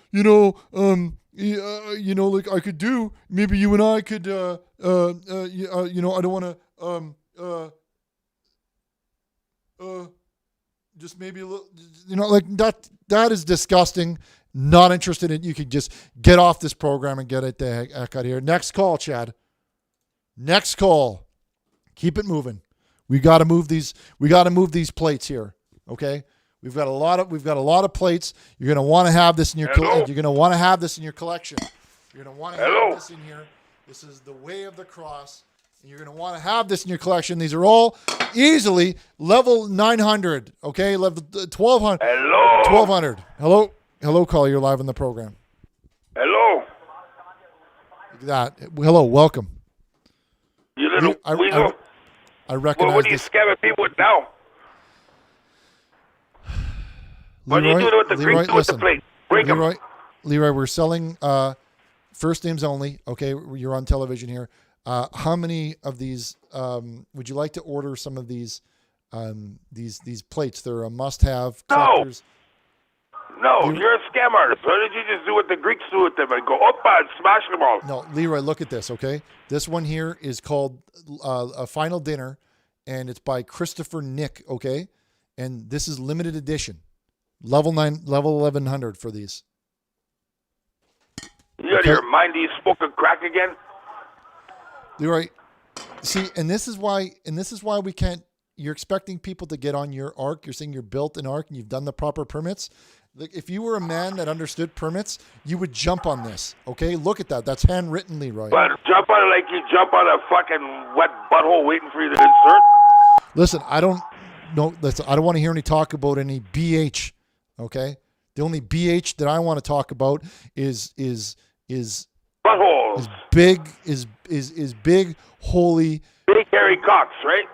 Speaker 6: could do, maybe you and I could, I don't want to, just maybe a little, that is disgusting. Not interested in, you could just get off this program and get it the heck out of here. Next call, Chad. Next call. Keep it moving. We got to move these plates here. Okay? We've got a lot of plates. You're going to want to have this in your collection. You're going to want to have this in your collection. You're going to want to have this in here. This is the way of the cross. And you're going to want to have this in your collection. These are all easily level 900, okay? Level 1200.
Speaker 20: Hello.
Speaker 6: 1200. Hello. Hello, caller. You're live on the program.
Speaker 20: Hello.
Speaker 6: Look at that. Hello. Welcome.
Speaker 20: You little weasel.
Speaker 6: I recognize
Speaker 20: what are you scamming people with now? What are you doing with the Greeks with the plate? Break them.
Speaker 6: Leroy, we're selling first names only. Okay, you're on television here. How many of these would you like to order? Some of these plates. They're a must-have. Collectors.
Speaker 20: No, you're a scam artist. Why did you just do what the Greeks do with them and go up and smash them all?
Speaker 6: No, Leroy, look at this. Okay, this one here is called A Final Dinner, and it's by Christopher Nick. Okay, and this is limited edition. Level 1100 for these.
Speaker 20: You out of your mind? Do you smoking crack again?
Speaker 6: Leroy, see, and this is why we can't. You're expecting people to get on your arc. You're saying you're built an arc and you've done the proper permits. Like, if you were a man that understood permits, you would jump on this. Okay, look at that. That's handwritten, Leroy.
Speaker 20: But jump on it like you jump on a fucking wet butthole waiting for you to insert.
Speaker 6: Listen, I don't want to hear any talk about any BH. Okay, the only BH that I want to talk about is
Speaker 20: buttholes.
Speaker 6: Is big holy.
Speaker 20: Big hairy cocks, right?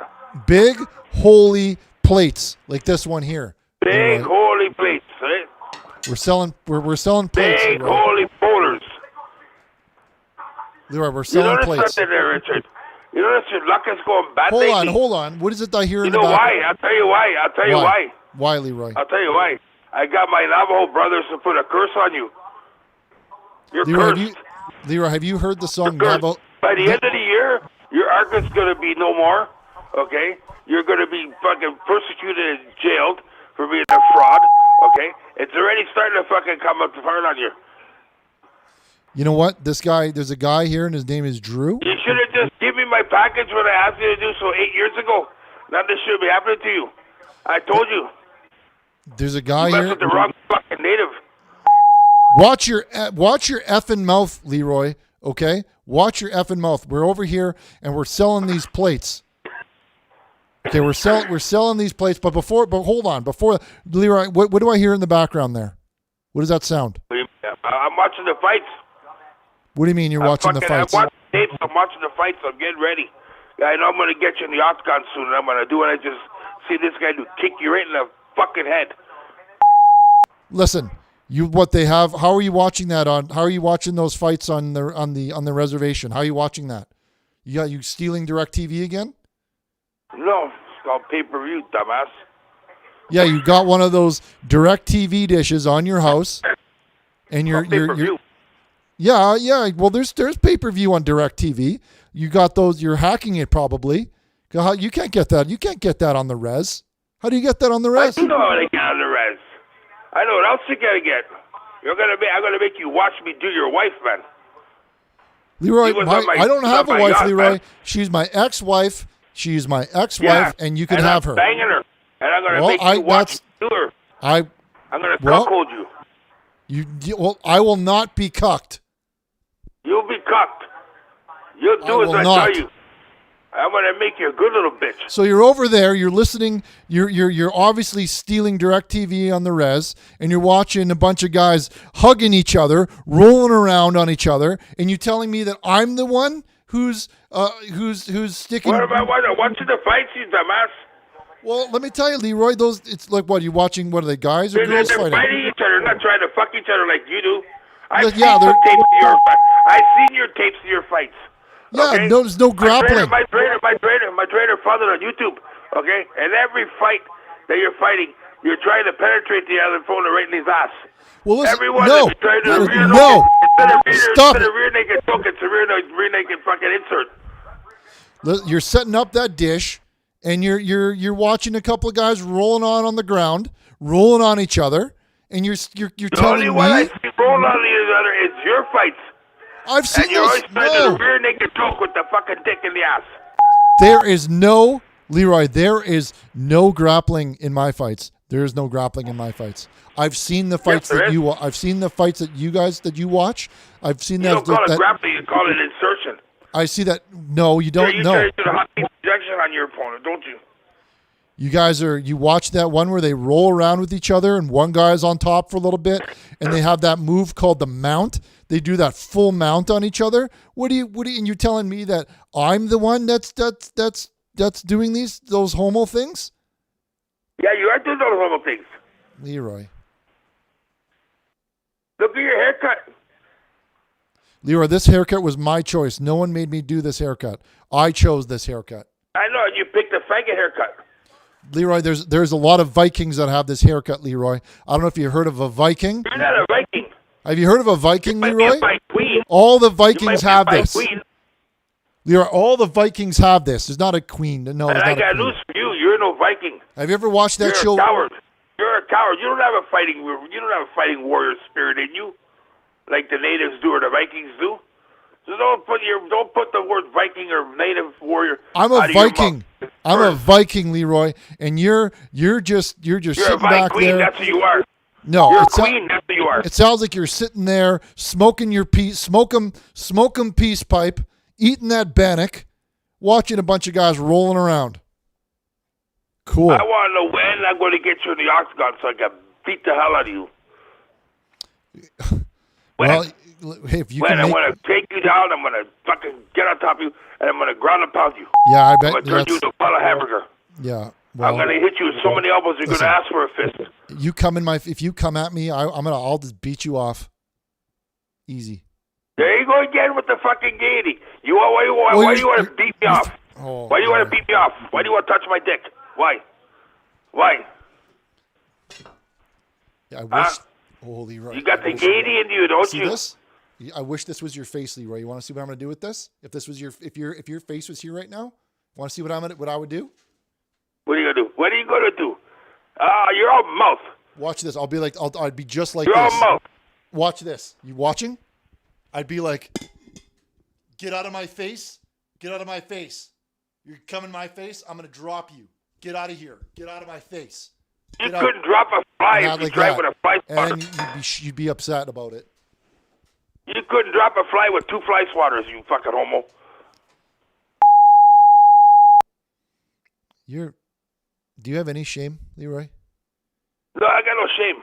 Speaker 6: Big holy plates like this one here.
Speaker 20: Big holy plates, right?
Speaker 6: We're selling plates.
Speaker 20: Big holy boulders.
Speaker 6: Leroy, we're selling plates.
Speaker 20: You notice something there, Richard? You notice your luck is going bad lately?
Speaker 6: Hold on. What is it I hear in the
Speaker 20: back? You know why?
Speaker 6: I'll
Speaker 20: tell you why.
Speaker 6: Why, Leroy?
Speaker 20: I'll tell you why. I got my Navajo brothers to put a curse on you. You're cursed.
Speaker 6: Leroy, have you heard the song Navajo?
Speaker 20: By the end of the year, your arc is going to be no more, okay? You're going to be fucking persecuted and jailed for being a fraud, okay? It's already starting to fucking come up hard on you.
Speaker 6: You know what? There's a guy here, and his name is Drew.
Speaker 20: You should have just given me my package when I asked you to do so 8 years ago. Now this should be happening to you. I told you.
Speaker 6: There's a guy
Speaker 20: you
Speaker 6: here.
Speaker 20: With the wrong fucking native.
Speaker 6: Watch your effing mouth, Leroy. Okay, watch your effing mouth. We're over here and we're selling these plates. Okay, we're selling these plates. But hold on. Before Leroy, what do I hear in the background there? What does that sound?
Speaker 20: I'm watching the fights.
Speaker 6: What do you mean you're watching the fights?
Speaker 20: I'm watching the fights. I'm getting ready. I know I'm going to get you in the octagon soon. And I'm going to do what I just see this guy do. Kick you right in the fucking head.
Speaker 6: Listen, how are you watching that on? How are you watching those fights on the reservation? How are you watching that? You stealing DirecTV again?
Speaker 20: No, it's called pay-per-view, dumbass.
Speaker 6: Yeah, you got one of those DirecTV dishes on your house, and you're yeah. Well, there's pay-per-view on DirecTV. You got those. You're hacking it probably. You can't get that. You can't get that on the res. How do you get that on the res?
Speaker 20: I know how to get on the res. I know what else you gotta get. I'm gonna make you watch me do your wife, man.
Speaker 6: Leroy, I don't have a wife, Leroy.
Speaker 20: Man.
Speaker 6: She's my ex-wife. She's my ex-wife, and you can have her.
Speaker 20: I'm banging her, and I'm gonna make you watch me do her. I'm gonna cuckold you.
Speaker 6: Well, I will not be cucked.
Speaker 20: You'll be cucked. You'll do as I tell you. I'm gonna make you a good little bitch.
Speaker 6: So you're over there, you're listening, you're obviously stealing DirecTV on the res, and you're watching a bunch of guys hugging each other, rolling around on each other, and you telling me that I'm the one who's sticking.
Speaker 20: What about watching the fights, you dumbass?
Speaker 6: Well, let me tell you, Leroy, it's like what, you watching, what are they, guys or girls fighting?
Speaker 20: They're fighting each other, not trying to fuck each other like you do. I've seen your tapes of your fights.
Speaker 6: Yeah,
Speaker 20: okay?
Speaker 6: no, there's no grappling.
Speaker 20: My trainer found it on YouTube, okay? And every fight that you're fighting, you're trying to penetrate the other opponent right in his ass.
Speaker 6: Well, listen,
Speaker 20: Everyone
Speaker 6: no,
Speaker 20: is trying to
Speaker 6: stop
Speaker 20: instead
Speaker 6: it.
Speaker 20: of rear naked choke, it's a rear naked fucking insert.
Speaker 6: You're setting up that dish, and you're watching a couple of guys rolling on the ground, rolling on each other, and you're telling me.
Speaker 20: The only one I see rolling on each other is your fights.
Speaker 6: I've seen
Speaker 20: and you're always trying
Speaker 6: no.
Speaker 20: to rear naked choke with the fucking dick in the ass.
Speaker 6: There is no, Leroy, there is no grappling in my fights. There is no grappling in my fights. I've seen the fights I've seen the fights that you guys that you watch. I've seen
Speaker 20: you
Speaker 6: that.
Speaker 20: You don't call it grappling, you call it insertion.
Speaker 6: I see that. No, you don't know.
Speaker 20: You try to do the hot injection on your opponent, don't you?
Speaker 6: You guys you watch that one where they roll around with each other and one guy's on top for a little bit and they have that move called the mount. They do that full mount on each other. And you're telling me that I'm the one that's doing those homo things?
Speaker 20: Yeah, you are doing those homo things.
Speaker 6: Leroy.
Speaker 20: Look at your haircut.
Speaker 6: Leroy, this haircut was my choice. No one made me do this haircut. I chose this haircut.
Speaker 20: I know, you picked a faggot haircut.
Speaker 6: Leroy, there's a lot of Vikings that have this haircut, Leroy. I don't know if you heard of a Viking.
Speaker 20: You're not a Viking.
Speaker 6: Have you heard of a Viking,
Speaker 20: you
Speaker 6: Leroy?
Speaker 20: Might be a queen.
Speaker 6: All the Vikings have this.
Speaker 20: Queen.
Speaker 6: Leroy, all the Vikings have this. There's not a queen. No,
Speaker 20: and I got news for you. You're no Viking.
Speaker 6: Have you ever watched that show?
Speaker 20: You're a coward. You're a coward. You don't have a fighting warrior spirit in you, like the natives do or the Vikings do. So don't put the word Viking or native warrior.
Speaker 6: I'm a Viking. I'm a Viking, Leroy, and you're just sitting back
Speaker 20: queen,
Speaker 6: there.
Speaker 20: That's who you are.
Speaker 6: No,
Speaker 20: you're a queen. That's who you are.
Speaker 6: It sounds like you're sitting there smoking your smoking peace pipe, eating that bannock, watching a bunch of guys rolling around. Cool.
Speaker 20: I want to know when I'm going to get you in the octagon so I can beat the hell out of you.
Speaker 6: Well, if you
Speaker 20: I'm going to take you down, I'm going to fucking get on top of you, and I'm going to ground and pound you.
Speaker 6: Yeah, I bet.
Speaker 20: I'm going to turn you into a pile of hamburger.
Speaker 6: Yeah.
Speaker 20: Well, I'm going to hit you with so many elbows, you're going to ask for a fist.
Speaker 6: If you come at me, I'll just beat you off. Easy.
Speaker 20: There you go again with the fucking gaiety. Why do you want to beat me off? Why do you want to beat me off? Why do you want to touch my dick? Why?
Speaker 6: Yeah, I wish. Holy right.
Speaker 20: You got the gaiety in you, don't
Speaker 6: see
Speaker 20: you?
Speaker 6: This? I wish this was your face, Leroy. You want to see what I'm going to do with this? If your face was here right now, want to see what I would do?
Speaker 20: What are you gonna do? What are you gonna do? You're all mouth.
Speaker 6: Watch this. I'll be like, I'd be just like
Speaker 20: you're
Speaker 6: this.
Speaker 20: All mouth.
Speaker 6: Watch this. You watching? I'd be like, get out of my face. Get out of my face. You're coming my face. I'm gonna drop you. Get out of here. Get out of my face.
Speaker 20: You couldn't drop a fly if you tried with a fly swatter.
Speaker 6: And you'd be upset about it.
Speaker 20: You couldn't drop a fly with 2 fly swatters, you fucking homo.
Speaker 6: Do you have any shame, Leroy?
Speaker 20: No, I got no shame.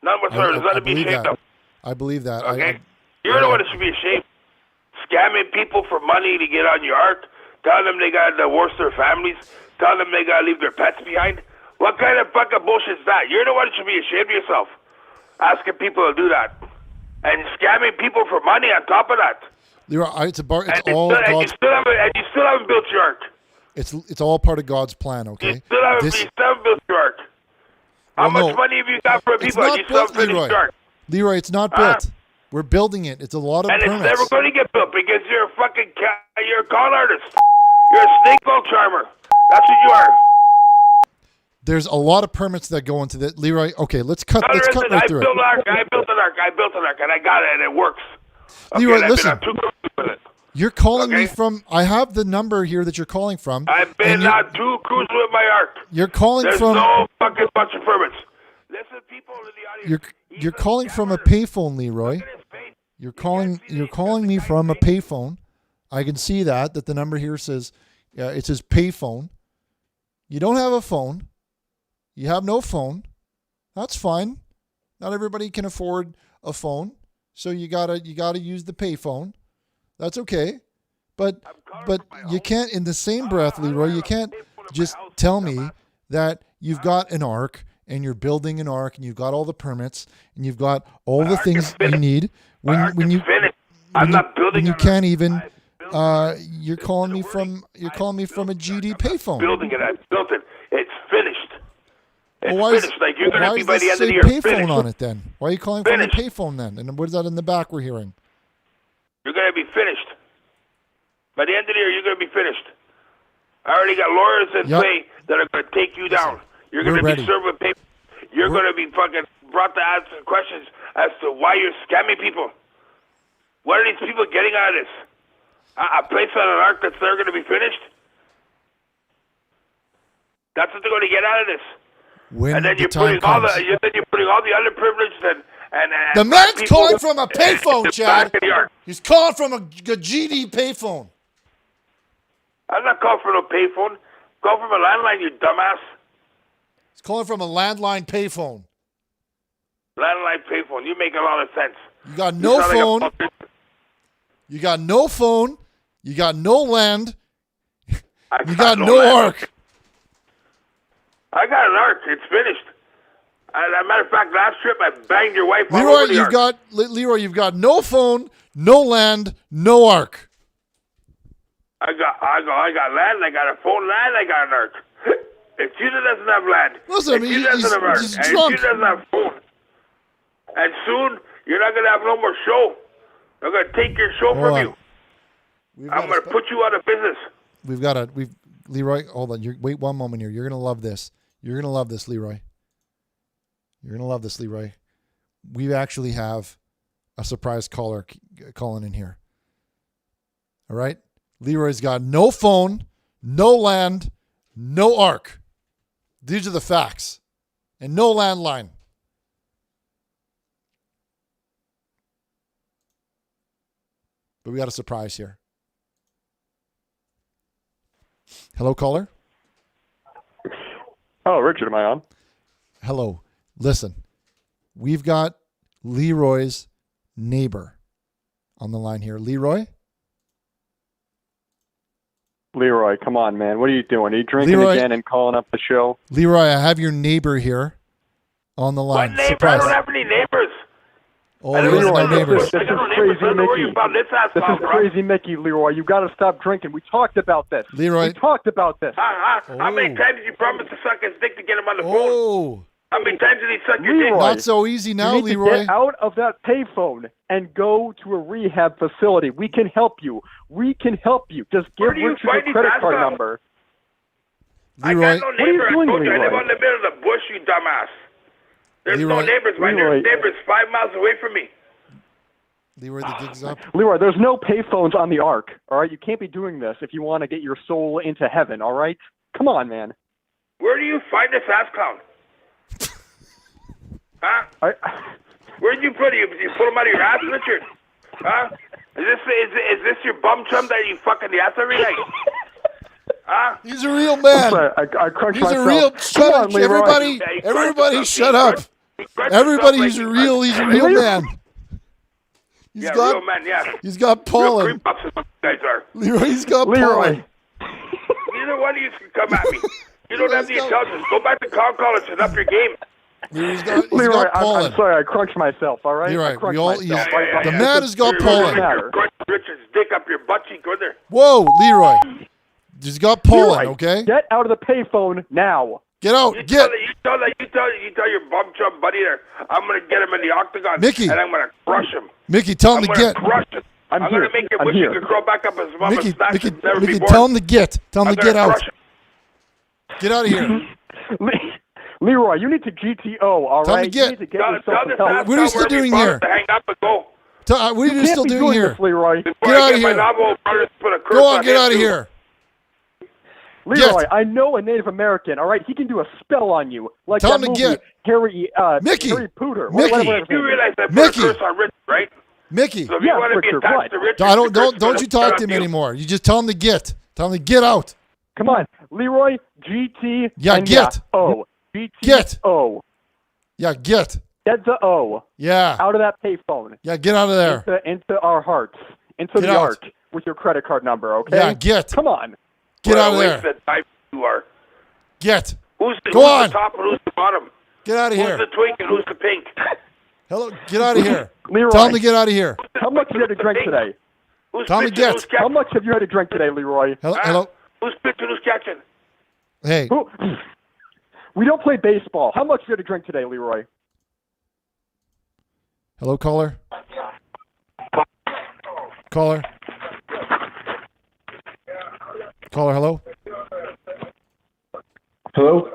Speaker 20: None whatsoever. There's nothing to be ashamed of.
Speaker 6: I believe that.
Speaker 20: Okay? You're the one that should be ashamed. Scamming people for money to get on your art. Telling them they got to divorce their families. Telling them they got to leave their pets behind. What kind of fucking bullshit is that? You're the one that should be ashamed of yourself. Asking people to do that. And scamming people for money on top of that.
Speaker 6: Leroy, it's
Speaker 20: And
Speaker 6: all
Speaker 20: and
Speaker 6: God's.
Speaker 20: you still haven't built your ark.
Speaker 6: It's all part of God's plan. Okay.
Speaker 20: You still haven't built your ark. How
Speaker 6: Well,
Speaker 20: much money have you got for people? And you still haven't finished your ark.
Speaker 6: Leroy, it's not built. We're building it. It's a lot of
Speaker 20: And
Speaker 6: permits.
Speaker 20: it's never going to get built because you're a fucking you're a con artist. You're a snake oil charmer. That's what you are.
Speaker 6: There's a lot of permits that go into that, Leroy. Okay, let's cut right through it.
Speaker 20: I built an ark, and I got it, and it works. Okay,
Speaker 6: Leroy,
Speaker 20: and I've
Speaker 6: listen.
Speaker 20: been on 2 cruises with it.
Speaker 6: You're calling me from. I have the number here that you're calling from.
Speaker 20: I've been on 2 cruises with my ark.
Speaker 6: You're calling
Speaker 20: There's
Speaker 6: from.
Speaker 20: no fucking bunch of permits. Listen, people in the audience.
Speaker 6: You're calling from a payphone, Leroy. You're calling me from a payphone. I can see that the number here says it says payphone. You don't have a phone. You have no phone. That's fine. Not everybody can afford a phone, so you gotta use the payphone. That's okay. But you can't, in the same breath, Leroy, you can't just tell me that you've got an ark and you're building an ark and you've got all the permits and you've got all the things you need when you can't even you're calling me from a GD payphone.
Speaker 20: Building it, I built it. It's finished. It's
Speaker 6: Well,
Speaker 20: finished. Like you're going to be by the end of the year
Speaker 6: payphone
Speaker 20: finished.
Speaker 6: on it then? Why are you calling from a payphone then? And what is that in the back we're hearing?
Speaker 20: You're going to be finished. By the end of the year, you're going to be finished. I already got lawyers in play that are going to take you down. You're going to be served with paper. You're going to be fucking brought to answer questions as to why you're scamming people. What are these people getting out of this? A place on an ark that's never going to be finished? That's what they're going to get out of this.
Speaker 6: When
Speaker 20: then
Speaker 6: the
Speaker 20: you're
Speaker 6: time
Speaker 20: putting all
Speaker 6: comes.
Speaker 20: you're putting all the underprivileged and
Speaker 6: The man's
Speaker 20: people
Speaker 6: calling from a
Speaker 20: in
Speaker 6: payphone,
Speaker 20: the
Speaker 6: Chad.
Speaker 20: back of the ark.
Speaker 6: He's calling from a GD payphone.
Speaker 20: I'm not calling from a payphone. Call from a landline, you dumbass.
Speaker 6: He's calling from a landline payphone.
Speaker 20: Landline payphone. You make a lot of sense.
Speaker 6: You got no
Speaker 20: sound
Speaker 6: phone.
Speaker 20: like a
Speaker 6: You got no phone. You got no land.
Speaker 20: I
Speaker 6: You got
Speaker 20: no
Speaker 6: no
Speaker 20: land.
Speaker 6: ark.
Speaker 20: I got an ark. It's finished. As a matter of fact, last trip I banged your wife all
Speaker 6: Leroy,
Speaker 20: over the ark.
Speaker 6: you've got no phone, no land, no ark.
Speaker 20: I got land. I got a phone land. I got an ark. If Judah doesn't have land,
Speaker 6: Listen,
Speaker 20: if Judah doesn't have ark,
Speaker 6: he's
Speaker 20: and
Speaker 6: drunk.
Speaker 20: if Judah doesn't have phone, and soon you're not gonna have no more show. They're gonna take your show
Speaker 6: Hold
Speaker 20: from
Speaker 6: on.
Speaker 20: you. I'm gonna put you out of business.
Speaker 6: Leroy, hold on. Wait one moment here. You're going to love this. You're going to love this, Leroy. You're going to love this, Leroy. We actually have a surprise caller calling in here. All right? Leroy's got no phone, no land, no ark. These are the facts. And no landline. But we got a surprise here. Hello, caller.
Speaker 21: Oh, Richard, am I on?
Speaker 6: Hello. Listen, we've got Leroy's neighbor on the line here. Leroy?
Speaker 21: Leroy, come on, man. What are you doing? Are you drinking
Speaker 6: Leroy-
Speaker 21: again and calling up the show?
Speaker 6: Leroy, I have your neighbor here on the line.
Speaker 20: What neighbor?
Speaker 6: Surprise.
Speaker 20: I don't have any neighbors.
Speaker 6: Oh, he doesn't have neighbors.
Speaker 21: This is crazy Mickey. This is crazy Mickey, Leroy. You got to stop drinking. We talked about this.
Speaker 6: Leroy.
Speaker 21: We talked about this.
Speaker 20: How many times did you promise to suck his dick to get him on the phone?
Speaker 6: Oh.
Speaker 20: How many times did he suck your dick?
Speaker 6: Not so easy now,
Speaker 21: you need
Speaker 6: Leroy.
Speaker 21: to get out of that payphone and go to a rehab facility. We can help you. We can help you. Just give
Speaker 20: Where do you
Speaker 21: Richard
Speaker 20: find
Speaker 21: your credit
Speaker 20: these
Speaker 21: card
Speaker 20: assholes?
Speaker 21: number.
Speaker 6: Leroy.
Speaker 20: I got no
Speaker 21: What are you
Speaker 20: neighbor.
Speaker 21: doing,
Speaker 20: I told you, I live
Speaker 21: Leroy?
Speaker 20: on the middle of the bush, you dumbass. There's no
Speaker 21: Leroy.
Speaker 20: neighbors. My
Speaker 21: Leroy.
Speaker 20: nearest neighbor is 5 miles away from me.
Speaker 6: Leroy, the gig's up.
Speaker 21: Leroy, there's no payphones on the ark, all right? You can't be doing this if you want to get your soul into heaven, all right? Come on, man.
Speaker 20: Where do you find this ass clown? Huh? Where did you put him? You pull him out of your ass, Richard? Huh? Is this your bum chum that you fuck in the ass every night? Huh?
Speaker 6: He's a real man.
Speaker 21: I'm sorry, I crunched
Speaker 6: He's
Speaker 21: myself.
Speaker 6: a real.
Speaker 21: Come
Speaker 6: Shut
Speaker 21: on,
Speaker 6: up,
Speaker 21: Leroy.
Speaker 6: everybody, shut up. Everybody, he's a real man. He's
Speaker 20: Yeah,
Speaker 6: got,
Speaker 20: real man, yeah.
Speaker 6: He's got
Speaker 20: Real
Speaker 6: pollen.
Speaker 20: cream puffs is what you guys are.
Speaker 6: Leroy, he's got
Speaker 21: Leroy.
Speaker 6: pollen.
Speaker 20: Neither one of you can come at me. You don't have the intelligence. Go back to college and up your game.
Speaker 6: Leroy's got
Speaker 21: Leroy,
Speaker 6: pollen.
Speaker 21: I'm sorry, I crunched myself, all right?
Speaker 6: Leroy,
Speaker 21: I crunched
Speaker 6: we all-
Speaker 21: myself.
Speaker 6: the man has got pollen.
Speaker 21: Matter.
Speaker 20: Richard's dick up your butt cheek, wasn't there?
Speaker 6: Whoa, Leroy. He's got Poland,
Speaker 21: Leroy,
Speaker 6: okay?
Speaker 21: Get out of the payphone now.
Speaker 6: Get out.
Speaker 20: You tell your bum chum buddy there. I'm gonna get him in the octagon,
Speaker 6: Mickey.
Speaker 20: and I'm gonna crush him.
Speaker 6: Mickey, tell him
Speaker 20: I'm
Speaker 6: to get.
Speaker 20: gonna crush him. I'm
Speaker 21: here.
Speaker 20: gonna make it
Speaker 21: I'm
Speaker 20: wish
Speaker 21: here.
Speaker 20: he could crawl back up his mama's
Speaker 6: Mickey,
Speaker 20: stash
Speaker 6: Mickey,
Speaker 20: and never be
Speaker 6: Mickey,
Speaker 20: born.
Speaker 6: tell him to get. Tell him
Speaker 20: I'm
Speaker 6: to get
Speaker 20: gonna
Speaker 6: out.
Speaker 20: crush him.
Speaker 6: Get out of here.
Speaker 21: Leroy, you need to GTO, all
Speaker 6: Tell him
Speaker 21: right?
Speaker 6: to get.
Speaker 21: You need to get yourself some help.
Speaker 6: What are you still doing here?
Speaker 20: Hang up and go.
Speaker 6: What are you still doing here?
Speaker 21: This, Leroy.
Speaker 6: Get out of here. Go on, get out of here.
Speaker 21: Leroy, I know a Native American, all right? He can do a spell on you. Like
Speaker 6: Tell
Speaker 21: that
Speaker 6: him to
Speaker 21: movie,
Speaker 6: get.
Speaker 21: Harry
Speaker 6: Mickey.
Speaker 21: Pooter.
Speaker 6: Mickey.
Speaker 20: You realize that put
Speaker 6: Mickey.
Speaker 20: a curse on Rich, right?
Speaker 6: Mickey.
Speaker 20: So if you want to be
Speaker 21: Richard,
Speaker 20: attached
Speaker 21: what?
Speaker 20: to Richard,
Speaker 6: I
Speaker 20: the curse
Speaker 6: don't
Speaker 20: is
Speaker 6: you talk to him
Speaker 20: on you.
Speaker 6: anymore. You just tell him to get. Tell him to get out.
Speaker 21: Come on, Leroy, GT.
Speaker 6: Yeah,
Speaker 21: and
Speaker 6: get.
Speaker 21: O. GT.
Speaker 6: Get.
Speaker 21: O.
Speaker 6: Yeah, get.
Speaker 21: Get the O.
Speaker 6: Yeah.
Speaker 21: Out of that payphone.
Speaker 6: Yeah, get out of there.
Speaker 21: Into our hearts. Into
Speaker 6: Get
Speaker 21: the
Speaker 6: out.
Speaker 21: ark with your credit card number, okay?
Speaker 6: Yeah, get.
Speaker 21: Come on.
Speaker 6: Get
Speaker 20: What
Speaker 6: out
Speaker 20: a
Speaker 6: of
Speaker 20: waste
Speaker 6: there.
Speaker 20: of time you are.
Speaker 6: Get.
Speaker 20: Who's the top and who's the bottom?
Speaker 6: Get out of
Speaker 20: Who's
Speaker 6: here.
Speaker 20: the twink and who's the pink?
Speaker 6: Hello. Get out of here.
Speaker 21: Leroy.
Speaker 6: Tell him to get out of here.
Speaker 21: How much have you had to drink today?
Speaker 20: Who's
Speaker 6: Tell him to
Speaker 20: pitching,
Speaker 6: get.
Speaker 20: who's catching?
Speaker 21: How much have you had to drink today, Leroy?
Speaker 6: Hello.
Speaker 20: Who's pitching, who's catching?
Speaker 6: Hey.
Speaker 21: We don't play baseball. How much have you had to drink today, Leroy?
Speaker 6: Hello, caller. Caller. Caller. Hello.
Speaker 21: Hello.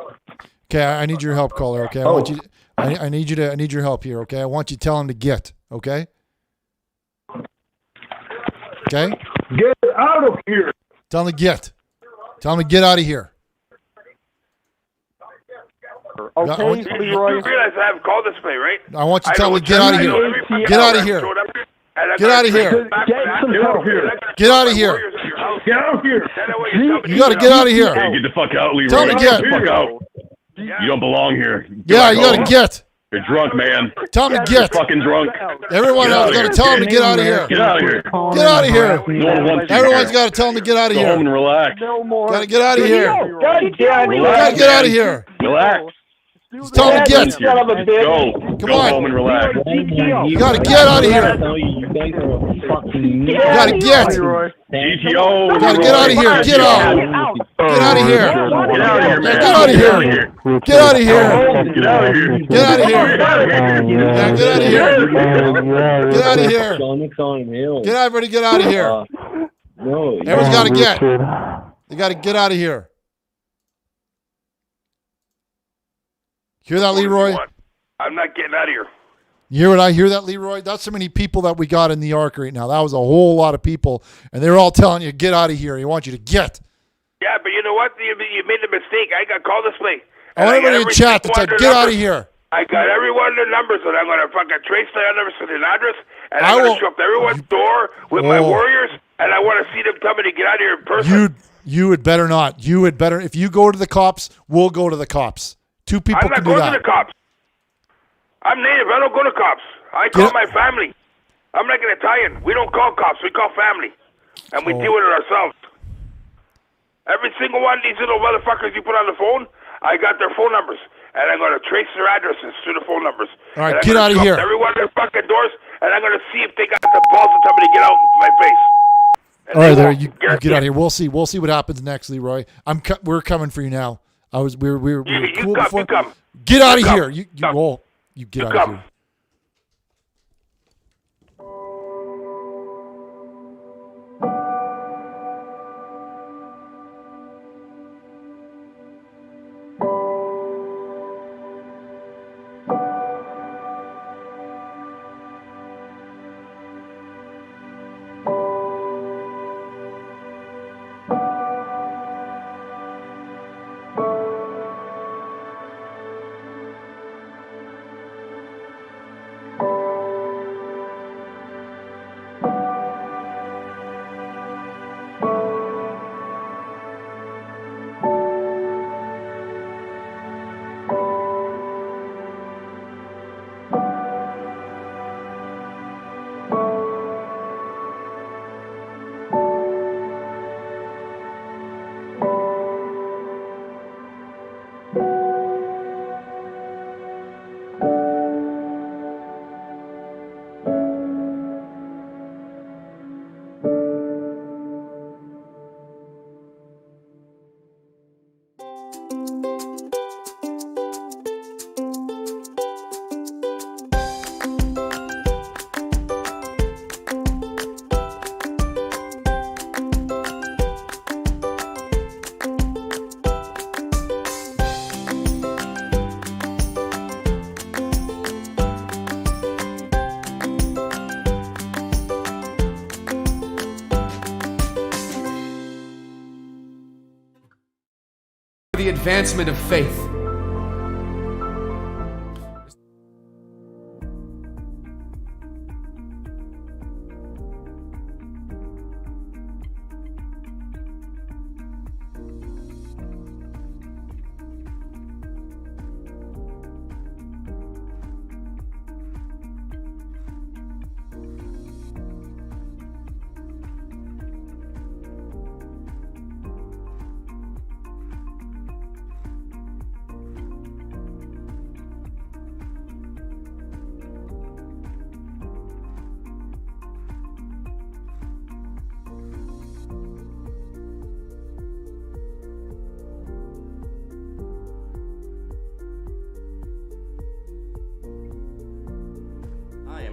Speaker 6: Okay, I need your help, caller. Okay, I want you. I need you to. I need your help here. Okay, I want you to tell him to get. Okay. Okay.
Speaker 21: Get out of here.
Speaker 6: Tell him to get. Tell him to get out of here.
Speaker 21: Okay, Leroy.
Speaker 20: You realize I have call display, right?
Speaker 6: I want you to tell him to get out of here. Get out of here. Get out of here.
Speaker 21: Get some help here.
Speaker 6: Get out of here.
Speaker 21: Get out of here.
Speaker 6: You got to get out of here.
Speaker 4: Hey, get the fuck out, Leroy.
Speaker 6: Tell him to get.
Speaker 4: Get the fuck out. You don't belong here.
Speaker 6: Yeah, you got to get.
Speaker 4: You're drunk, man.
Speaker 6: Tell him to
Speaker 4: You're
Speaker 6: get.
Speaker 4: fucking drunk.
Speaker 6: Everyone else got to tell him to get out of here.
Speaker 4: Get out of here.
Speaker 6: Get out of here.
Speaker 4: No one wants you
Speaker 6: Everyone's
Speaker 4: here.
Speaker 6: got to tell him to get out of
Speaker 4: Go
Speaker 6: here.
Speaker 4: home and relax.
Speaker 21: No more.
Speaker 6: Got to get out of here.
Speaker 21: God damn it.
Speaker 6: Got to get out of here.
Speaker 4: Relax.
Speaker 6: Just tell him to get.
Speaker 4: Go.
Speaker 6: Come
Speaker 4: Go
Speaker 6: on.
Speaker 4: home and relax.
Speaker 6: You got to get out of here. You got to get.
Speaker 4: GTO.
Speaker 6: You got to get out of here. Get out. Get out of here.
Speaker 4: Get out of here, man.
Speaker 6: Get out of here. Get out of here.
Speaker 4: Get out of here.
Speaker 6: Get out of here. Yeah, get out of here. Get out of here. Get everybody. Get out of here. Everyone's got to get. You got to get out of here. Hear that, Leroy?
Speaker 20: I'm not getting out of here.
Speaker 6: You hear what I hear that, Leroy? That's so many people that we got in the arc right now. That was a whole lot of people, and they're all telling you, get out of here. They want you to get.
Speaker 20: Yeah, but you know what? You made a mistake. I got call display.
Speaker 6: I want everybody in chat to type, get out of here.
Speaker 20: I got everyone their numbers, and I'm going to fucking trace their numbers to their address, and
Speaker 6: I
Speaker 20: I'm going
Speaker 6: will-
Speaker 20: to show up to everyone's door with my warriors, and I want to see them tell me to get out of here in person.
Speaker 6: You had better not. You had better. If you go to the cops, we'll go to the cops. Two people
Speaker 20: I'm not
Speaker 6: can do
Speaker 20: going
Speaker 6: that.
Speaker 20: to the cops. I'm native. I don't go to cops. I call my family. I'm like an Italian. We don't call cops. We call family. And we deal with it ourselves. Every single one of these little motherfuckers you put on the phone, I got their phone numbers. And I'm going to trace their addresses to the phone numbers.
Speaker 6: All right,
Speaker 20: And I'm
Speaker 6: get
Speaker 20: gonna
Speaker 6: out of
Speaker 20: show up
Speaker 6: here.
Speaker 20: to every one of their fucking doors, and I'm going to see if they got the balls to tell me to get out of my face.
Speaker 6: All right, there. You get out of here. We'll see. We'll see what happens next, Leroy. We're coming for you now. We were cool before. Get out of here. You roll. You get out of here.
Speaker 3: the advancement of faith.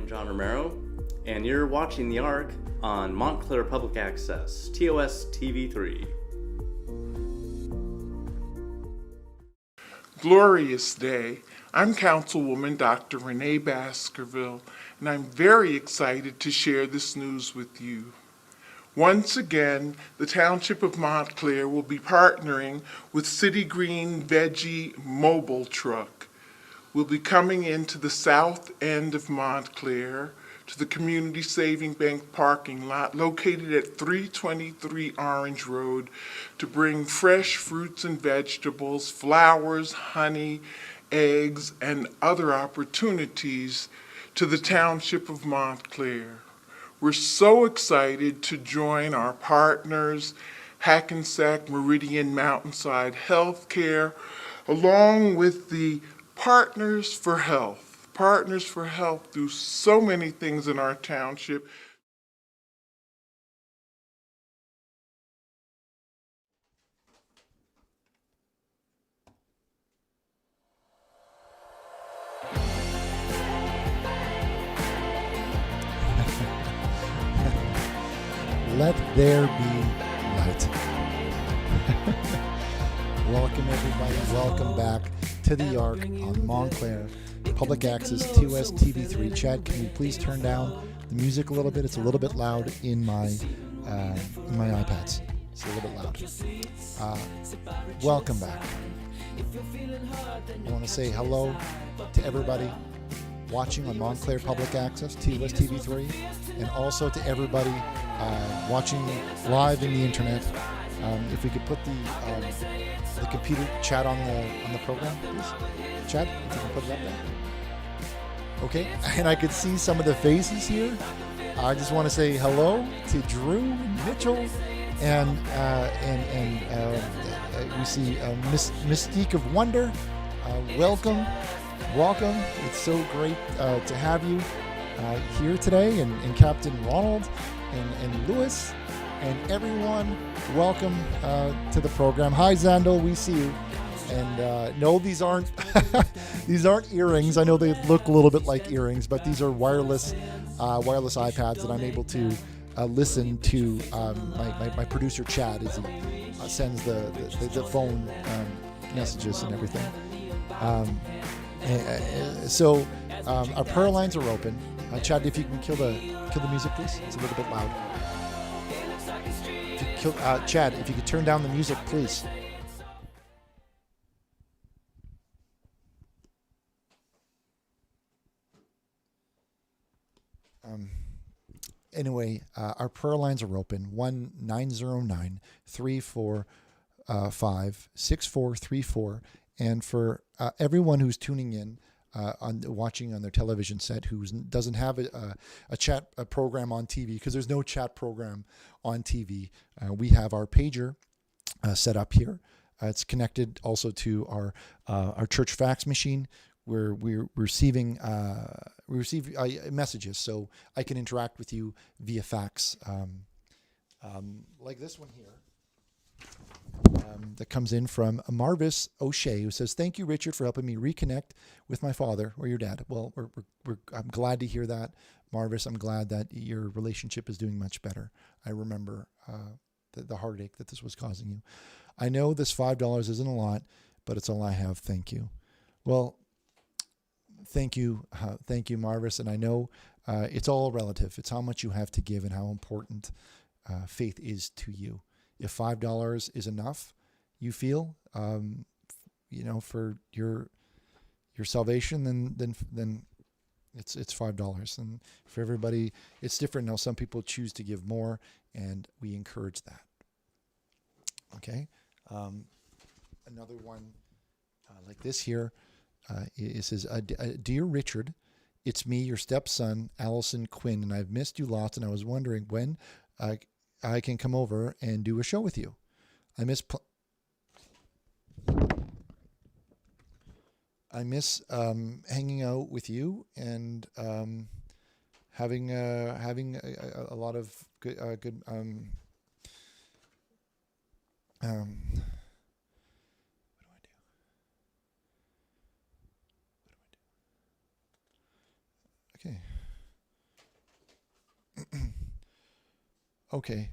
Speaker 1: John Romero, and you're watching The Arc on Montclair Public Access, TOS TV3.
Speaker 2: Glorious day. I'm Councilwoman Dr. Renee Baskerville, and I'm very excited to share this news with you. Once again, the Township of Montclair will be partnering with City Green Veggie Mobile Truck. We'll be coming into the south end of Montclair to the Community Saving Bank parking lot located at 323 Orange Road to bring fresh fruits and vegetables, flowers, honey, eggs, and other opportunities to the Township of Montclair. We're so excited to join our partners, Hackensack Meridian Mountainside Healthcare, along with the Partners for Health. Partners for Health do so many things in our township.
Speaker 6: Let there be light. Welcome everybody, welcome back to The Arc on Montclair Public Access TOS TV3. Chad, can you please turn down the music a little bit? It's a little bit loud in my iPads. It's a little bit loud. Welcome back. I want to say hello to everybody watching on Montclair Public Access TOS TV3, and also to everybody watching live in the internet. If we could put the computer chat on the program, please. Chad, if you can put it up there. Okay, and I could see some of the faces here. I just want to say hello to Drew, Mitchell, and we see Mystique of Wonder. Welcome. It's so great to have you here today, and Captain Ronald and Lewis and everyone. Welcome to the program. Hi, Zandel, we see you. And no, these aren't earrings. I know they look a little bit like earrings, but these are wireless iPads that I'm able to listen to my producer Chad as he sends the phone messages and everything. So our prayer lines are open. Chad, if you can kill the music, please. It's a little bit loud. Chad, if you could turn down the music, please. Anyway, our prayer lines are open. 1-909-345-6434. And for everyone who's tuning in, watching on their television set, who doesn't have a chat program on TV, because there's no chat program on TV, we have our pager set up here. It's connected also to our church fax machine, where we're receiving messages, so I can interact with you via fax, like this one here. That comes in from Marvis O'Shea, who says, "Thank you, Richard, for helping me reconnect with my father or your dad." Well, I'm glad to hear that, Marvis. I'm glad that your relationship is doing much better. I remember the heartache that this was causing you. I know this $5 isn't a lot, but it's all I have. Thank you. Well, thank you, Marvis. And I know it's all relative. It's how much you have to give and how important faith is to you. If $5 is enough, you feel, for your salvation, then it's $5. And for everybody, it's different. Now, some people choose to give more, and we encourage that. Okay. Another one like this here. It says, Dear Richard, it's me, your stepson, Allison Quinn, and I've missed you lots, and I was wondering when I can come over and do a show with you. I miss hanging out with you and having a lot of good Okay. Okay.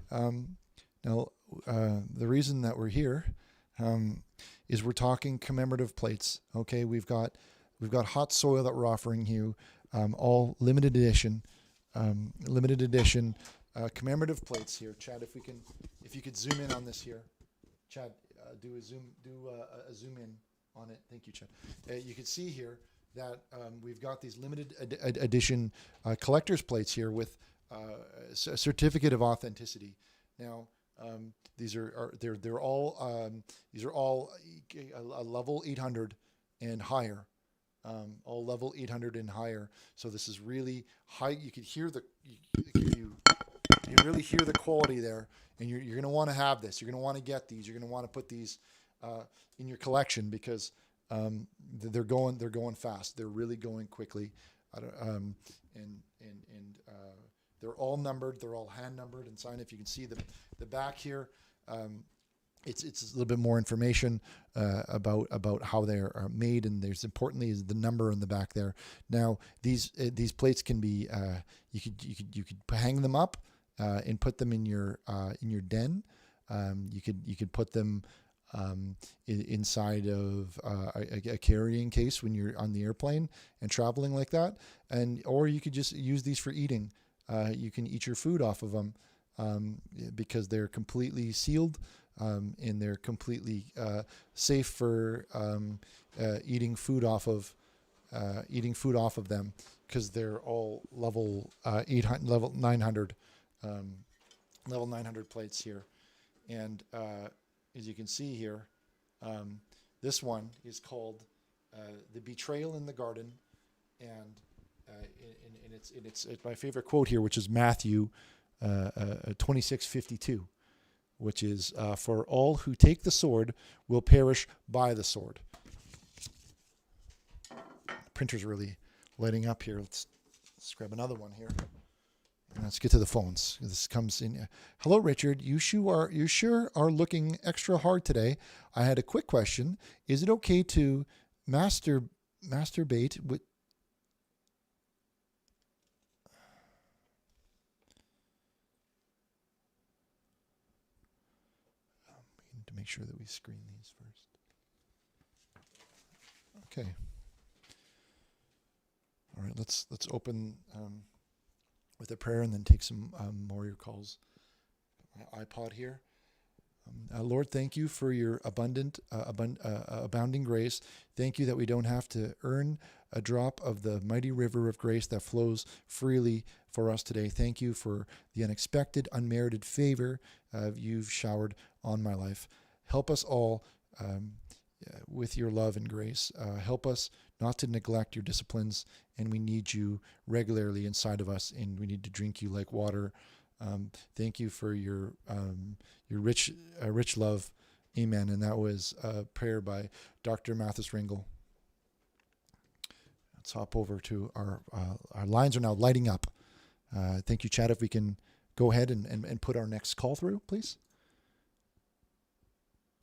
Speaker 6: Now, the reason that we're here is we're talking commemorative plates. Okay, we've got hot soil that we're offering you, all limited edition commemorative plates here. Chad, if you could zoom in on this here. Chad, do a zoom in on it. Thank you, Chad. You can see here that we've got these limited edition collector's plates here with a certificate of authenticity. Now, these are all a level 800 and higher, all level 800 and higher. So this is really high. You can hear you really hear the quality there, and you're going to want to have this. You're going to want to get these. You're going to want to put these in your collection because they're going fast. They're really going quickly, and they're all numbered. They're all hand numbered and signed. If you can see the back here, it's a little bit more information about how they are made, and there's importantly is the number on the back there. Now these plates can be you could hang them up and put them in your den. You could put them inside of a carrying case when you're on the airplane and traveling like that, or you could just use these for eating. You can eat your food off of them because they're completely sealed and they're completely safe for eating food off of them because they're all level 800, level 900 plates here, and as you can see here, this one is called "The Betrayal in the Garden," and it's my favorite quote here, which is Matthew 26:52, which is, "For all who take the sword will perish by the sword." The printer's really lighting up here. Let's grab another one here. And let's get to the phones. This comes in. Hello, Richard. You sure are looking extra hard today. I had a quick question. Is it okay to masturbate with? We need to make sure that we screen these first. Okay. All right. Let's open. With a prayer and then take some more of your calls. My iPod here. Lord, thank you for your abounding grace. Thank you that we don't have to earn a drop of the mighty river of grace that flows freely for us today. Thank you for the unexpected, unmerited favor you've showered on my life. Help us all with your love and grace. Help us not to neglect your disciplines, and we need you regularly inside of us, and we need to drink you like water. Thank you for your rich love. Amen. And that was a prayer by Dr. Mathis Ringel. Let's hop over to our lines are now lighting up. Thank you, Chad. If we can go ahead and put our next call through, please.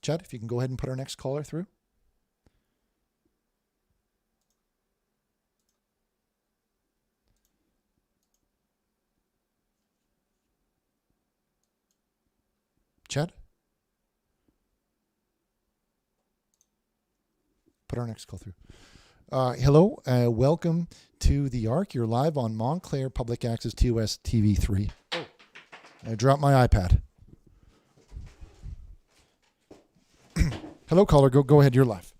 Speaker 6: Chad, if you can go ahead and put our next caller through. Chad? Put our next call through. Hello, welcome to the ARC. You're live on Montclair Public Access TOS TV3. Oh, I dropped my iPad. Hello, caller. Go ahead. You're live.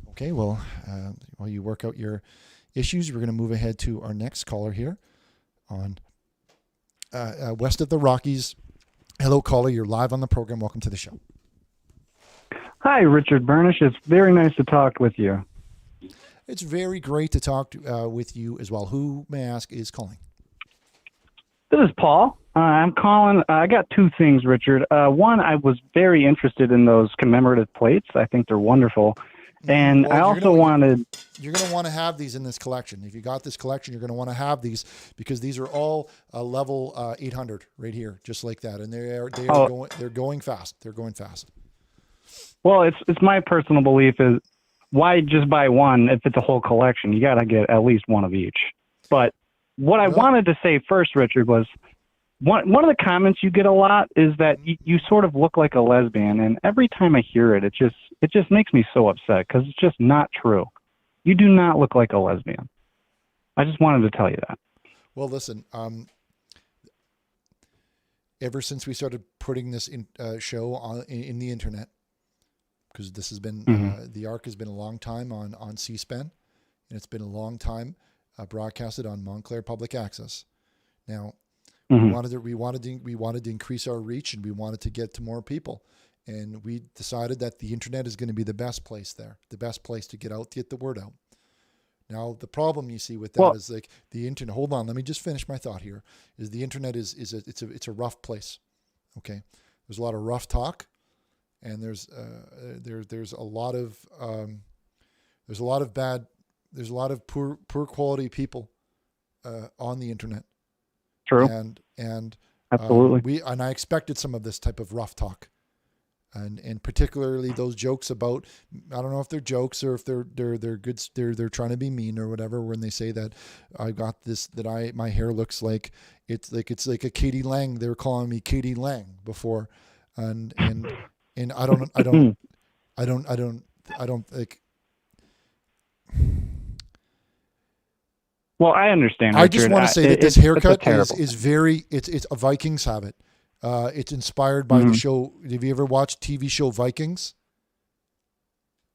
Speaker 6: Okay, well, while you work out your issues, we're going to move ahead to our next caller here on west of the Rockies. Hello, caller. You're live on the program. Welcome to the show.
Speaker 3: Hi, Richard Burnish. It's very nice to talk with you.
Speaker 6: It's very great to talk with you as well. Who, may I ask, is calling?
Speaker 3: This is Paul. I'm calling. I got two things, Richard. One, I was very interested in those commemorative plates. I think they're wonderful. And
Speaker 6: Well,
Speaker 3: I also wanted...
Speaker 6: You're going to want to have these in this collection. If you got this collection, you're going to want to have these because these are all level 800 right here, just like that. And they're going fast. They're going fast.
Speaker 3: Well, it's my personal belief is why just buy one if it's a whole collection? You got to get at least one of each. But what I wanted to say first, Richard, was one of the comments you get a lot is that you sort of look like a lesbian. And every time I hear it, it just makes me so upset because it's just not true. You do not look like a lesbian. I just wanted to tell you that.
Speaker 6: Well, listen, ever since we started putting this show on in the internet, because this has been, the ARC has been a long time on C-SPAN, and it's been a long time broadcasted on Montclair Public Access. Now, we wanted to increase our reach, and we wanted to get to more people. And we decided that the internet is going to be the best place there, the best place to get the word out. Now, the problem you see with that is like the internet. Hold on, let me just finish my thought here. Is the internet it's a rough place. Okay, there's a lot of rough talk, and there's a lot of poor quality people on the internet.
Speaker 3: True.
Speaker 6: And
Speaker 3: absolutely.
Speaker 6: I expected some of this type of rough talk. And particularly those jokes about, I don't know if they're jokes or if they're good, they're trying to be mean or whatever, when they say that I got this, that my hair looks like it's like a Katie Lang. They were calling me Katie Lang before. And I don't like.
Speaker 3: Well, I understand.
Speaker 6: I just want to say that this haircut
Speaker 3: it's
Speaker 6: it's a Vikings habit. It's inspired by the show. Have you ever watched TV show Vikings?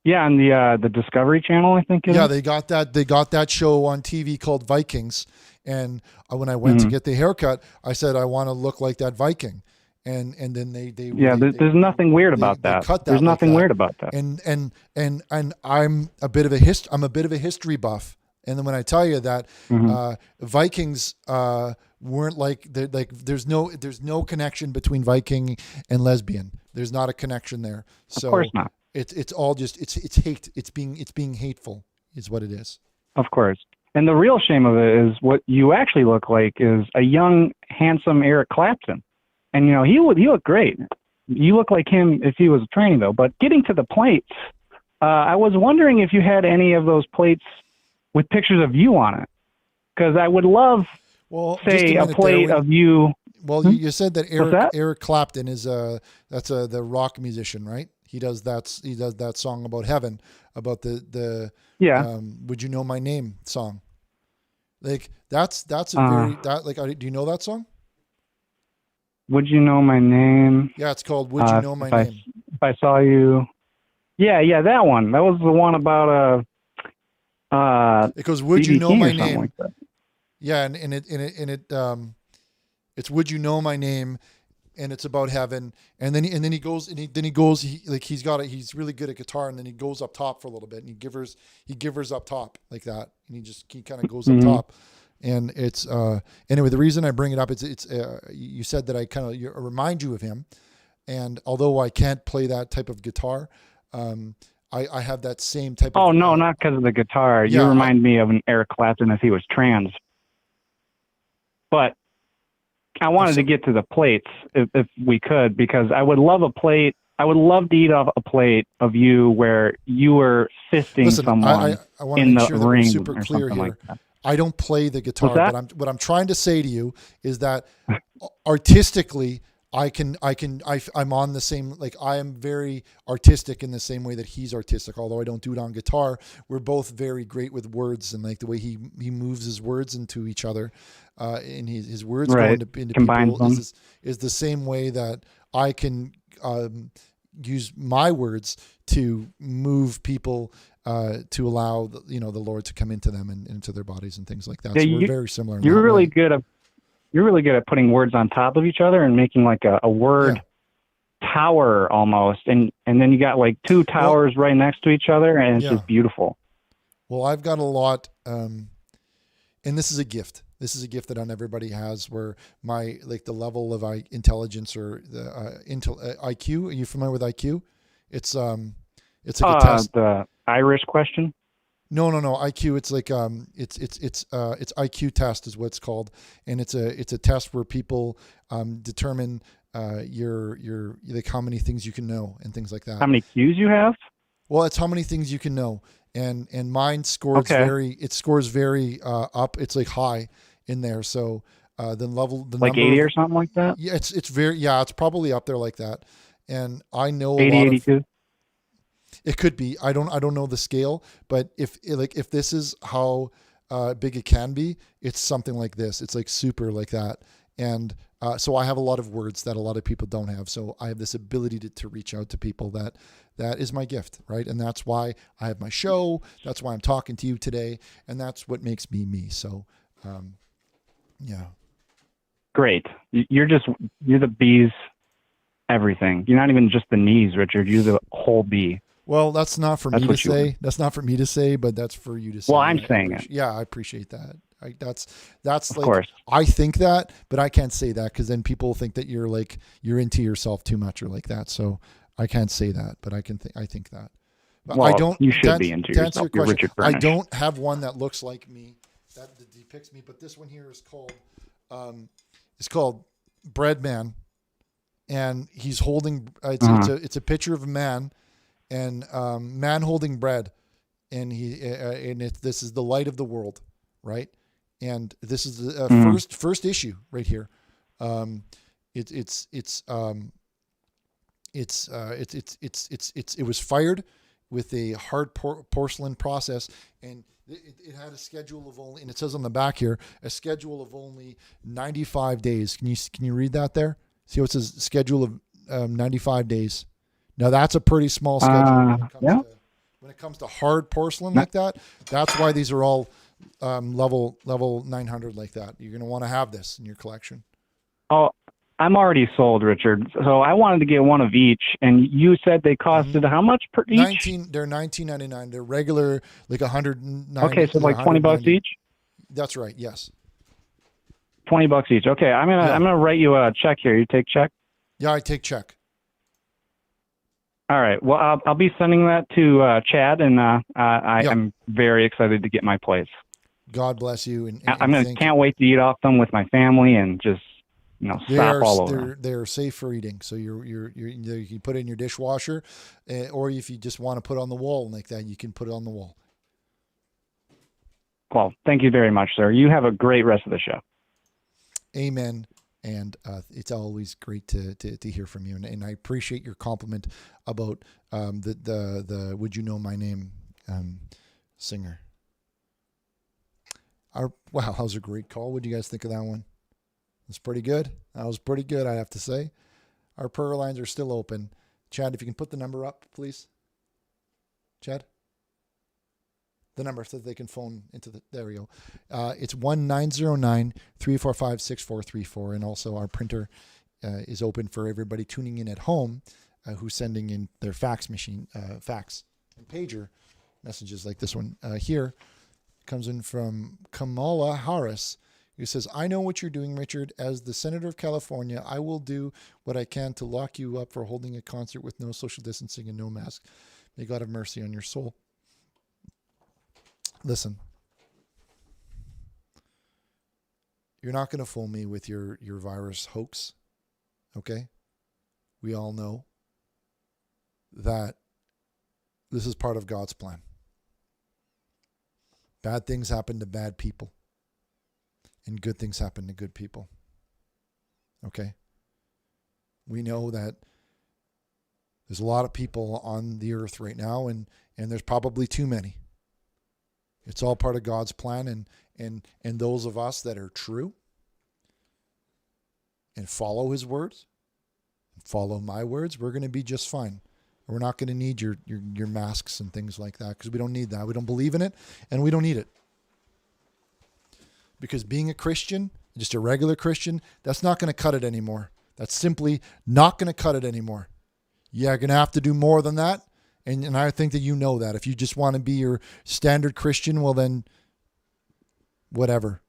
Speaker 3: Yeah, on the Discovery Channel, I think.
Speaker 6: Yeah, they got that show on TV called Vikings. And when I went to get the haircut, I said I want to look like that Viking. And then
Speaker 3: there's nothing weird about that. There's nothing weird about that.
Speaker 6: And I'm a bit of a history buff. And then when I tell you that Vikings weren't there's no connection between Viking and lesbian. There's not a connection there. So
Speaker 3: of course not.
Speaker 6: It's all just it's hate. It's being hateful is what it is.
Speaker 3: Of course. And the real shame of it is what you actually look like is a young, handsome Eric Clapton. And he look great. You look like him if he was training though. But getting to the plates, I was wondering if you had any of those plates with pictures of you on it, because I would love, say, a plate of you.
Speaker 6: Well, you said that Eric Clapton is the rock musician, right? He does that song about heaven, about the Would You Know My Name song. Like that's a very do you know that song?
Speaker 3: Would You Know My Name?
Speaker 6: Yeah, it's called Would You Know My Name?
Speaker 3: If I Saw You. Yeah, that one. That was the one about
Speaker 6: it goes, Would You Know My Name?
Speaker 3: Like that.
Speaker 6: Yeah, and it's Would You Know My Name, and it's about heaven. And then he goes he's really good at guitar, and then he goes up top for a little bit, and he givers up top like that, and he kind of goes up top. And it's anyway, the reason I bring it up is it's you said that I kind of remind you of him, and although I can't play that type of guitar, I have that same type of...
Speaker 3: Oh, no, not because of the guitar. You remind me of an Eric Clapton if he was trans. But I wanted to get to the plates if we could, because I would love a plate. I would love to eat off a plate of you where you were fisting someone
Speaker 6: I want to
Speaker 3: in
Speaker 6: make
Speaker 3: the
Speaker 6: sure that we're
Speaker 3: ring
Speaker 6: super
Speaker 3: or
Speaker 6: clear
Speaker 3: something
Speaker 6: here.
Speaker 3: like that.
Speaker 6: I don't play the guitar, but what I'm trying to say to you is that artistically, I'm on the same, like I am very artistic in the same way that he's artistic, although I don't do it on guitar. We're both very great with words and like the way he moves his words into each other. And his words go into people is the same way that I can use my words to move people to allow the Lord to come into them and into their bodies and things like that. So we're very similar.
Speaker 3: You're really good at putting words on top of each other and making like a word tower almost, and then you got like two towers right next to each other, and it's just beautiful.
Speaker 6: Well, I've got a lot, and this is a gift. This is a gift that not everybody has, where my the level of intelligence or the IQ. Are you familiar with IQ? It's like a test.
Speaker 3: The Irish question.
Speaker 6: No. IQ. It's like it's IQ test is what it's called, and it's a test where people determine your like how many things you can know and things like that.
Speaker 3: How many Qs you have?
Speaker 6: Well, it's how many things you can know, and mine scores very up. It's like high in there. So the
Speaker 3: like 80 or something like that.
Speaker 6: Yeah, it's probably up there like that. And I know
Speaker 3: 80, 82.
Speaker 6: It could be. I don't know the scale, but if this is how big it can be, it's something like this. It's like super like that. And so I have a lot of words that a lot of people don't have. So I have this ability to reach out to people. That is my gift, right? And that's why I have my show. That's why I'm talking to you today. And that's what makes me me. So, yeah.
Speaker 3: Great. You're the bee's everything. You're not even just the knees, Richard. You're the whole bee.
Speaker 6: Well, that's not for me to say. That's not for me to say, but that's for you to say.
Speaker 3: Well, I'm saying it.
Speaker 6: Yeah, I appreciate that. That's
Speaker 3: of course.
Speaker 6: I think that, but I can't say that because then people think that you're into yourself too much or like that. So I can't say that, but I think that. But
Speaker 3: well,
Speaker 6: I don't.
Speaker 3: You should be into yourself. You're Richard Burnish.
Speaker 6: I don't have one that looks like me that depicts me, but this one here is called Bread Man, and he's holding. It's a picture of a man. And man holding bread, and this is the light of the world, right? And this is the first issue right here. It was fired with a hard porcelain process, and it had a schedule of only, and it says on the back here, a schedule of only 95 days. Can you read that there? See what it says? Schedule of 95 days. Now that's a pretty small schedule when it comes to hard porcelain like that. That's why these are all level 900 like that. You're going to want to have this in your collection.
Speaker 3: Oh, I'm already sold, Richard. So I wanted to get one of each, and you said they costed how much per each?
Speaker 6: They're $19.99. They're regular like $190.
Speaker 3: Okay, so like $20 each.
Speaker 6: That's right. Yes.
Speaker 3: $20 each. Okay, I'm gonna write you a check here. You take check?
Speaker 6: Yeah, I take check.
Speaker 3: All right. Well, I'll be sending that to Chad, and I'm very excited to get my place.
Speaker 6: God bless you. And
Speaker 3: can't wait to eat off them with my family and just stop all over.
Speaker 6: They're safe for eating, so you can put it in your dishwasher, or if you just want to put it on the wall like that, you can put it on the wall.
Speaker 3: Well, thank you very much, sir. You have a great rest of the show.
Speaker 6: Amen. And it's always great to hear from you, and I appreciate your compliment about the Would You Know My Name singer. Wow, that was a great call. What do you guys think of that one? It's pretty good. That was pretty good, I have to say. Our prayer lines are still open. Chad, if you can put the number up, please. Chad? The number so that they can phone into there we go. It's 1-909-345-6434. And also our printer is open for everybody tuning in at home who's sending in their fax machine, fax and pager messages like this one here. Comes in from Kamala Harris, who says, I know what you're doing, Richard. As the Senator of California, I will do what I can to lock you up for holding a concert with no social distancing and no mask. May God have mercy on your soul. Listen, you're not going to fool me with your virus hoax, okay? We all know that this is part of God's plan. Bad things happen to bad people, and good things happen to good people, okay? We know that there's a lot of people on the earth right now, and there's probably too many. It's all part of God's plan, and those of us that are true and follow his words, and follow my words, we're going to be just fine. We're not going to need your masks and things like that, because we don't need that. We don't believe in it, and we don't need it. Because being a Christian, just a regular Christian, that's not going to cut it anymore. That's simply not going to cut it anymore. You're going to have to do more than that. And I think that you know that. If you just want to be your standard Christian, well then, whatever.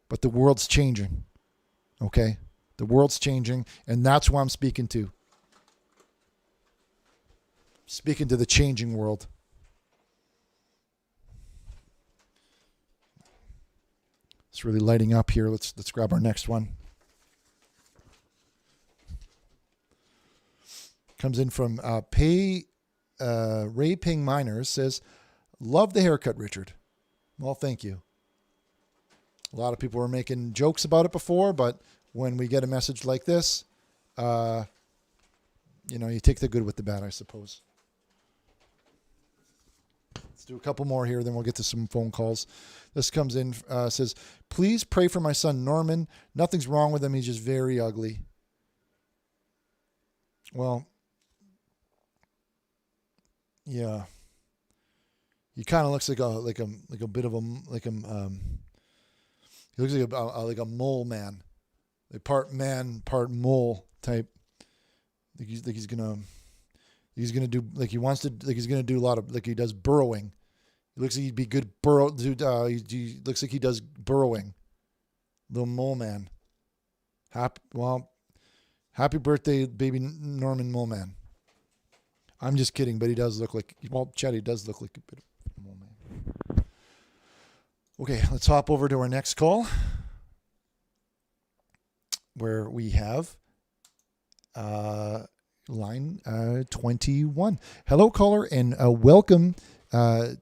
Speaker 6: But the world's changing. Okay? The world's changing, and that's who I'm speaking to. Speaking to the changing world. It's really lighting up here. Let's grab our next one. Comes in from Ray Ping Miners, says, love the haircut, Richard. Well, thank you. A lot of people were making jokes about it before, but when we get a message like this, you take the good with the bad, I suppose. Let's do a couple more here, then we'll get to some phone calls. This comes in, says, please pray for my son, Norman. Nothing's wrong with him. He's just very ugly. Well, yeah. He kind of looks like a bit of a he looks like a mole man. Like part man, part mole type. He's gonna do he's gonna do a lot of he does burrowing. He looks like he'd be good he looks like he does burrowing. Little mole man. Happy birthday, baby Norman Mole Man. I'm just kidding, but he does look like Chetty does look like a bit of a mole man. Okay, let's hop over to our next call, where we have line 21. Hello, caller, and welcome to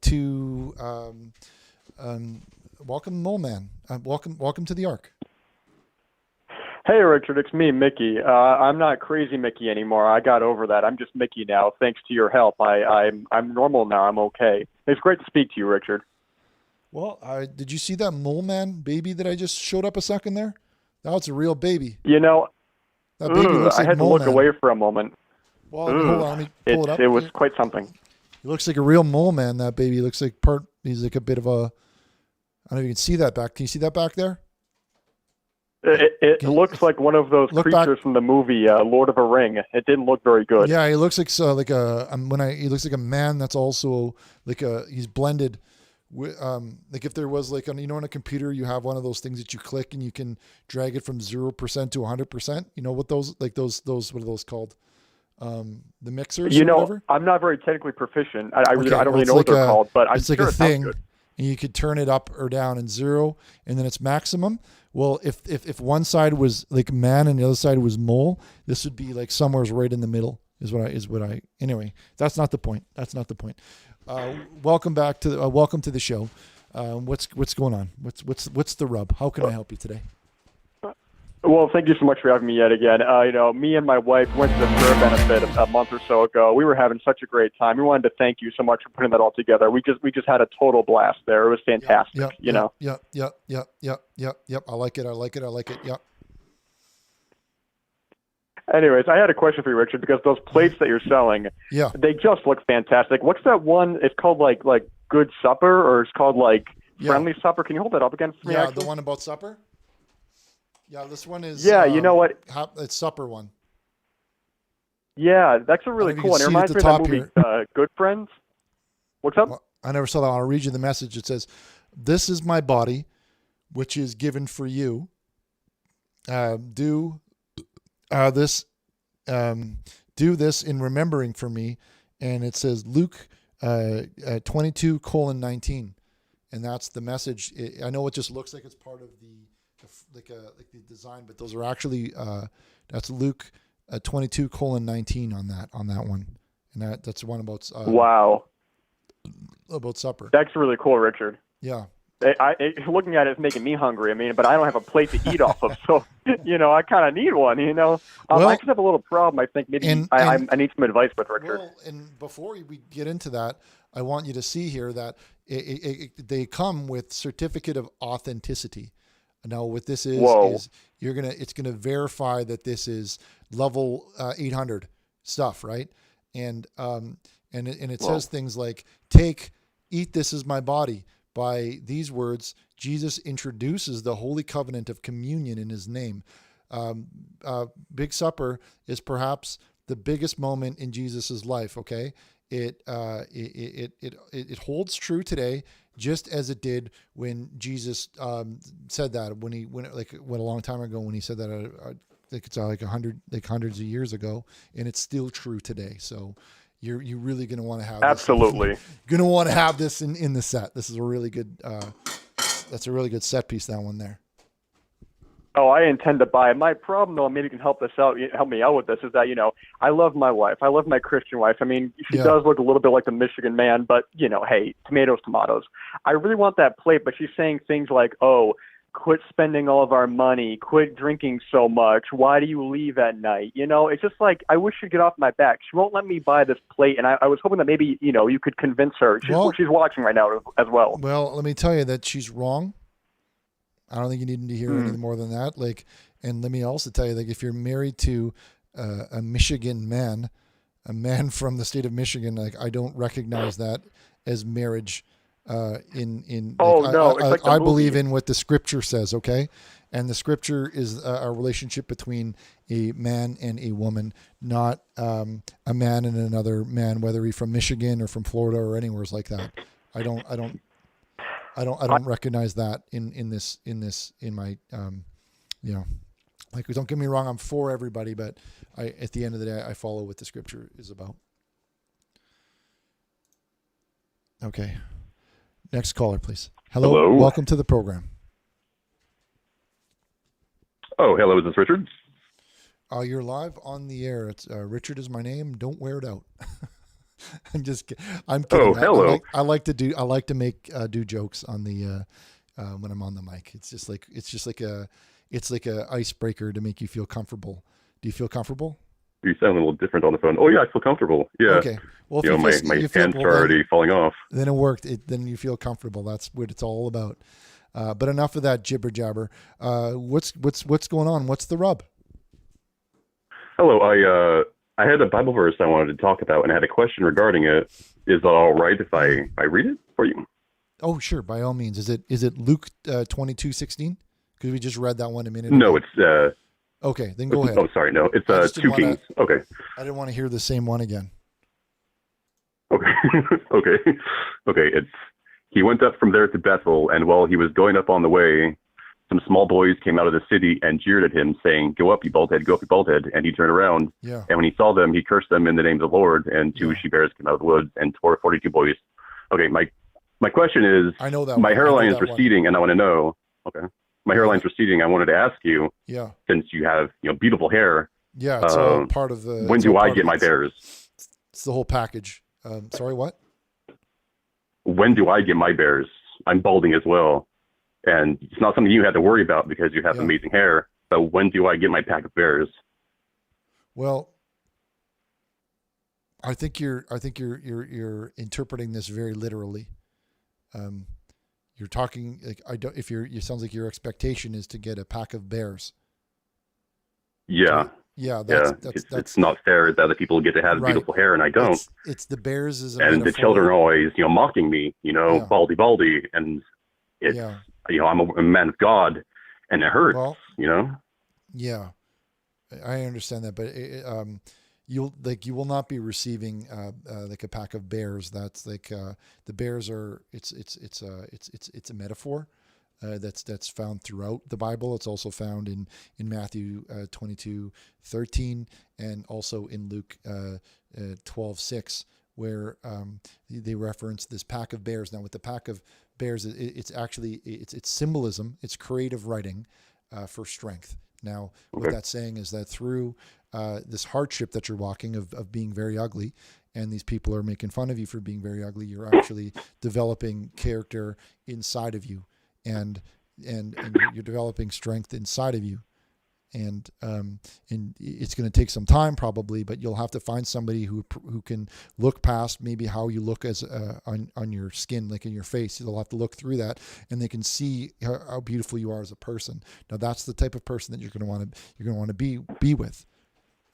Speaker 6: welcome, Mole Man. Welcome to the Ark.
Speaker 21: Hey, Richard, it's me, Mickey. I'm not crazy Mickey anymore. I got over that. I'm just Mickey now, thanks to your help. I'm normal now. I'm okay. It's great to speak to you, Richard.
Speaker 6: Well, did you see that Mole Man baby that I just showed up a second there? Now it's a real baby.
Speaker 21: That
Speaker 6: baby looks like
Speaker 21: I had to
Speaker 6: Mole
Speaker 21: look
Speaker 6: Man.
Speaker 21: away for a moment.
Speaker 6: Well, hold on, let me pull it up.
Speaker 21: It was quite something.
Speaker 6: He looks like a real mole man, that baby. He looks like he's like a bit of a, I don't know if you can see that back. Can you see that back there?
Speaker 21: It looks like one of those creatures from the movie Lord of a Ring. It didn't look very good.
Speaker 6: Yeah, he looks like he looks like a man that's also he's blended with, if there was on a computer you have one of those things that you click and you can drag it from 0% to 100%. You know what those what are those called? The mixers or whatever?
Speaker 21: I'm not very technically proficient. I don't really know what they're called, but I'm sure
Speaker 6: a
Speaker 21: it
Speaker 6: thing,
Speaker 21: sounds good.
Speaker 6: And you could turn it up or down in 0, and then it's maximum. Well, if one side was like man and the other side was mole, this would be like somewhere right in the middle. Anyway, that's not the point. Welcome back to welcome to the show. What's going on? What's the rub? How can I help you today?
Speaker 21: Well, thank you so much for having me yet again. Me and my wife went to the prayer benefit a month or so ago. We were having such a great time. We wanted to thank you so much for putting that all together. We just had a total blast there. It was fantastic.
Speaker 6: Yep. I like it. Yep.
Speaker 21: Anyways, I had a question for you, Richard, because those plates that you're selling, they just look fantastic. What's that one? It's called like Good Supper, or it's called Friendly Supper. Can you hold that up again for me?
Speaker 6: Yeah, the one about supper. Yeah, this one is.
Speaker 21: Yeah, you know what?
Speaker 6: It's supper one.
Speaker 21: Yeah, that's a really cool one. It reminds me of that movie, Good Friends. What's up?
Speaker 6: Well, I never saw that one. I'll read you the message. It says, "This is my body, which is given for you. Do this in remembering for me." And it says Luke 22:19, and that's the message. I know it just looks like it's part of the the design, but those are actually that's Luke 22:19 on that one, and that's the one about
Speaker 21: wow,
Speaker 6: about supper.
Speaker 21: That's really cool, Richard.
Speaker 6: Yeah,
Speaker 21: looking at it is making me hungry. I mean, but I don't have a plate to eat off of, so I kind of need one. I just have a little problem. I think maybe I need some advice with Richard.
Speaker 6: Well, and before we get into that, I want you to see here that they come with certificate of authenticity. Now, what this is it's gonna verify that this is level 800 stuff, right? And it says things like, eat, this is my body. By these words, Jesus introduces the holy covenant of communion in his name. Big Supper is perhaps the biggest moment in Jesus's life. Okay. It holds true today, just as it did when Jesus said that when a long time ago when he said that. I think it's like hundreds of years ago, and it's still true today. So you're really going to want to have
Speaker 21: absolutely
Speaker 6: going to want to have this in the set. This is a really good that's a really good set piece, that one there.
Speaker 21: Oh, I intend to buy it. My problem, though, maybe you can help me out with this, is that, I love my wife. I love my Christian wife. I mean, she does look a little bit like the Michigan man, but, hey, tomatoes. I really want that plate, but she's saying things like, oh, quit spending all of our money, quit drinking so much, why do you leave at night? It's just like, I wish she'd get off my back. She won't let me buy this plate, and I was hoping that maybe, you could convince her. She's watching right now as well.
Speaker 6: Well, let me tell you that she's wrong. I don't think you need to hear any more than that. And let me also tell you, if you're married to a Michigan man, a man from the state of Michigan, I don't recognize that as marriage. I believe in what the scripture says. Okay. And the scripture is a relationship between a man and a woman, not a man and another man, whether he's from Michigan or from Florida or anywhere like that. I don't recognize that in my don't get me wrong, I'm for everybody, but at the end of the day, I follow what the scripture is about. Okay. Next caller, please. Hello. Welcome to the program.
Speaker 4: Oh, hello. Is this Richard?
Speaker 6: You're live on the air. It's Richard is my name. Don't wear it out. I'm just kidding. I'm kidding.
Speaker 4: Oh, hello.
Speaker 6: I like to do jokes on the when I'm on the mic. It's like a icebreaker to make you feel comfortable. Do you feel comfortable?
Speaker 4: You sound a little different on the phone. Oh yeah, I feel comfortable. Yeah.
Speaker 6: Okay. Well, if
Speaker 4: my hands are already falling off.
Speaker 6: Then it worked. Then you feel comfortable. That's what it's all about. But enough of that jibber jabber. What's going on? What's the rub?
Speaker 4: Hello. I had a Bible verse I wanted to talk about, and I had a question regarding it. Is that all right if I read it for you?
Speaker 6: Oh, sure. By all means. Is it Luke 22:16? Because we just read that one a minute
Speaker 4: ago. No,
Speaker 6: it's okay, then go ahead.
Speaker 4: Oh, sorry. No, it's 2 Kings. Okay.
Speaker 6: I didn't want to hear the same one again.
Speaker 4: Okay. Okay. He went up from there to Bethel, and while he was going up on the way, some small boys came out of the city and jeered at him, saying, "Go up, you bald head, go up, you bald head." And he turned around, and when he saw them, he cursed them in the name of the Lord, and two she-bears came out of the woods and tore 42 boys. Okay, my question is,
Speaker 6: I know that
Speaker 4: my hairline is receding, and I want to know, my hairline's receding. I wanted to ask you, since you have beautiful hair,
Speaker 6: it's all part of the.
Speaker 4: When do I get my bears?
Speaker 6: It's the whole package. Sorry, what?
Speaker 4: When do I get my bears? I'm balding as well, and it's not something you have to worry about because you have amazing hair. But when do I get my pack of bears?
Speaker 6: Well, I think you're interpreting this very literally. You're talking like it sounds like your expectation is to get a pack of bears.
Speaker 4: Yeah.
Speaker 6: Yeah,
Speaker 4: it's not fair that other people get to have beautiful hair and I don't.
Speaker 6: It's the bears is
Speaker 4: and the children are always mocking me, baldy, and it's I'm a man of God, and it hurts,
Speaker 6: Yeah, I understand that, but you will not be receiving like a pack of bears. That's like the bears are it's a metaphor. That's found throughout the Bible. It's also found in Matthew 22:13 and also in Luke 12:6, where they reference this pack of bears. Now, with the pack of bears, it's actually it's symbolism. It's creative writing for strength. Now, what that's saying is that through this hardship that you're walking of being very ugly, and these people are making fun of you for being very ugly, you're actually developing character inside of you. and you're developing strength inside of you. And it's going to take some time probably, but you'll have to find somebody who can look past maybe how you look as on your skin, like in your face. They'll have to look through that, and they can see how beautiful you are as a person. Now that's the type of person that you're going to want to be with.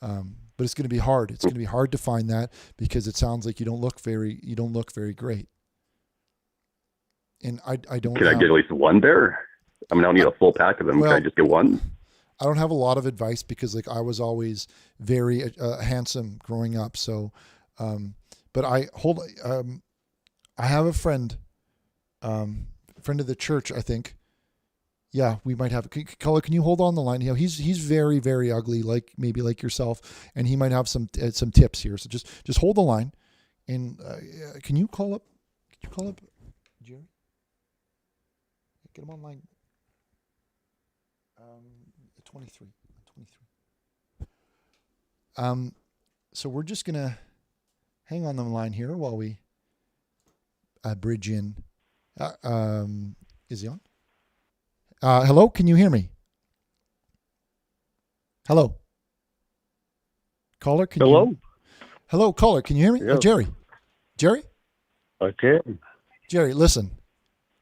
Speaker 6: But it's going to be hard. It's going to be hard to find that because it sounds like you don't look very great. And I don't.
Speaker 4: Can I get at least one there? I mean, I don't need a full pack of them.
Speaker 6: Well,
Speaker 4: can I just get one?
Speaker 6: I don't have a lot of advice because like I was always very handsome growing up. So, but I have a friend of the church, I think. Yeah, we might have. Color, can you hold on the line? You know, he's very, very ugly, maybe like yourself, and he might have some tips here. So just hold the line, and can you call up? Jerry? Get him on line. 23. So we're just gonna hang on the line here while we bridge in. Is he on? Hello, can you hear me? Hello. Caller, Hello, caller, can you hear me?
Speaker 5: Yes.
Speaker 6: Jerry?
Speaker 5: I can.
Speaker 6: Jerry, listen.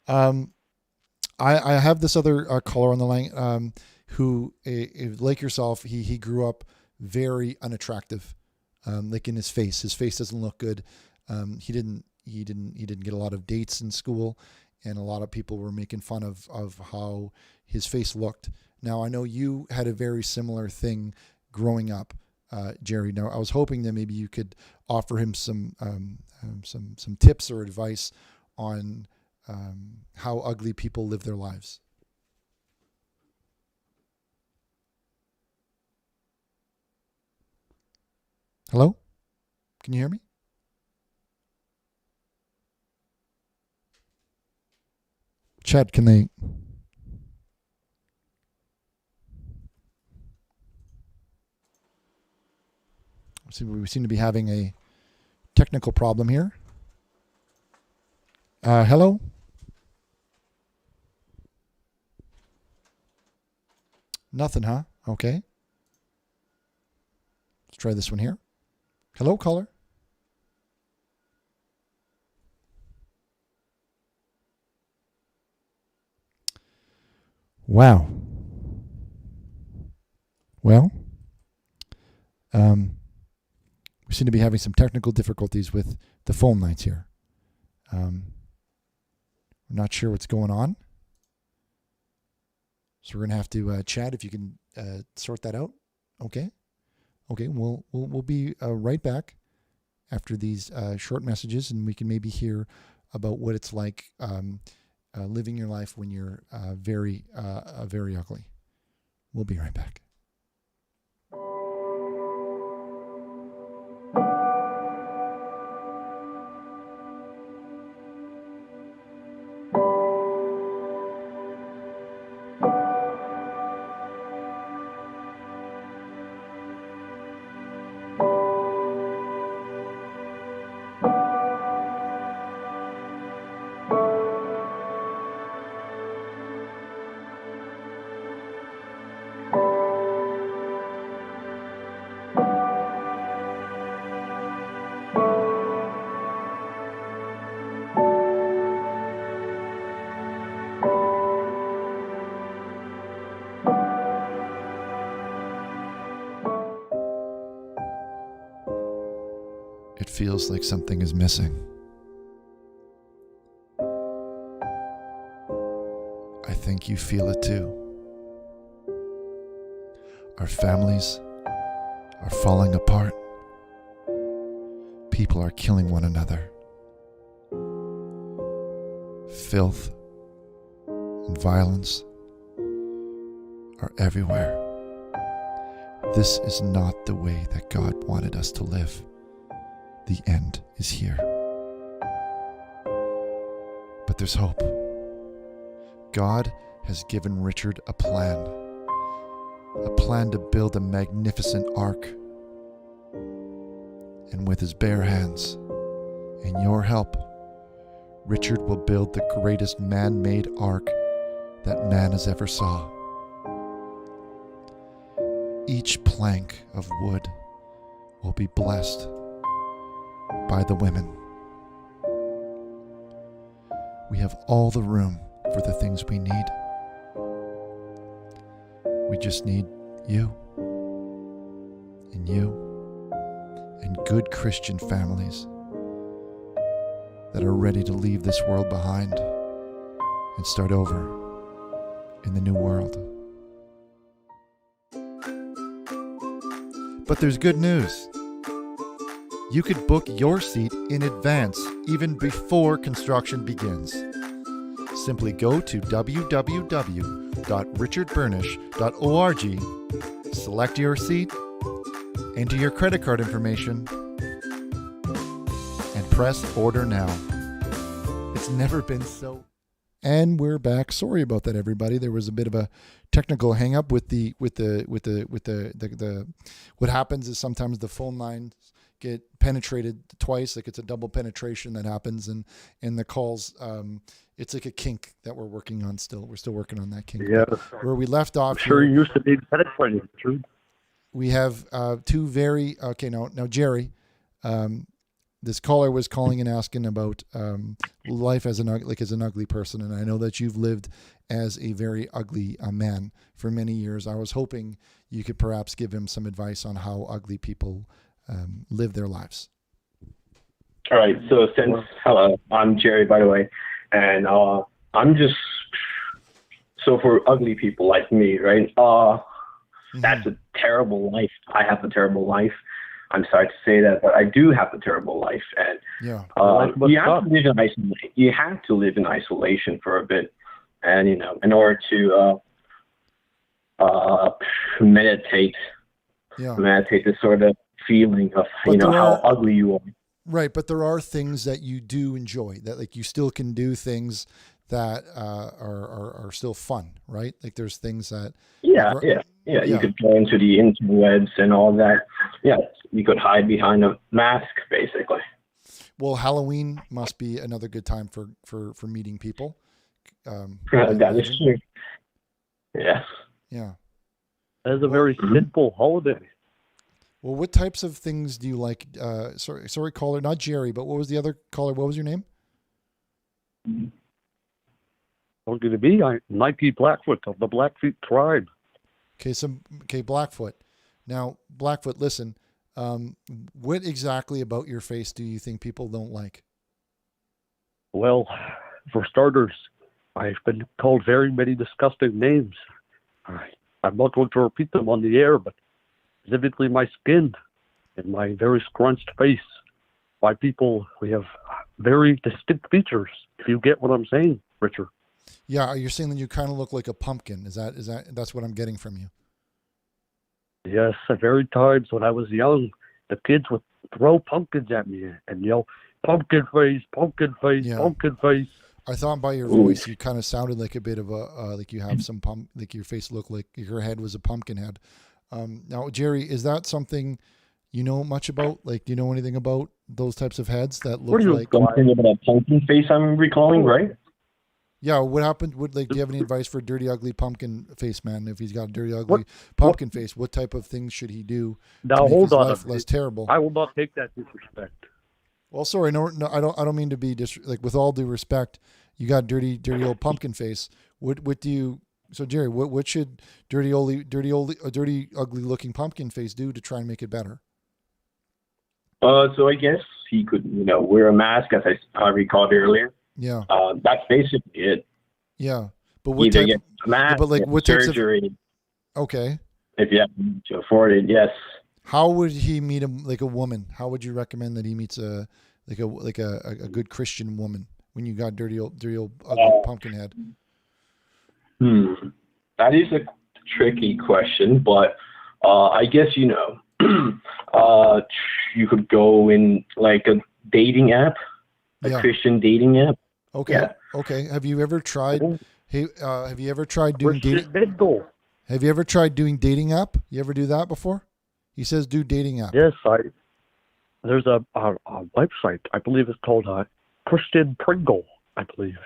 Speaker 6: I have this other caller on the line who, like yourself, he grew up very unattractive, like in his face. His face doesn't look good. He didn't get a lot of dates in school, and a lot of people were making fun of how his face looked. Now I know you had a very similar thing growing up, Jerry. Now I was hoping that maybe you could offer him some tips or advice on how ugly people live their lives. Hello? Can you hear me? Chad, can they... We seem to be having a technical problem here. Hello? Nothing, huh? Okay. Let's try this one here. Hello, caller. Wow. Well, we seem to be having some technical difficulties with the phone lines here. We're not sure what's going on. So we're going to have to chat if you can sort that out. Okay. Okay, we'll be right back after these short messages, and we can maybe hear about what it's like living your life when you're very ugly. We'll be right back. It feels like something is missing. I think you feel it too. Our families are falling apart. People are killing one another. Filth and violence are everywhere. This is not the way that God wanted us to live. The end is here. But there's hope. God has given Richard a plan to build a magnificent ark. And with his bare hands and your help, Richard will build the greatest man-made ark that man has ever saw. Each plank of wood will be blessed by the women. We have all the room for the things we need. We just need you and good Christian families that are ready to leave this world behind and start over in the new world. But there's good news. You could book your seat in advance, even before construction begins. Simply go to www.richardburnish.org, select your seat, enter your credit card information, and press order now. It's never been so. And we're back. Sorry about that, everybody. There was a bit of a technical hang up with the what happens is sometimes the phone lines get penetrated twice, like it's a double penetration that happens, and the calls, it's like a kink that we're working on still. We're still working on that kink.
Speaker 5: Yeah.
Speaker 6: Where we left off.
Speaker 5: I'm sure you used to be penetrated, true.
Speaker 6: We have two very now Jerry, this caller was calling and asking about life as an ugly person, and I know that you've lived as a very ugly man for many years. I was hoping you could perhaps give him some advice on how ugly people live their lives.
Speaker 22: All right. So hello, I'm Jerry, by the way, and I'm just so for ugly people like me, right? That's a terrible life. I have a terrible life. I'm sorry to say that, but I do have a terrible life, and you have to live in isolation. You have to live in isolation for a bit, and in order to meditate this sort of feeling of how ugly you are.
Speaker 6: Right, but there are things that you do enjoy, that like you still can do things that are still fun, right? Like there's things that you could go into the interwebs and all that. Yeah, you could hide behind a mask, basically. Well, Halloween must be another good time for meeting people.
Speaker 22: That is true. Yes.
Speaker 6: Yeah.
Speaker 5: That is a very simple holiday.
Speaker 6: Well, what types of things do you like? Sorry, caller, not Jerry, but what was the other caller? What was your name?
Speaker 5: What could it be? Nike Blackfoot of the Blackfeet tribe.
Speaker 6: Okay, Blackfoot. Now, Blackfoot, listen. What exactly about your face do you think people don't like?
Speaker 5: Well, for starters, I've been called very many disgusting names. I'm not going to repeat them on the air, but specifically my skin and my very scrunched face. My people, we have very distinct features, if you get what I'm saying, Richard.
Speaker 6: Yeah, you're saying that you kind of look like a pumpkin. That's what I'm getting from you?
Speaker 5: Yes, at very times when I was young, the kids would throw pumpkins at me and yell, pumpkin face, pumpkin face, pumpkin face.
Speaker 6: I thought by your voice, you kind of sounded like a bit of like you have some like your face looked like your head was a pumpkin head. Now, Jerry, is that something you know much about? Like, do you know anything about those types of heads that look like?
Speaker 22: Something about a pumpkin face I'm recalling, right?
Speaker 6: Yeah, what happened? Do you have any advice for a dirty, ugly pumpkin face man? If he's got a dirty, ugly pumpkin face, what type of things should he do to make his life less terrible?
Speaker 5: I will not take that disrespect.
Speaker 6: Well, sorry, no, I don't mean to be with all due respect. You got dirty old pumpkin face. What do you? So Jerry, what should dirty, ugly looking pumpkin face do to try and make it better?
Speaker 22: So I guess he could, wear a mask, as I recalled earlier.
Speaker 6: Yeah.
Speaker 22: That's basically it.
Speaker 6: Yeah, but what
Speaker 22: either
Speaker 6: type?
Speaker 22: get a mask,
Speaker 6: but like what types
Speaker 22: surgery.
Speaker 6: Okay.
Speaker 22: If you have to afford it, yes.
Speaker 6: How would he meet a woman? How would you recommend that he meets a good Christian woman when you got dirty old ugly pumpkin head?
Speaker 22: That is a tricky question, but I guess you could go in like a dating app, a Christian dating app.
Speaker 6: Okay.
Speaker 22: Yeah.
Speaker 6: Okay. Have you ever tried? Have you ever tried doing dating? Have you ever tried doing dating app? You ever do that before? He says do dating app.
Speaker 5: Yes, there's a website. I believe it's called Christian Pringle. I believe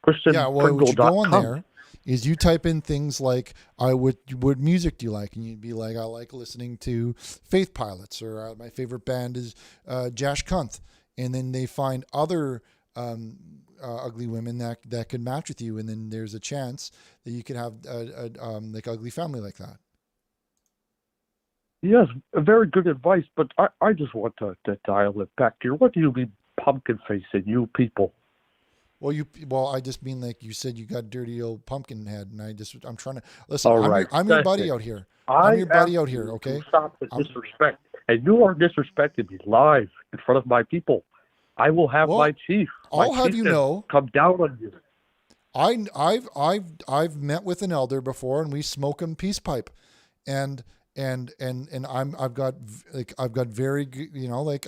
Speaker 5: Christian.
Speaker 6: Yeah. Well, would you go on there? is you type in things like, what music do you like? And you'd be like, I like listening to Faith Pilots, or my favorite band is Jash Kunth. And then they find other ugly women that could match with you. And then there's a chance that you could have like ugly family like that.
Speaker 5: Yes, very good advice, but I just want to dial it back here. What do you mean, pumpkin face and you people?
Speaker 6: Well, I just mean, like you said, you got dirty old pumpkin head, and I'm trying to listen.
Speaker 5: All right.
Speaker 6: I'm your buddy out here. I'm your buddy out here. Okay.
Speaker 5: Stop the disrespect, and you are disrespecting me live in front of my people. I will have my chief.
Speaker 6: I'll have you know,
Speaker 5: come down on you.
Speaker 6: I've met with an elder before, and we smoke him peace pipe, and I've got very good,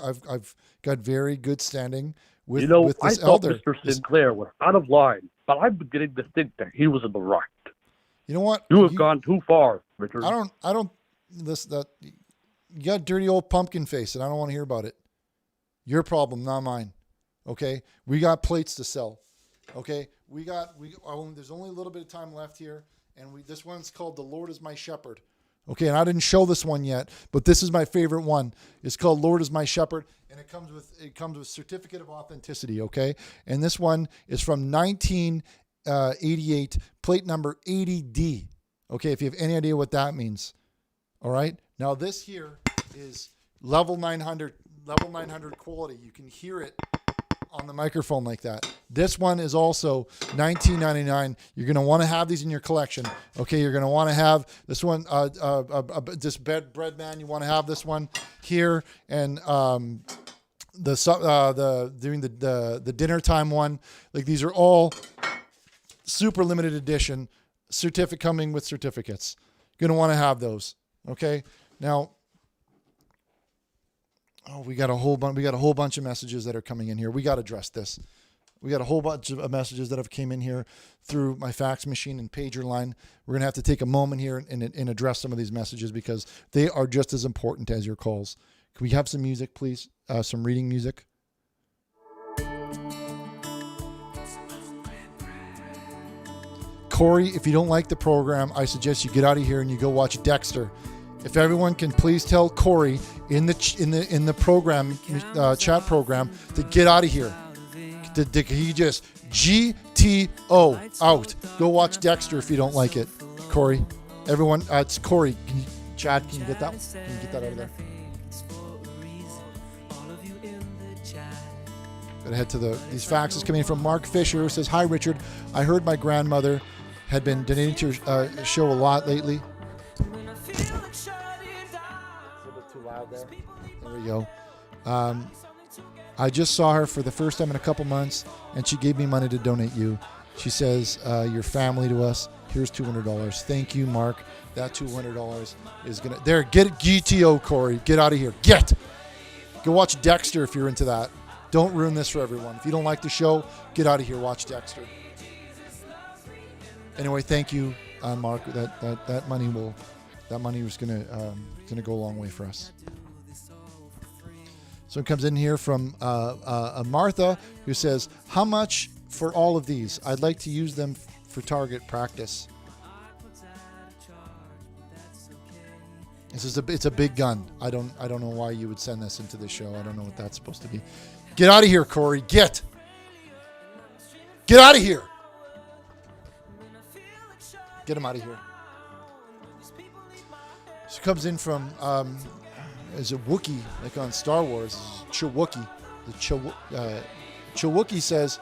Speaker 6: I've got very good standing with this elder.
Speaker 5: Mr. Sinclair was out of line, but I'm beginning to think that he was in the right.
Speaker 6: You know what?
Speaker 5: You have gone too far, Richard.
Speaker 6: I don't listen. That you got dirty old pumpkin face, and I don't want to hear about it. Your problem, not mine. Okay, we got plates to sell. Okay, there's only a little bit of time left here, and this one's called "The Lord Is My Shepherd." Okay, and I didn't show this one yet, but this is my favorite one. It's called "Lord Is My Shepherd," and it comes with certificate of authenticity. Okay, and this one is from 1988, plate number 80D. Okay, if you have any idea what that means. All right, now this here is level 900 quality. You can hear it on the microphone like that. This one is also $19.99. You're going to want to have these in your collection. Okay, you're going to want to have this one, this bread man. You want to have this one here, and during the dinner time one. Like, these are all super limited edition coming with certificates. You're going to want to have those. Okay, now. Oh, we got a whole bunch of messages that are coming in here. We got to address this. We got a whole bunch of messages that have came in here through my fax machine and pager line. We're gonna have to take a moment here and address some of these messages because they are just as important as your calls. Can we have some music, please? Some reading music. Corey, if you don't like the program, I suggest you get out of here and you go watch Dexter. If everyone can please tell Corey in the program chat program to get out of here. He just GTO out. Go watch Dexter if you don't like it, Corey. Everyone, it's Corey. Chad, can you get that? Can you get that out of there? Gotta head to these faxes coming in from Mark Fisher, who says, "Hi Richard, I heard my grandmother had been donating to your show a lot lately." There we go. I just saw her for the first time in a couple months, and she gave me money to donate you. She says, "Your family to us. Here's $200. Thank you, Mark. That $200 is gonna. There, get it, GTO, Corey. Get out of here. Go watch Dexter if you're into that. Don't ruin this for everyone. If you don't like the show, get out of here. Watch Dexter. Anyway, thank you, Mark. That money was gonna go a long way for us. So it comes in here from Martha, who says, "How much for all of these? I'd like to use them for target practice." It's a big gun. I don't know why you would send this into the show. I don't know what that's supposed to be. Get out of here, Corey. Get out of here. Get him out of here. So it comes in from is a Wookiee, like on Star Wars, Chewookiee. Chewookiee says,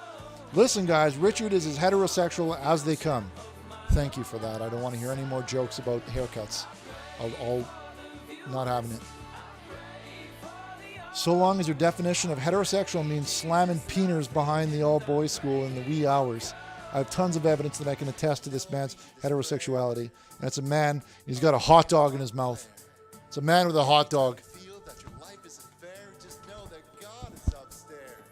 Speaker 6: "Listen, guys, Richard is as heterosexual as they come." Thank you for that. I don't want to hear any more jokes about haircuts. I'll not having it. So long as your definition of heterosexual means slamming peeners behind the all-boys school in the wee hours. I have tons of evidence that I can attest to this man's heterosexuality. And it's a man, he's got a hot dog in his mouth. It's a man with a hot dog. Feel that your life isn't fair, just know that God is upstairs.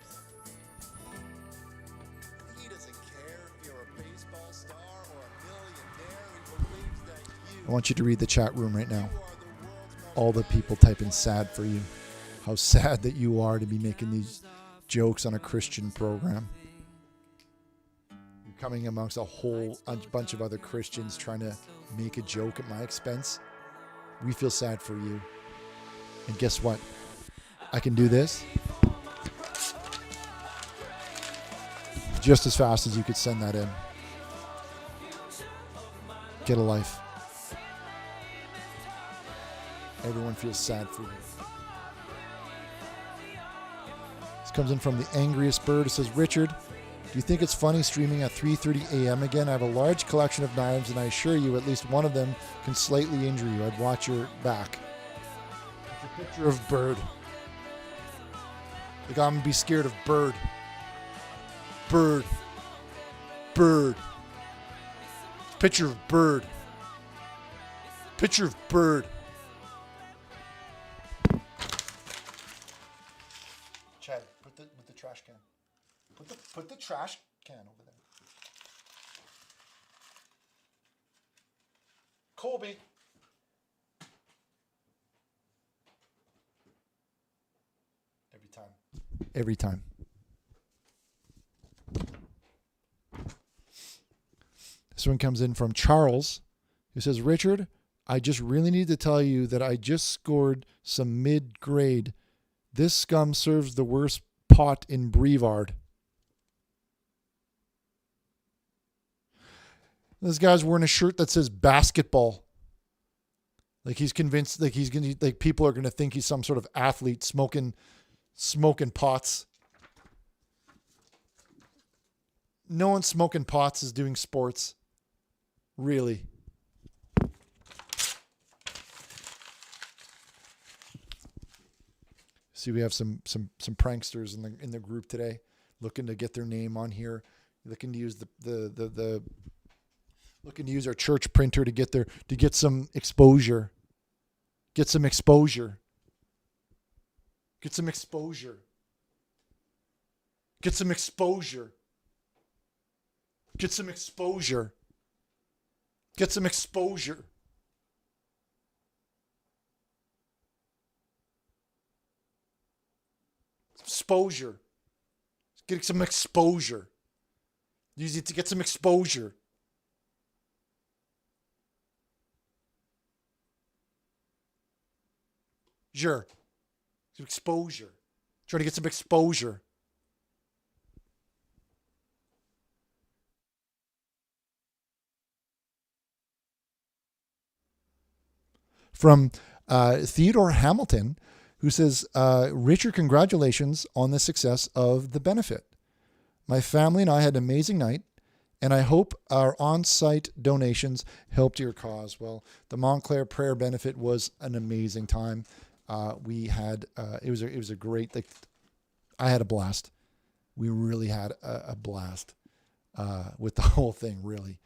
Speaker 6: He doesn't care if you're a baseball star or a millionaire. He believes that you... I want you to read the chat room right now. All the people typing sad for you. How sad that you are to be making these jokes on a Christian program. You coming amongst a whole bunch of other Christians trying to make a joke at my expense. We feel sad for you. And guess what? I can do this just as fast as you could send that in. Get a life. Everyone feels sad for you. This comes in from the angriest bird. It says, Richard, do you think it's funny streaming at 3:30 a.m. again? I have a large collection of knives, and I assure you at least one of them can slightly injure you. I'd watch your back. It's a picture of bird. Like, I'm going to be scared of bird. Bird. Bird. Picture of bird. Picture of bird. Chad, put the trash can. Put the trash can over there. Colby. Every time. This one comes in from Charles, who says, Richard, I just really need to tell you that I just scored some mid-grade. This scum serves the worst pot in Brevard. This guy's wearing a shirt that says basketball. Like he's convinced, like he's gonna, like people are gonna think he's some sort of athlete smoking pots. No one smoking pots is doing sports. Really. See, we have some pranksters in the group today, looking to get their name on here, looking to use the looking to use our church printer to get some exposure. Get some exposure. Get some exposure. Get some exposure. Get some exposure. Get some exposure. Exposure. Get some exposure. Use it to get some exposure. Sure. Some exposure. Trying to get some exposure. From Theodore Hamilton, who says, Richard, congratulations on the success of the benefit. My family and I had an amazing night, and I hope our on-site donations helped your cause. Well, the Montclair prayer benefit was an amazing time. We had, it was a great, like, I had a blast. We really had a blast with the whole thing, really.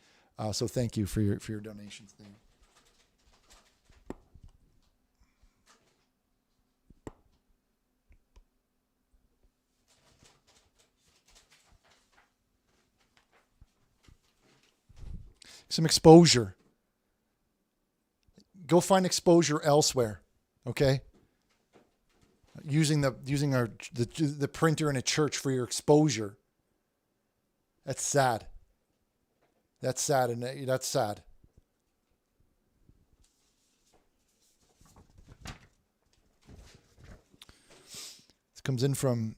Speaker 6: So thank you for your donations there. Some exposure. Go find exposure elsewhere, okay? Using the printer in a church for your exposure. That's sad. That's sad, and that's sad. This comes in from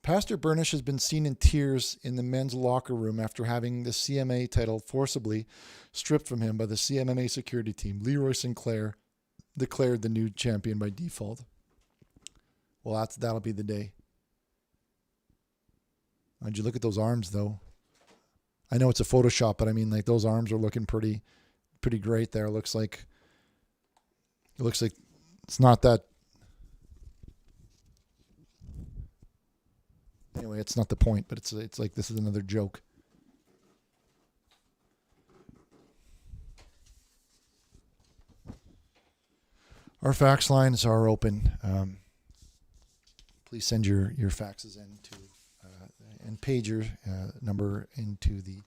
Speaker 6: Pastor Burnish has been seen in tears in the men's locker room after having the CMA title forcibly stripped from him by the CMMA security team. Leroy Sinclair declared the new champion by default. Well, that'll be the day. Would you look at those arms, though? I know it's a Photoshop, but I mean, like, those arms are looking pretty great there. It looks like it's not that. Anyway, it's not the point, but it's like this is another joke. Our fax lines are open. Please send your faxes in to and page your number into the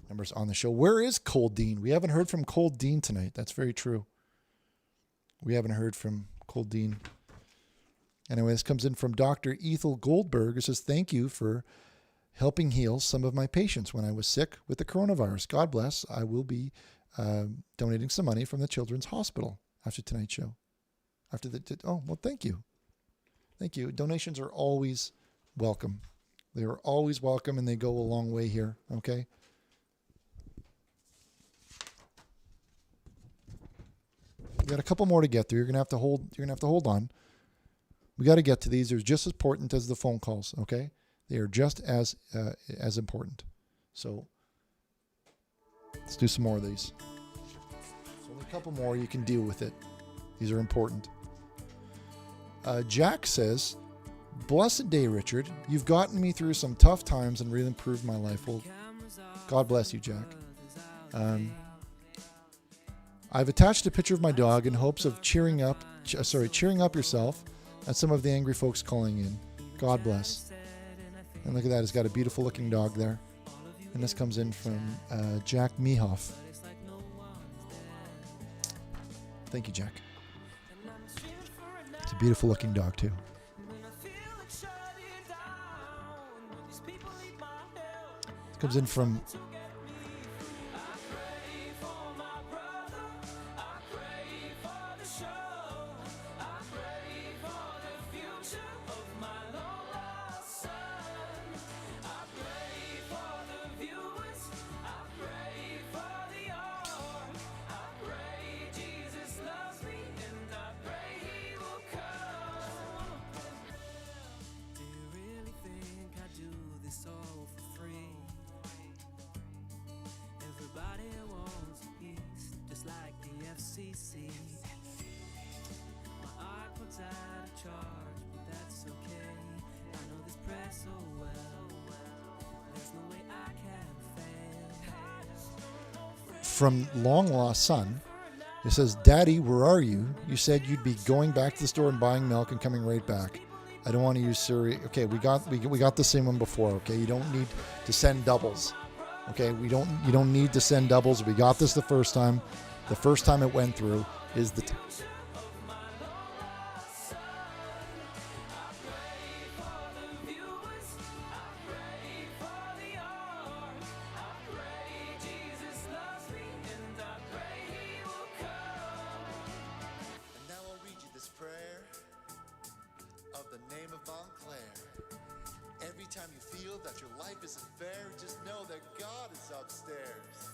Speaker 6: numbers on the show. Where is Cold Dean? We haven't heard from Cold Dean tonight. That's very true. We haven't heard from Cold Dean. Anyway, this comes in from Dr. Ethel Goldberg. It says, thank you for helping heal some of my patients when I was sick with the coronavirus. God bless. I will be donating some money from the Children's Hospital after tonight's show. Well, thank you. Thank you. Donations are always welcome. They are always welcome, and they go a long way here. Okay. We got a couple more to get through. You're gonna have to hold on. We got to get to these. They're just as important as the phone calls. Okay. They are just as important. So let's do some more of these. There's only a couple more. You can deal with it. These are important. Jack says, "Blessed day, Richard. You've gotten me through some tough times and really improved my life." Well, God bless you, Jack. I've attached a picture of my dog in hopes of cheering up yourself and some of the angry folks calling in. God bless. And look at that. It's got a beautiful looking dog there. And this comes in from Jack Mehoff. Thank you, Jack. It's a beautiful looking dog, too. It comes in from from Long Lost Son. It says, "Daddy, where are you? You said you'd be going back to the store and buying milk and coming right back. I don't want to use Siri." Okay, we got the same one before. Okay, you don't need to send doubles. Okay, you don't need to send doubles. We got this the first time. The first time it went through is the
Speaker 15: Montclair. Every time you feel that your life isn't fair, just know that God is upstairs.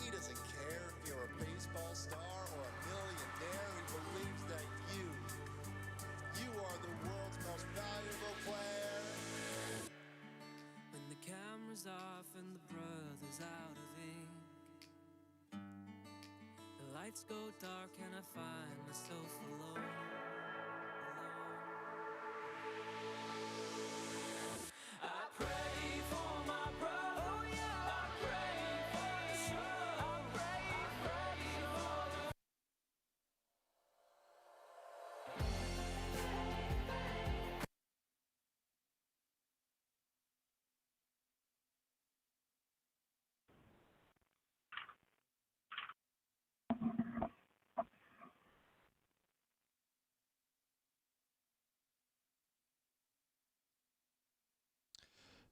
Speaker 15: He doesn't care if you're a baseball star or a millionaire. He believes that you are the world's most valuable player.
Speaker 7: When the camera's off and the brother's out of ink, the lights go dark and I find myself alone.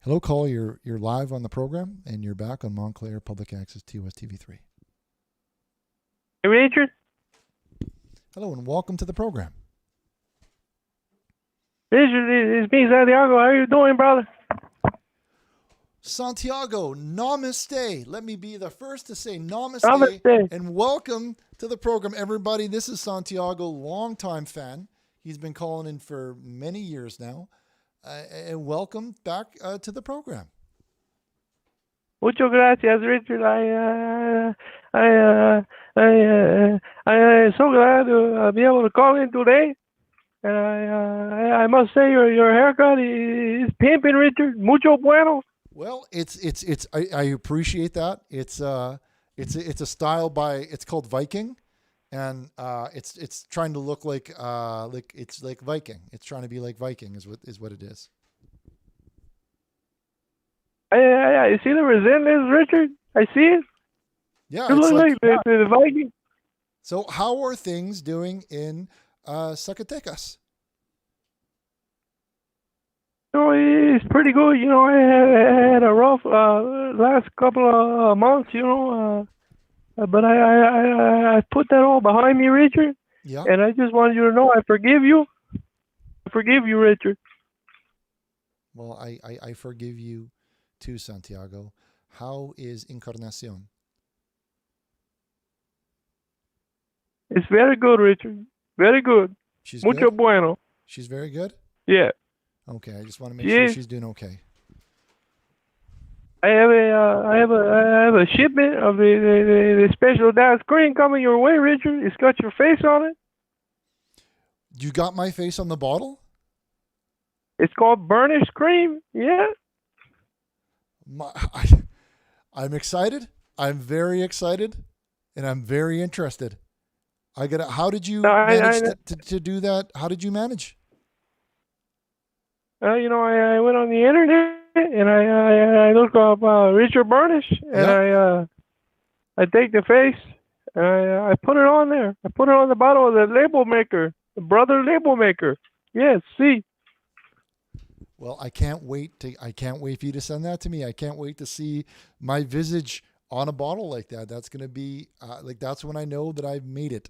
Speaker 6: Hello, caller. You're live on the program, and you're back on Montclair Public Access TOS TV3.
Speaker 18: Hey, Richard.
Speaker 6: Hello, and welcome to the program.
Speaker 18: Richard, it's me, Santiago. How are you doing, brother?
Speaker 6: Santiago, namaste. Let me be the first to say namaste,
Speaker 18: Namaste.
Speaker 6: And welcome to the program, everybody. This is Santiago, longtime fan. He's been calling in for many years now. And welcome back to the program.
Speaker 18: Muchas gracias, Richard. I am so glad to be able to call in today. And I must say your haircut is pimping, Richard. Mucho bueno.
Speaker 6: Well, I appreciate that. It's a style it's called Viking, and it's trying to look like Viking. It's trying to be like Viking is what it is.
Speaker 18: I see the resemblance, Richard. I see it.
Speaker 6: Yeah,
Speaker 18: it looks like the Viking.
Speaker 6: So, how are things doing in Zacatecas?
Speaker 18: No, it's pretty good. I had a rough last couple of months. But I put that all behind me, Richard.
Speaker 6: Yeah.
Speaker 18: And I just wanted you to know I forgive you. I forgive you, Richard.
Speaker 6: Well, I forgive you too, Santiago. How is Encarnacion?
Speaker 18: It's very good, Richard. Very good.
Speaker 6: She's
Speaker 18: Mucho
Speaker 6: good?
Speaker 18: bueno.
Speaker 6: She's very good?
Speaker 18: Yeah.
Speaker 6: Okay, I just want to make sure she's doing okay.
Speaker 18: I have a shipment of the special diet cream coming your way, Richard. It's got your face on it.
Speaker 6: You got my face on the bottle?
Speaker 18: It's called Burnish cream. Yeah.
Speaker 6: I'm excited. I'm very excited, and I'm very interested. How did you manage to do that? How did you manage?
Speaker 18: I went on the internet and I look up Richard Burnish and I take the face and I put it on there. I put it on the bottle of the label maker, the brother label maker. Yes, see.
Speaker 6: Well, I can't wait for you to send that to me. I can't wait to see my visage on a bottle like that. That's going to be that's when I know that I've made it.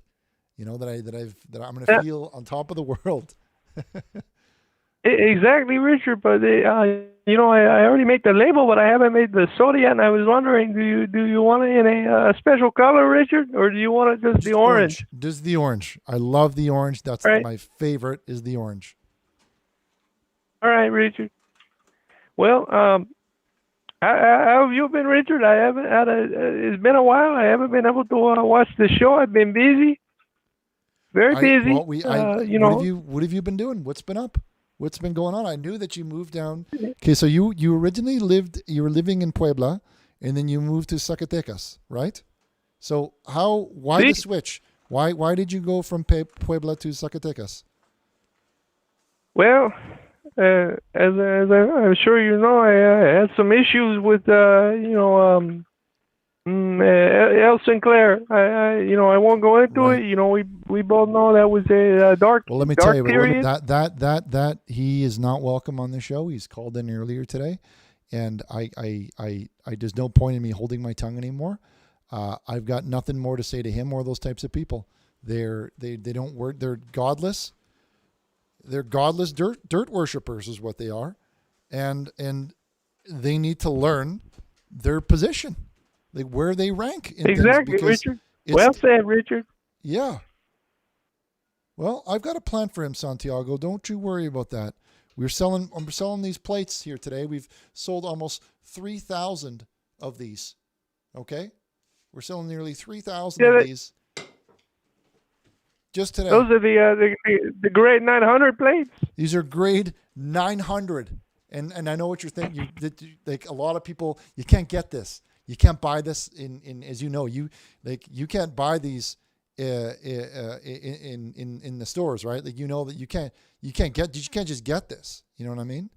Speaker 6: That I'm going to feel on top of the world.
Speaker 18: Exactly, Richard. But I already made the label, but I haven't made the soda yet. And I was wondering, do you want it in a special color, Richard, or do you want it just the orange?
Speaker 6: Just the orange. I love the orange. That's
Speaker 18: right.
Speaker 6: My favorite is the orange.
Speaker 18: All right, Richard. Well, how have you been, Richard? It's been a while. I haven't been able to watch the show. I've been busy. Very busy.
Speaker 6: What have you been doing? What's been up? What's been going on? I knew that you moved down. Okay, so you originally you were living in Puebla, and then you moved to Zacatecas, right? So why the switch? Why did you go from Puebla to Zacatecas?
Speaker 18: Well, as I'm sure you know, I had some issues with El Sinclair. I won't go into it. We both know that was a dark.
Speaker 6: Well, let me tell you, that he is not welcome on the show. He's called in earlier today, and I there's no point in me holding my tongue anymore. I've got nothing more to say to him or those types of people. They don't work. They're godless. They're godless dirt worshipers is what they are, and they need to learn their position. Like where they rank in
Speaker 18: exactly, Richard. Well said, Richard.
Speaker 6: Yeah. Well, I've got a plan for him, Santiago. Don't you worry about that. I'm selling these plates here today. We've sold almost 3,000 of these. Okay? We're selling nearly 3,000 of these. Just today.
Speaker 18: Those are the grade 900 plates.
Speaker 6: These are grade 900. And I know what you're thinking. Like a lot of people, you can't get this. You can't buy this in as you know, you can't buy these in the stores, right? Like that you can't just get this. You know what I mean?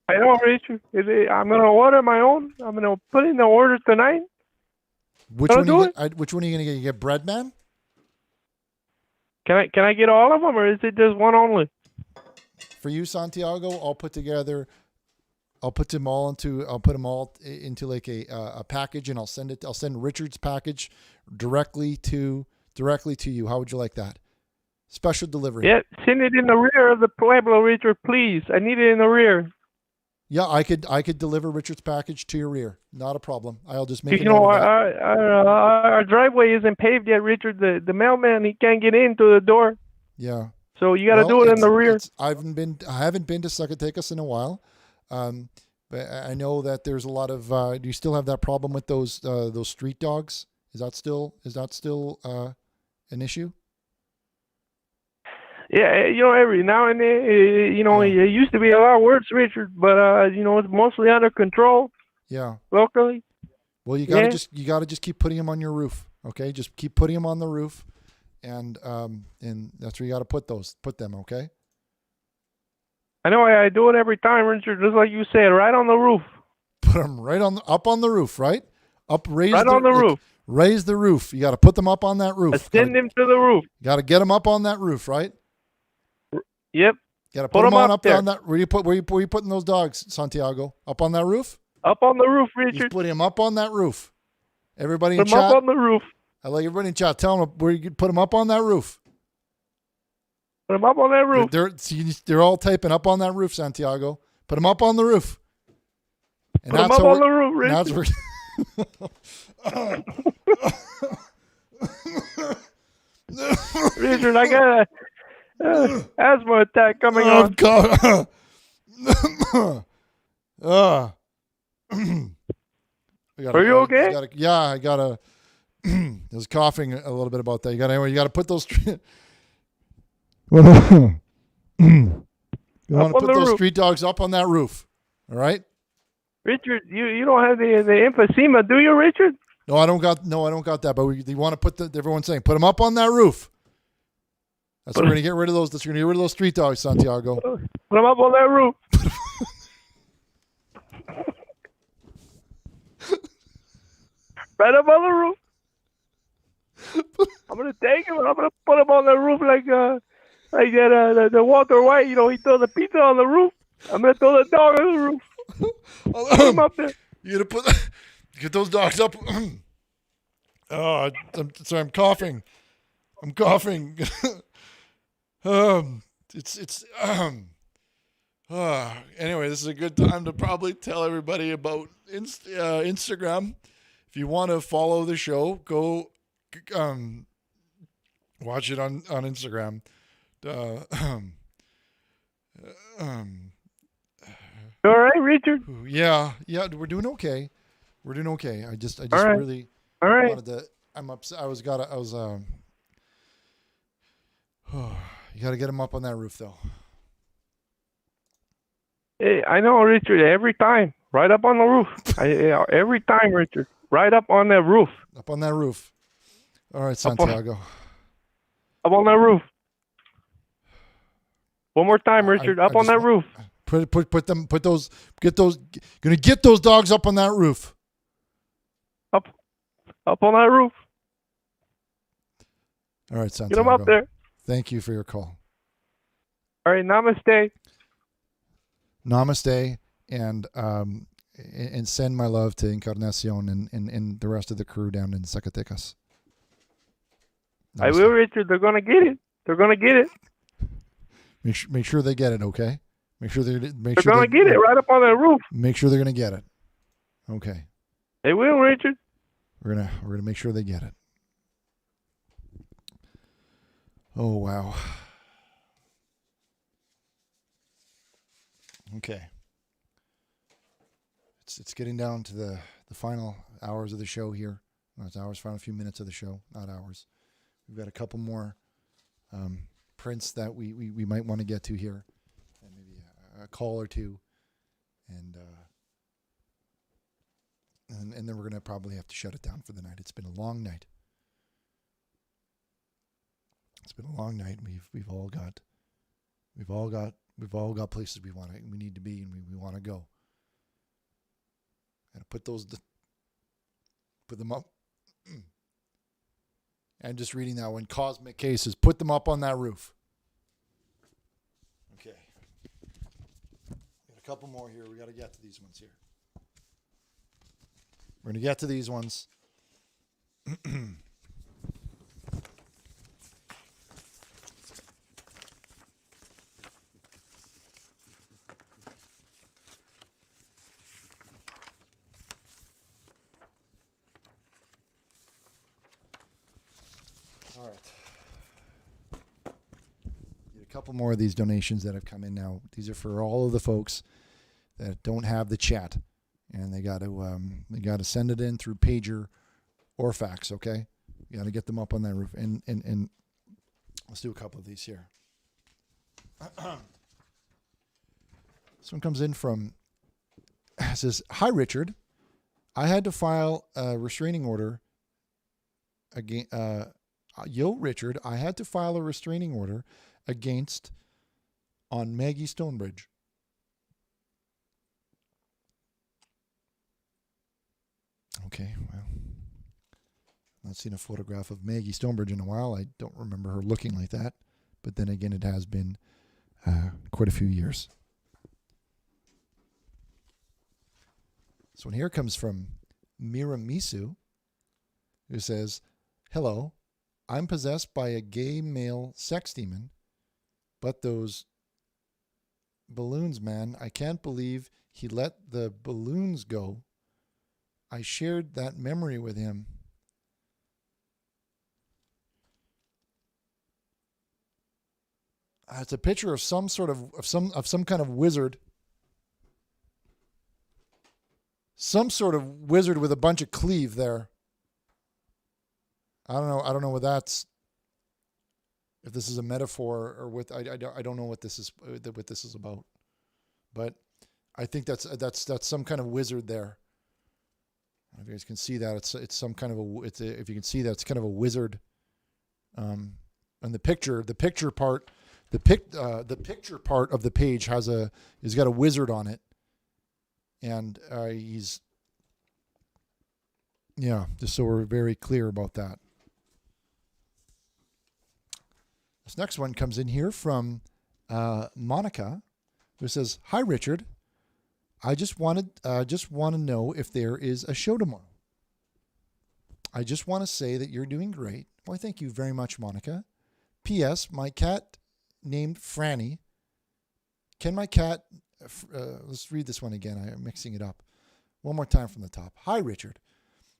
Speaker 18: I know, Richard. I'm gonna order my own. I'm gonna put in the order tonight.
Speaker 6: Which one are you gonna get? You get bread, man?
Speaker 18: Can I get all of them, or is it just one only?
Speaker 6: For you, Santiago, I'll put them all into like a package, and I'll send Richard's package directly to you. How would you like that? Special delivery.
Speaker 18: Yeah, send it in the rear of the Pueblo, Richard, please. I need it in the rear.
Speaker 6: Yeah, I could deliver Richard's package to your rear. Not a problem. I'll just make it.
Speaker 18: Our driveway isn't paved yet, Richard. The mailman, he can't get into the door.
Speaker 6: Yeah.
Speaker 18: So you got to do it in the rear.
Speaker 6: I haven't been to Zacatecas in a while. But I know that there's a lot of. Do you still have that problem with those street dogs? Is that still an issue?
Speaker 18: Yeah, every now and then, it used to be a lot worse, Richard. But it's mostly under control.
Speaker 6: Yeah.
Speaker 18: Locally.
Speaker 6: Well, you gotta just keep putting them on your roof. Okay, just keep putting them on the roof, and that's where you got to put them. Okay.
Speaker 18: I know I do it every time, Richard, just like you said, right on the roof.
Speaker 6: Put them up on the roof, right? Raise
Speaker 18: the roof.
Speaker 6: Raise the roof. You got to put them up on that roof.
Speaker 18: Send them to the roof.
Speaker 6: You got to get them up on that roof, right?
Speaker 18: Yep.
Speaker 6: You gotta put them on up there. On that. Where you putting those dogs, Santiago? Up on that roof?
Speaker 18: Up on the roof, Richard.
Speaker 6: He's putting them up on that roof. Everybody
Speaker 18: put
Speaker 6: in chat.
Speaker 18: Up on the roof.
Speaker 6: I like everybody in chat. Tell them where you put them up on that roof.
Speaker 18: Put them up on that roof.
Speaker 6: They're all typing up on that roof, Santiago. Put them up on the roof. And
Speaker 18: put them up on the roof, Richard.
Speaker 6: That's where.
Speaker 18: Richard, I got a asthma attack coming on.
Speaker 6: God.
Speaker 18: Are you okay?
Speaker 6: I got I was coughing a little bit about that. You got to put those. You want to put those street dogs up on that roof. All right.
Speaker 18: Richard, you don't have the emphysema, do you, Richard?
Speaker 6: No, I don't got that. But we want to put everyone's saying put them up on that roof. That's what we're gonna get rid of those. That's gonna get rid of those street dogs, Santiago.
Speaker 18: Put them up on that roof. Right up on the roof. I'm gonna take him and I'm gonna put him on the roof like the Walter White. You know, he throw the pizza on the roof. I'm gonna throw the dog on the roof. Put him up there.
Speaker 6: You gotta get those dogs up. Oh, I'm coughing. I'm coughing. Anyway, this is a good time to probably tell everybody about Instagram. If you want to follow the show, go watch it on Instagram.
Speaker 18: You all right, Richard?
Speaker 6: Yeah, we're doing okay. We're doing okay. I just
Speaker 18: right.
Speaker 6: really
Speaker 18: all right.
Speaker 6: wanted to. I'm upset. You got to get him up on that roof, though.
Speaker 18: Hey, I know, Richard. Every time, right up on the roof. Every time, Richard, right up on that roof.
Speaker 6: Up on that roof. All right, Santiago.
Speaker 18: Up on that roof. One more time, Richard. Up on that roof.
Speaker 6: Gonna get those dogs up on that roof.
Speaker 18: Up on that roof.
Speaker 6: All right, Santiago.
Speaker 18: Get them up there.
Speaker 6: Thank you for your call.
Speaker 18: All right, namaste.
Speaker 6: Namaste, and send my love to Encarnacion and the rest of the crew down in Zacatecas. Namaste.
Speaker 18: I will, Richard. They're gonna get it. They're gonna get it.
Speaker 6: Make sure they get it, okay? Make sure they're
Speaker 18: gonna get it right up on that roof.
Speaker 6: Make sure they're gonna get it. Okay.
Speaker 18: They will, Richard.
Speaker 6: We're gonna make sure they get it. Oh wow. Okay. It's getting down to the final hours of the show here. No, it's hours, final few minutes of the show, not hours. We've got a couple more prints that we might want to get to here, and maybe a call or two, and then we're gonna probably have to shut it down for the night. It's been a long night. It's been a long night. We've all got places we need to be, and we want to go. Gotta put them up. And just reading that one, Cosmic Cases, put them up on that roof. Okay. Got a couple more here. We got to get to these ones here. We're going to get to these ones. All right. Get a couple more of these donations that have come in now. These are for all of the folks that don't have the chat, and they got to send it in through pager or fax. Okay, you got to get them up on that roof. And let's do a couple of these here. This one comes in from. It says, "Hi Richard, I had to file a restraining order against." Richard, I had to file a restraining order on Maggie Stonebridge. Okay, well, I've not seen a photograph of Maggie Stonebridge in a while. I don't remember her looking like that. But then again, it has been quite a few years. This one here comes from Miramisu, who says, "Hello, I'm possessed by a gay male sex demon, but those balloons, man, I can't believe he let the balloons go. I shared that memory with him." It's a picture of some kind of wizard. Some sort of wizard with a bunch of cleave there. I don't know what that's. If this is a metaphor or what, I don't know what this is about. But I think that's some kind of wizard there. I don't know if you guys can see that. It's some kind of if you can see that, it's kind of a wizard. And the picture part. The picture part of the page has got a wizard on it, and he's just so we're very clear about that. This next one comes in here from Monica, who says, "Hi Richard, I just want to know if there is a show tomorrow. I just want to say that you're doing great." Why, thank you very much, Monica. P.S. My cat named Franny. Can my cat... let's read this one again. I'm mixing it up. One more time from the top. "Hi, Richard.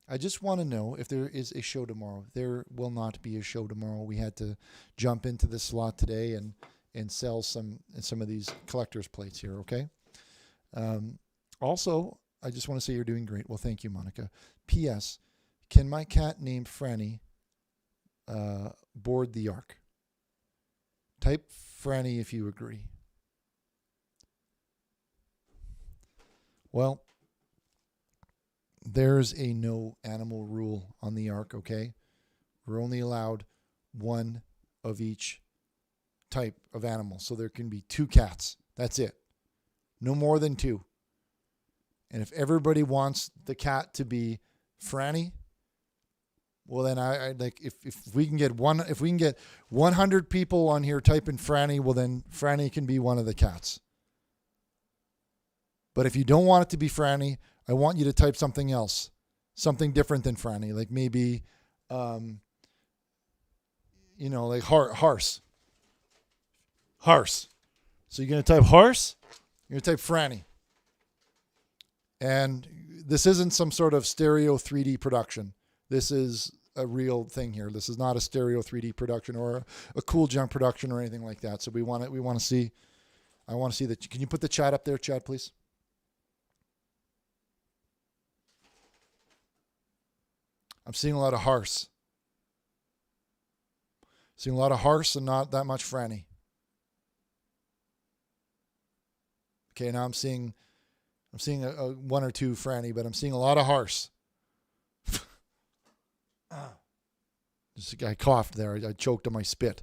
Speaker 6: I just want to know if there is a show tomorrow." There will not be a show tomorrow. We had to jump into this slot today and sell some of these collector's plates here, okay? Also, I just want to say you're doing great. Well, thank you, Monica. P.S. Can my cat named Franny board the Ark? Type Franny if you agree. Well, there's a no animal rule on the Ark, okay? We're only allowed one of each type of animal. So there can be 2 cats. That's it. No more than 2. And if everybody wants the cat to be Franny, well then I like if we can get 100 people on here typing Franny, well then Franny can be one of the cats. But if you don't want it to be Franny, I want you to type something else, something different than Franny, like maybe, like horse. Horse. So you're going to type horse, you're going to type Franny. And this isn't some sort of stereo 3D production. This is a real thing here. This is not a stereo 3D production or a cool junk production or anything like that. So I want to see that. Can you put the chat up there, Chad, please? I'm seeing a lot of horse. Seeing a lot of horse and not that much Franny. Okay, now I'm seeing a 1 or 2 Franny, but I'm seeing a lot of horse. I coughed there. I choked on my spit.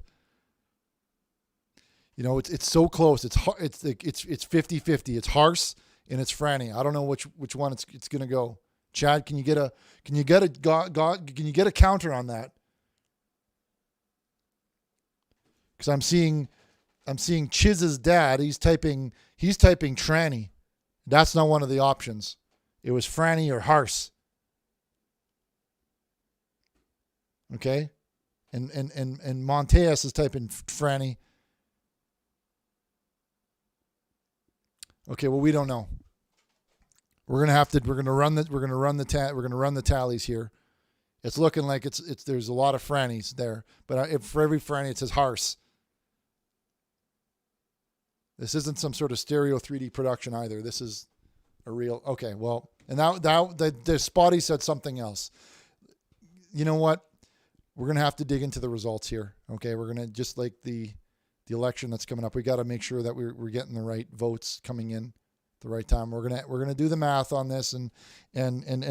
Speaker 6: It's so close. It's 50-50. It's horse and it's Franny. I don't know which one it's going to go. Chad, can you get a counter on that? Because I'm seeing Chiz's dad. He's typing tranny. That's not one of the options. It was Franny or horse. Okay, and Monteas is typing Franny. Okay, well we don't know. We're gonna run the tallies here. It's looking like it's there's a lot of Frannies there, but for every Franny it says horse. This isn't some sort of stereo 3D production either. This is a real. Okay, well, and now the Spotty said something else. You know what? We're going to have to dig into the results here. Okay, we're going to, just like the election that's coming up, we got to make sure that we're getting the right votes coming in at the right time. We're going to do the math on this, and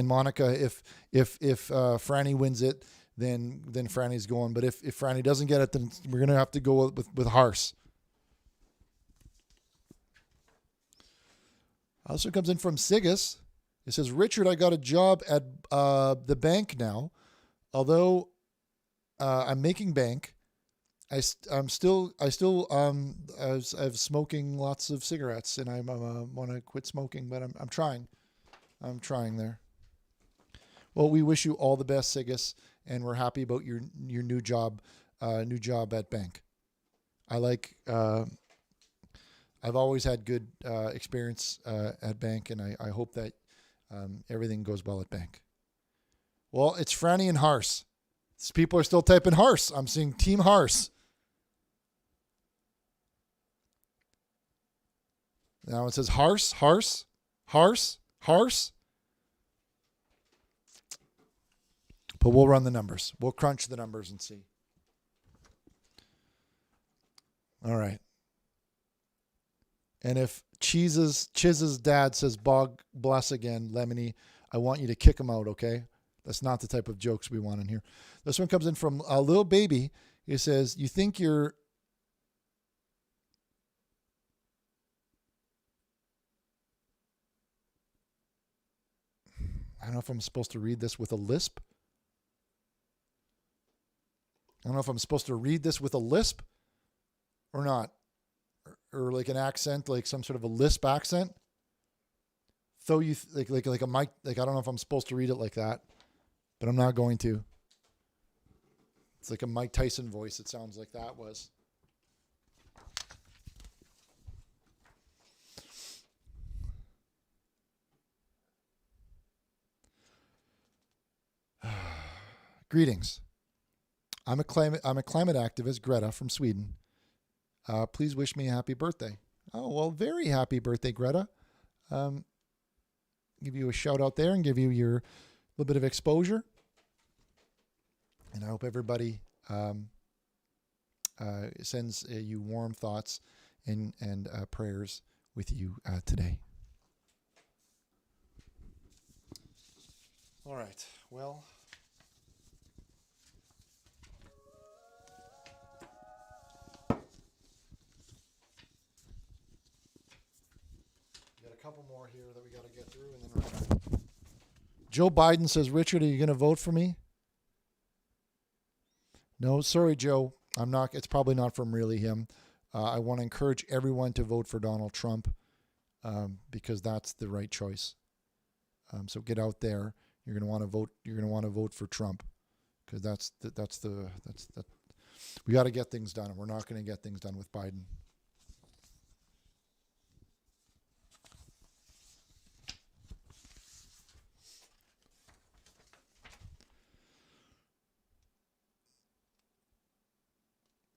Speaker 6: Monica, if Franny wins it, then Franny's going. But if Franny doesn't get it, then we're going to have to go with horse. Also comes in from Sigus. It says, "Richard, I got a job at the bank now. Although I'm making bank, I'm still I've smoking lots of cigarettes, and I want to quit smoking, but I'm trying. I'm trying there. Well, we wish you all the best, Sigus, and we're happy about your new job at bank. I like. I've always had good experience at bank, and I hope that everything goes well at bank. Well, it's Franny and Hars. These people are still typing Hars. I'm seeing Team Hars. Now it says Hars. But we'll run the numbers. We'll crunch the numbers and see. All right. And if Chiz's dad says "Bog bless again, Lemony," I want you to kick him out, okay? That's not the type of jokes we want in here. This one comes in from a little baby. He says, "You think you're..." I don't know if I'm supposed to read this with a lisp. I don't know if I'm supposed to read this with a lisp or not. Or like an accent, like some sort of a lisp accent. Though you like a mic, like I don't know if I'm supposed to read it like that, but I'm not going to. It's like a Mike Tyson voice. It sounds like that was. Greetings. I'm a climate activist, Greta from Sweden. Please wish me a happy birthday. Oh, well, very happy birthday, Greta. Give you a shout out there and give you your little bit of exposure. And I hope everybody sends you warm thoughts and prayers with you today. All right. Well, a couple more here that we got to get through, and then we're done. Joe Biden says, "Richard, are you going to vote for me?" No, sorry, Joe. I'm not. It's probably not from really him. I want to encourage everyone to vote for Donald Trump because that's the right choice. So get out there. You're going to want to vote. You're going to want to vote for Trump because that's. We got to get things done, and we're not going to get things done with Biden.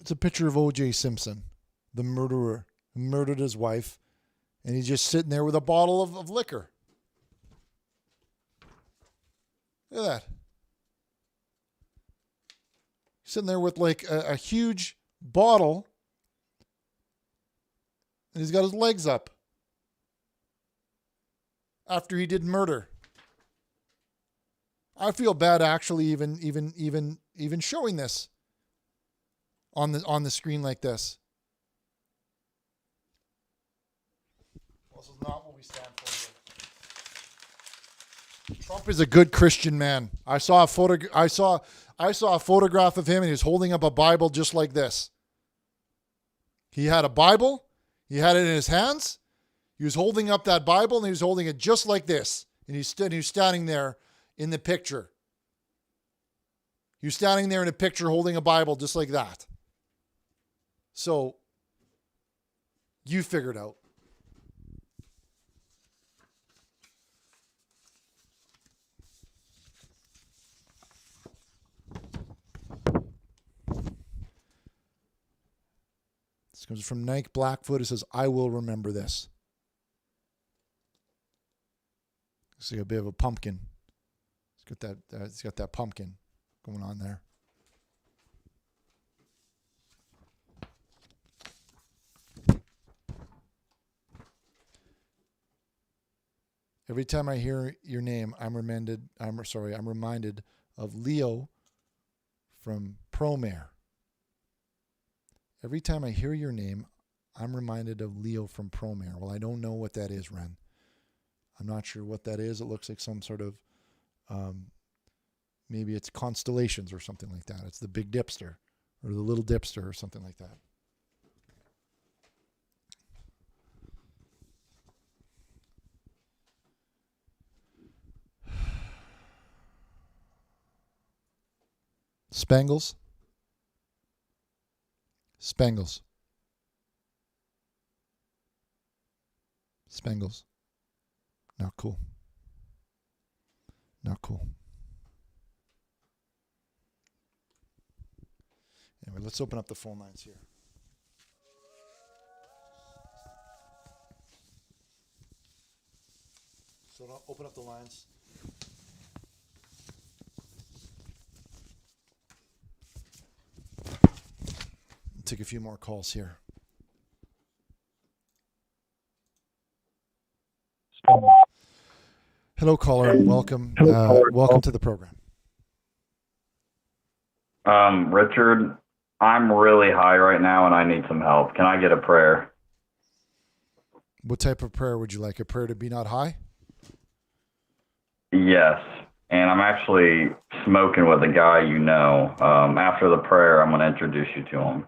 Speaker 6: It's a picture of O.J. Simpson, the murderer who murdered his wife, and he's just sitting there with a bottle of liquor. Look at that. He's sitting there with like a huge bottle, and he's got his legs up after he did murder. I feel bad actually even showing this on the screen like this. Well, this is not what we stand for here. Trump is a good Christian man. I saw a photograph of him, and he was holding up a Bible just like this. He had a Bible. He had it in his hands. He was holding up that Bible, and he was holding it just like this. And he was standing there in the picture. He was standing there in a picture holding a Bible just like that. So, you figure it out. This comes from Nike Blackfoot. It says, "I will remember this." See a bit of a pumpkin. It's got that pumpkin going on there. Every time I hear your name, I'm reminded of Leo from Promare. Every time I hear your name, I'm reminded of Leo from Promare. Well, I don't know what that is, Ren. I'm not sure what that is. It looks like some sort of, maybe it's constellations or something like that. It's the Big Dipster. or the Little Dipster or something like that. Spangles. Spangles. Spangles. Not cool. Not cool. Anyway, let's open up the phone lines here. So I'll open up the lines. Take a few more calls here. Hello, caller, and welcome. Welcome to the program.
Speaker 8: Richard, I'm really high right now and I need some help. Can I get a prayer?
Speaker 6: What type of prayer would you like? A prayer to be not high?
Speaker 8: Yes. And I'm actually smoking with a guy you know. After the prayer, I'm going to introduce you to him.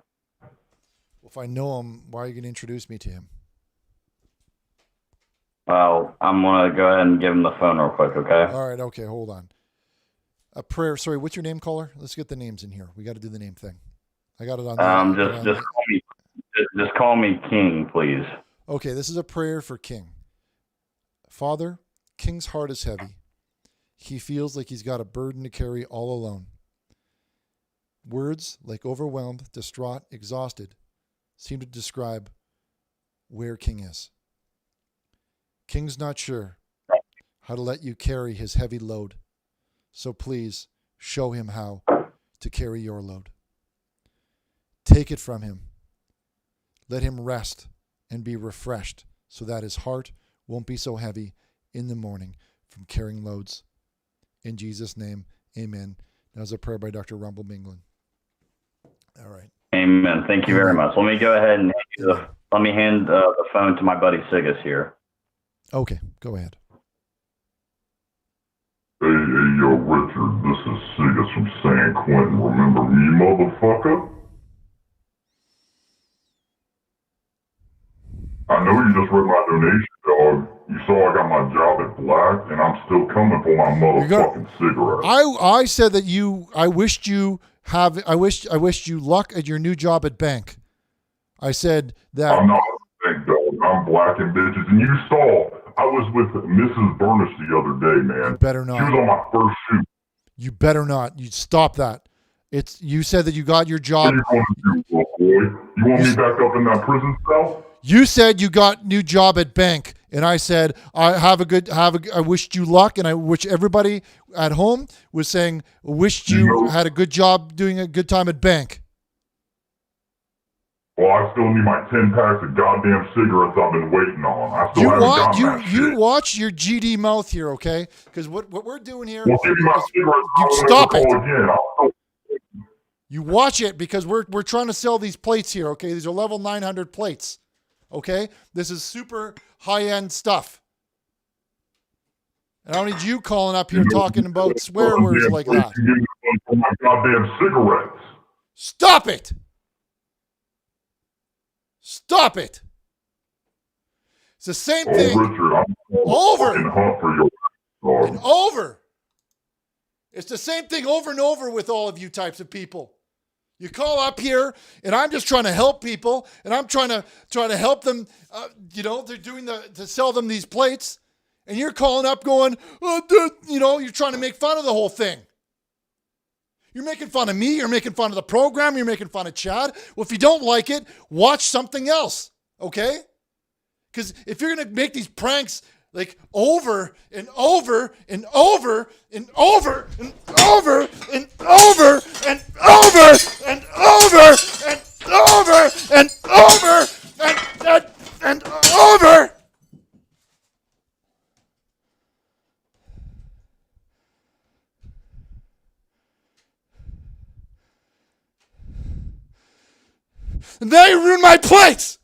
Speaker 6: If I know him, why are you going to introduce me to him?
Speaker 8: Well, I'm going to go ahead and give him the phone real quick, okay?
Speaker 6: All right, okay, hold on. A prayer. Sorry, what's your name, caller? Let's get the names in here. We got to do the name thing. I got it on the
Speaker 8: Just call me King, please.
Speaker 6: Okay, this is a prayer for King. Father, King's heart is heavy. He feels like he's got a burden to carry all alone. Words like overwhelmed, distraught, exhausted seem to describe where King is. King's not sure how to let you carry his heavy load. So please show him how to carry your load. Take it from him. Let him rest and be refreshed so that his heart won't be so heavy in the morning from carrying loads. In Jesus' name, amen. That was a prayer by Dr. Rumble Minglin. All right.
Speaker 8: Amen. Thank you very much. Let me go ahead and hand the phone to my buddy Sigas here.
Speaker 6: Okay, go ahead.
Speaker 9: Hey, yo, Richard, this is Sigas from San Quentin. Remember me, motherfucker? I know you just read my donation, dog. You saw I got my job at Black, and I'm still coming for my motherfucking cigarette.
Speaker 6: I said that I wished you luck at your new job at bank. I said that
Speaker 9: I'm not a bank, dog. I'm blacking bitches, and you saw I was with Mrs. Burnish the other day, man.
Speaker 6: You better not.
Speaker 9: She was on my first shoot.
Speaker 6: You better not. You stop that. You said that you got your job.
Speaker 9: What are you going to do, boy? You want me back up in that prison cell?
Speaker 6: You said you got new job at bank, and I said I wished you luck, and I wish everybody at home was saying wished you had a good job doing a good time at bank.
Speaker 9: Well, I still need my 10 packs of goddamn cigarettes I've been waiting on. I still haven't gotten that shit.
Speaker 6: You watch your GD mouth here, okay? Because what we're doing here
Speaker 9: well, give me my cigarettes.
Speaker 6: You stop it.
Speaker 9: Again.
Speaker 6: You watch it because we're trying to sell these plates here, okay? These are level 900 plates, okay? This is super high-end stuff. And I don't need you calling up here talking about swear words like that.
Speaker 9: For my goddamn cigarettes.
Speaker 6: Stop it! Stop it! It's the same thing.
Speaker 9: Richard, I'm
Speaker 6: over
Speaker 9: and
Speaker 6: over. It's the same thing over and over with all of you types of people. You call up here, and I'm just trying to help people, and I'm trying to help them. They're doing to sell them these plates, and you're calling up, going, you're trying to make fun of the whole thing. You're making fun of me. You're making fun of the program. You're making fun of Chad. Well, if you don't like it, watch something else, okay? Because if you're going to make these pranks like over and over and over and over and over and over and over and over and over and over and over. And now you ruined my plates.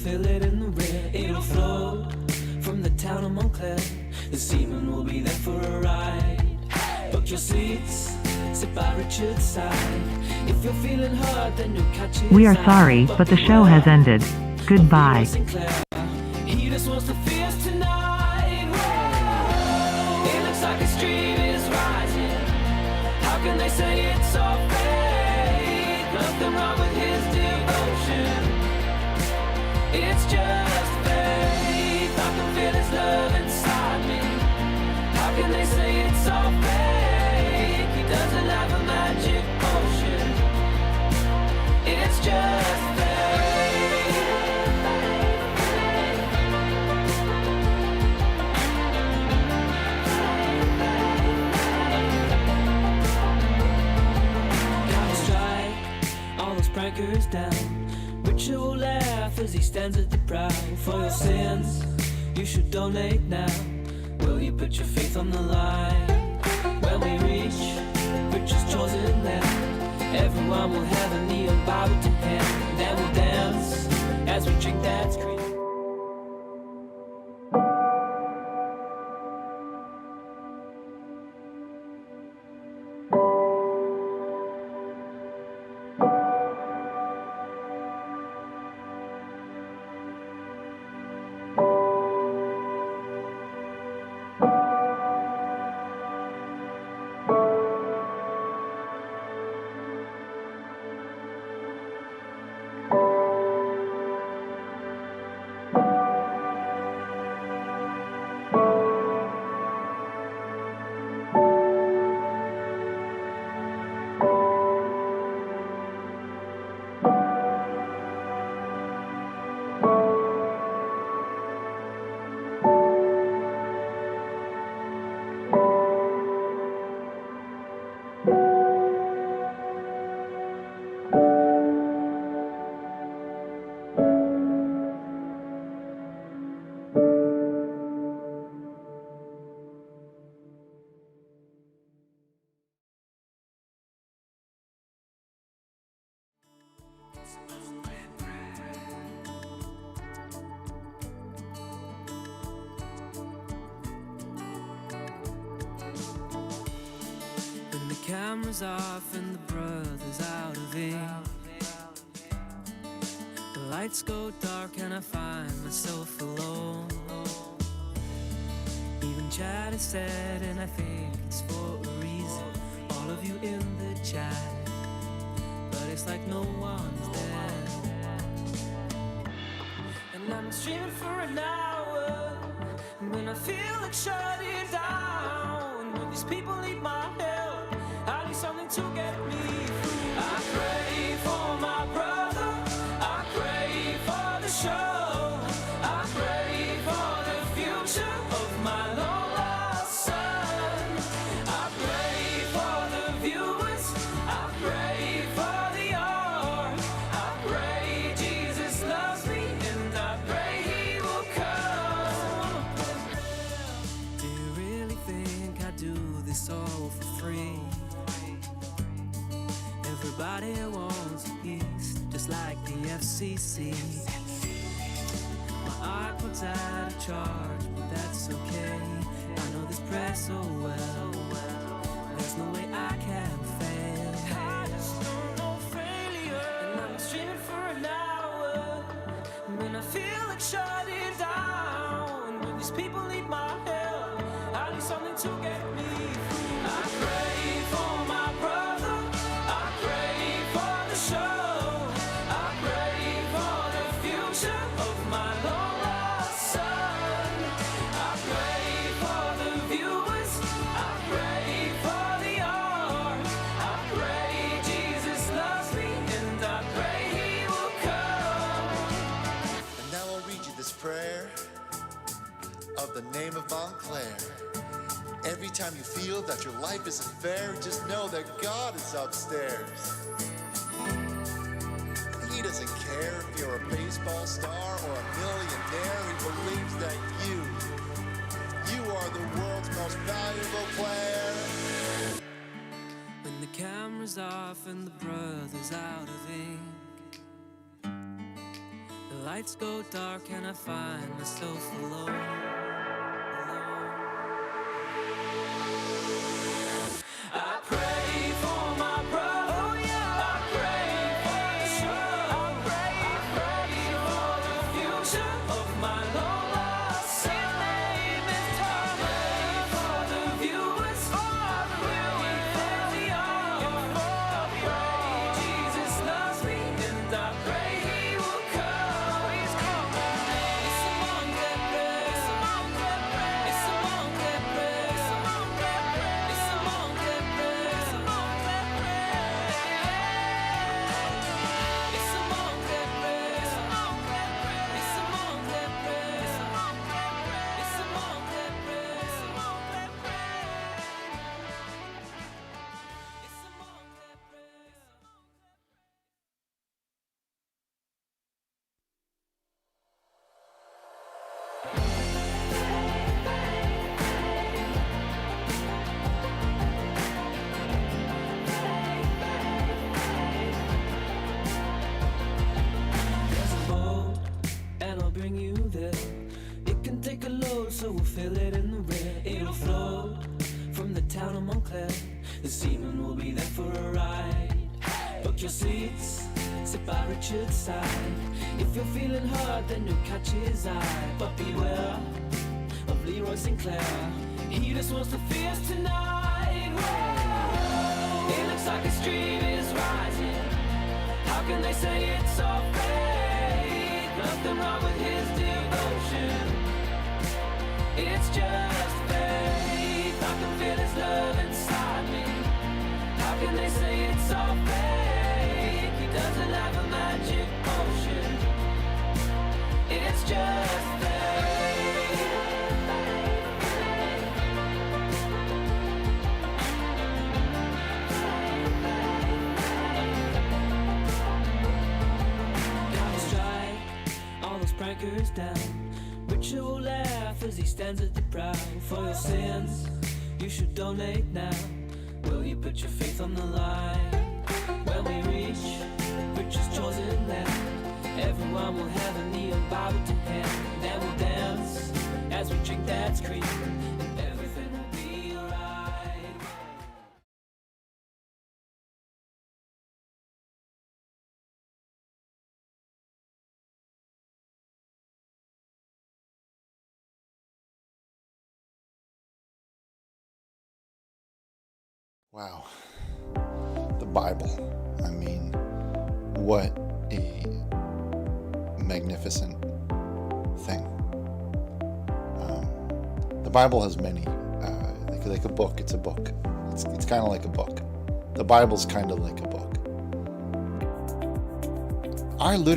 Speaker 7: feel it in the rear. It'll flow from the town of Montclair. The seaman will be there for a ride. Book your seats, sit by Richard's side. If you're feeling hard, then you'll catch his
Speaker 11: We are
Speaker 7: eye.
Speaker 11: sorry, but the show has ended. Goodbye.
Speaker 7: He just wants to feel us tonight. Whoa. It looks like a stream is rising. How can they say it's all fake? Nothing wrong with his devotion. It's just faith. I can feel his love inside me. How can they say it's all fake? He doesn't have a magic potion. It's just faith. Prankers down. Richard will laugh as he stands at the prow. For your sins, you should donate now. Will you put your faith on the line? When we reach Richard's chosen land, everyone will have a neon Bible to hand. Then we'll dance as we drink that scream. Camera's off and the brother's out of ink. The lights go dark and I find myself alone. Even Chad is sad and I think it's for a reason. All of you in the chat, but it's like no one's there. And I'm streaming for an hour, and when I feel like shutting down, when these people need my help, I need something to get me through. I pray for my brother, I pray for the show, I pray for the future of my long lost son. I pray for the viewers, I pray for the art, I pray Jesus loves me and I pray he will come. Do you really think I do this all for free? Everybody wants a piece, just like the FCC. My iPod's out of charge, but that's okay. I know this press so well. There's no way I can fail. I just don't know failure. And I'm streaming for an hour, and when I feel like shutting down, when these people need my help, I need something to get me through. I pray for my brother, I pray for the show, I pray for the future of my long lost son. I pray for the viewers, I pray for the art, I pray Jesus loves me and I pray he will come.
Speaker 12: And now I'll read you this prayer of the name of Montclair. Every time you feel that your life isn't fair, just know that God is upstairs. He doesn't care if you're a baseball star or a millionaire. He believes that you are the world's most valuable player.
Speaker 7: When the camera's off and the brother's out of ink, the lights go dark and I find myself alone. I pray for my brother. Oh yeah. I pray for the show. I pray for the future of my long lost son. His name is Tom. I pray for the viewers, for the viewers, for the audience. I pray Jesus loves me, and I pray He will come. He's coming. It's a Montclair prayer. It's a Montclair prayer. It's a Montclair prayer. It's a Montclair prayer. It's a Montclair prayer. It's a Montclair prayer. It's a Montclair prayer. It's a Montclair prayer. It's a Montclair prayer. It's a Montclair prayer. It's a Montclair prayer. It's a Montclair There's a boat, and I'll bring you there. It can take a load, so we'll fill it in the rear. It'll float from the town of Montclair. The seaman will be there for a ride. Book your seats, sit by Richard's side. If you're feeling hard, then you'll catch his eye. But beware of Leroy Sinclair. He just wants to fierce tonight. Whoa. It looks like a stream is rising. How can they say it's all fake? Nothing wrong with his devotion. It's just faith. I can feel his love inside me. How can they say it's all fake? He doesn't have a magic potion. It's just faith. Now strike all those prankers down. Richard will laugh as he stands at the prow. For your sins, you should donate now. Will you put your faith on the line? When we reach Richard's chosen land, everyone will have a knee and bow to hand. Then we'll dance as we drink that cream, and everything will be alright.
Speaker 15: Wow. The Bible. I mean, what a magnificent thing. The Bible has many, like a book. It's a book. It's kind of like a book. The Bible's kind of like a book. I literally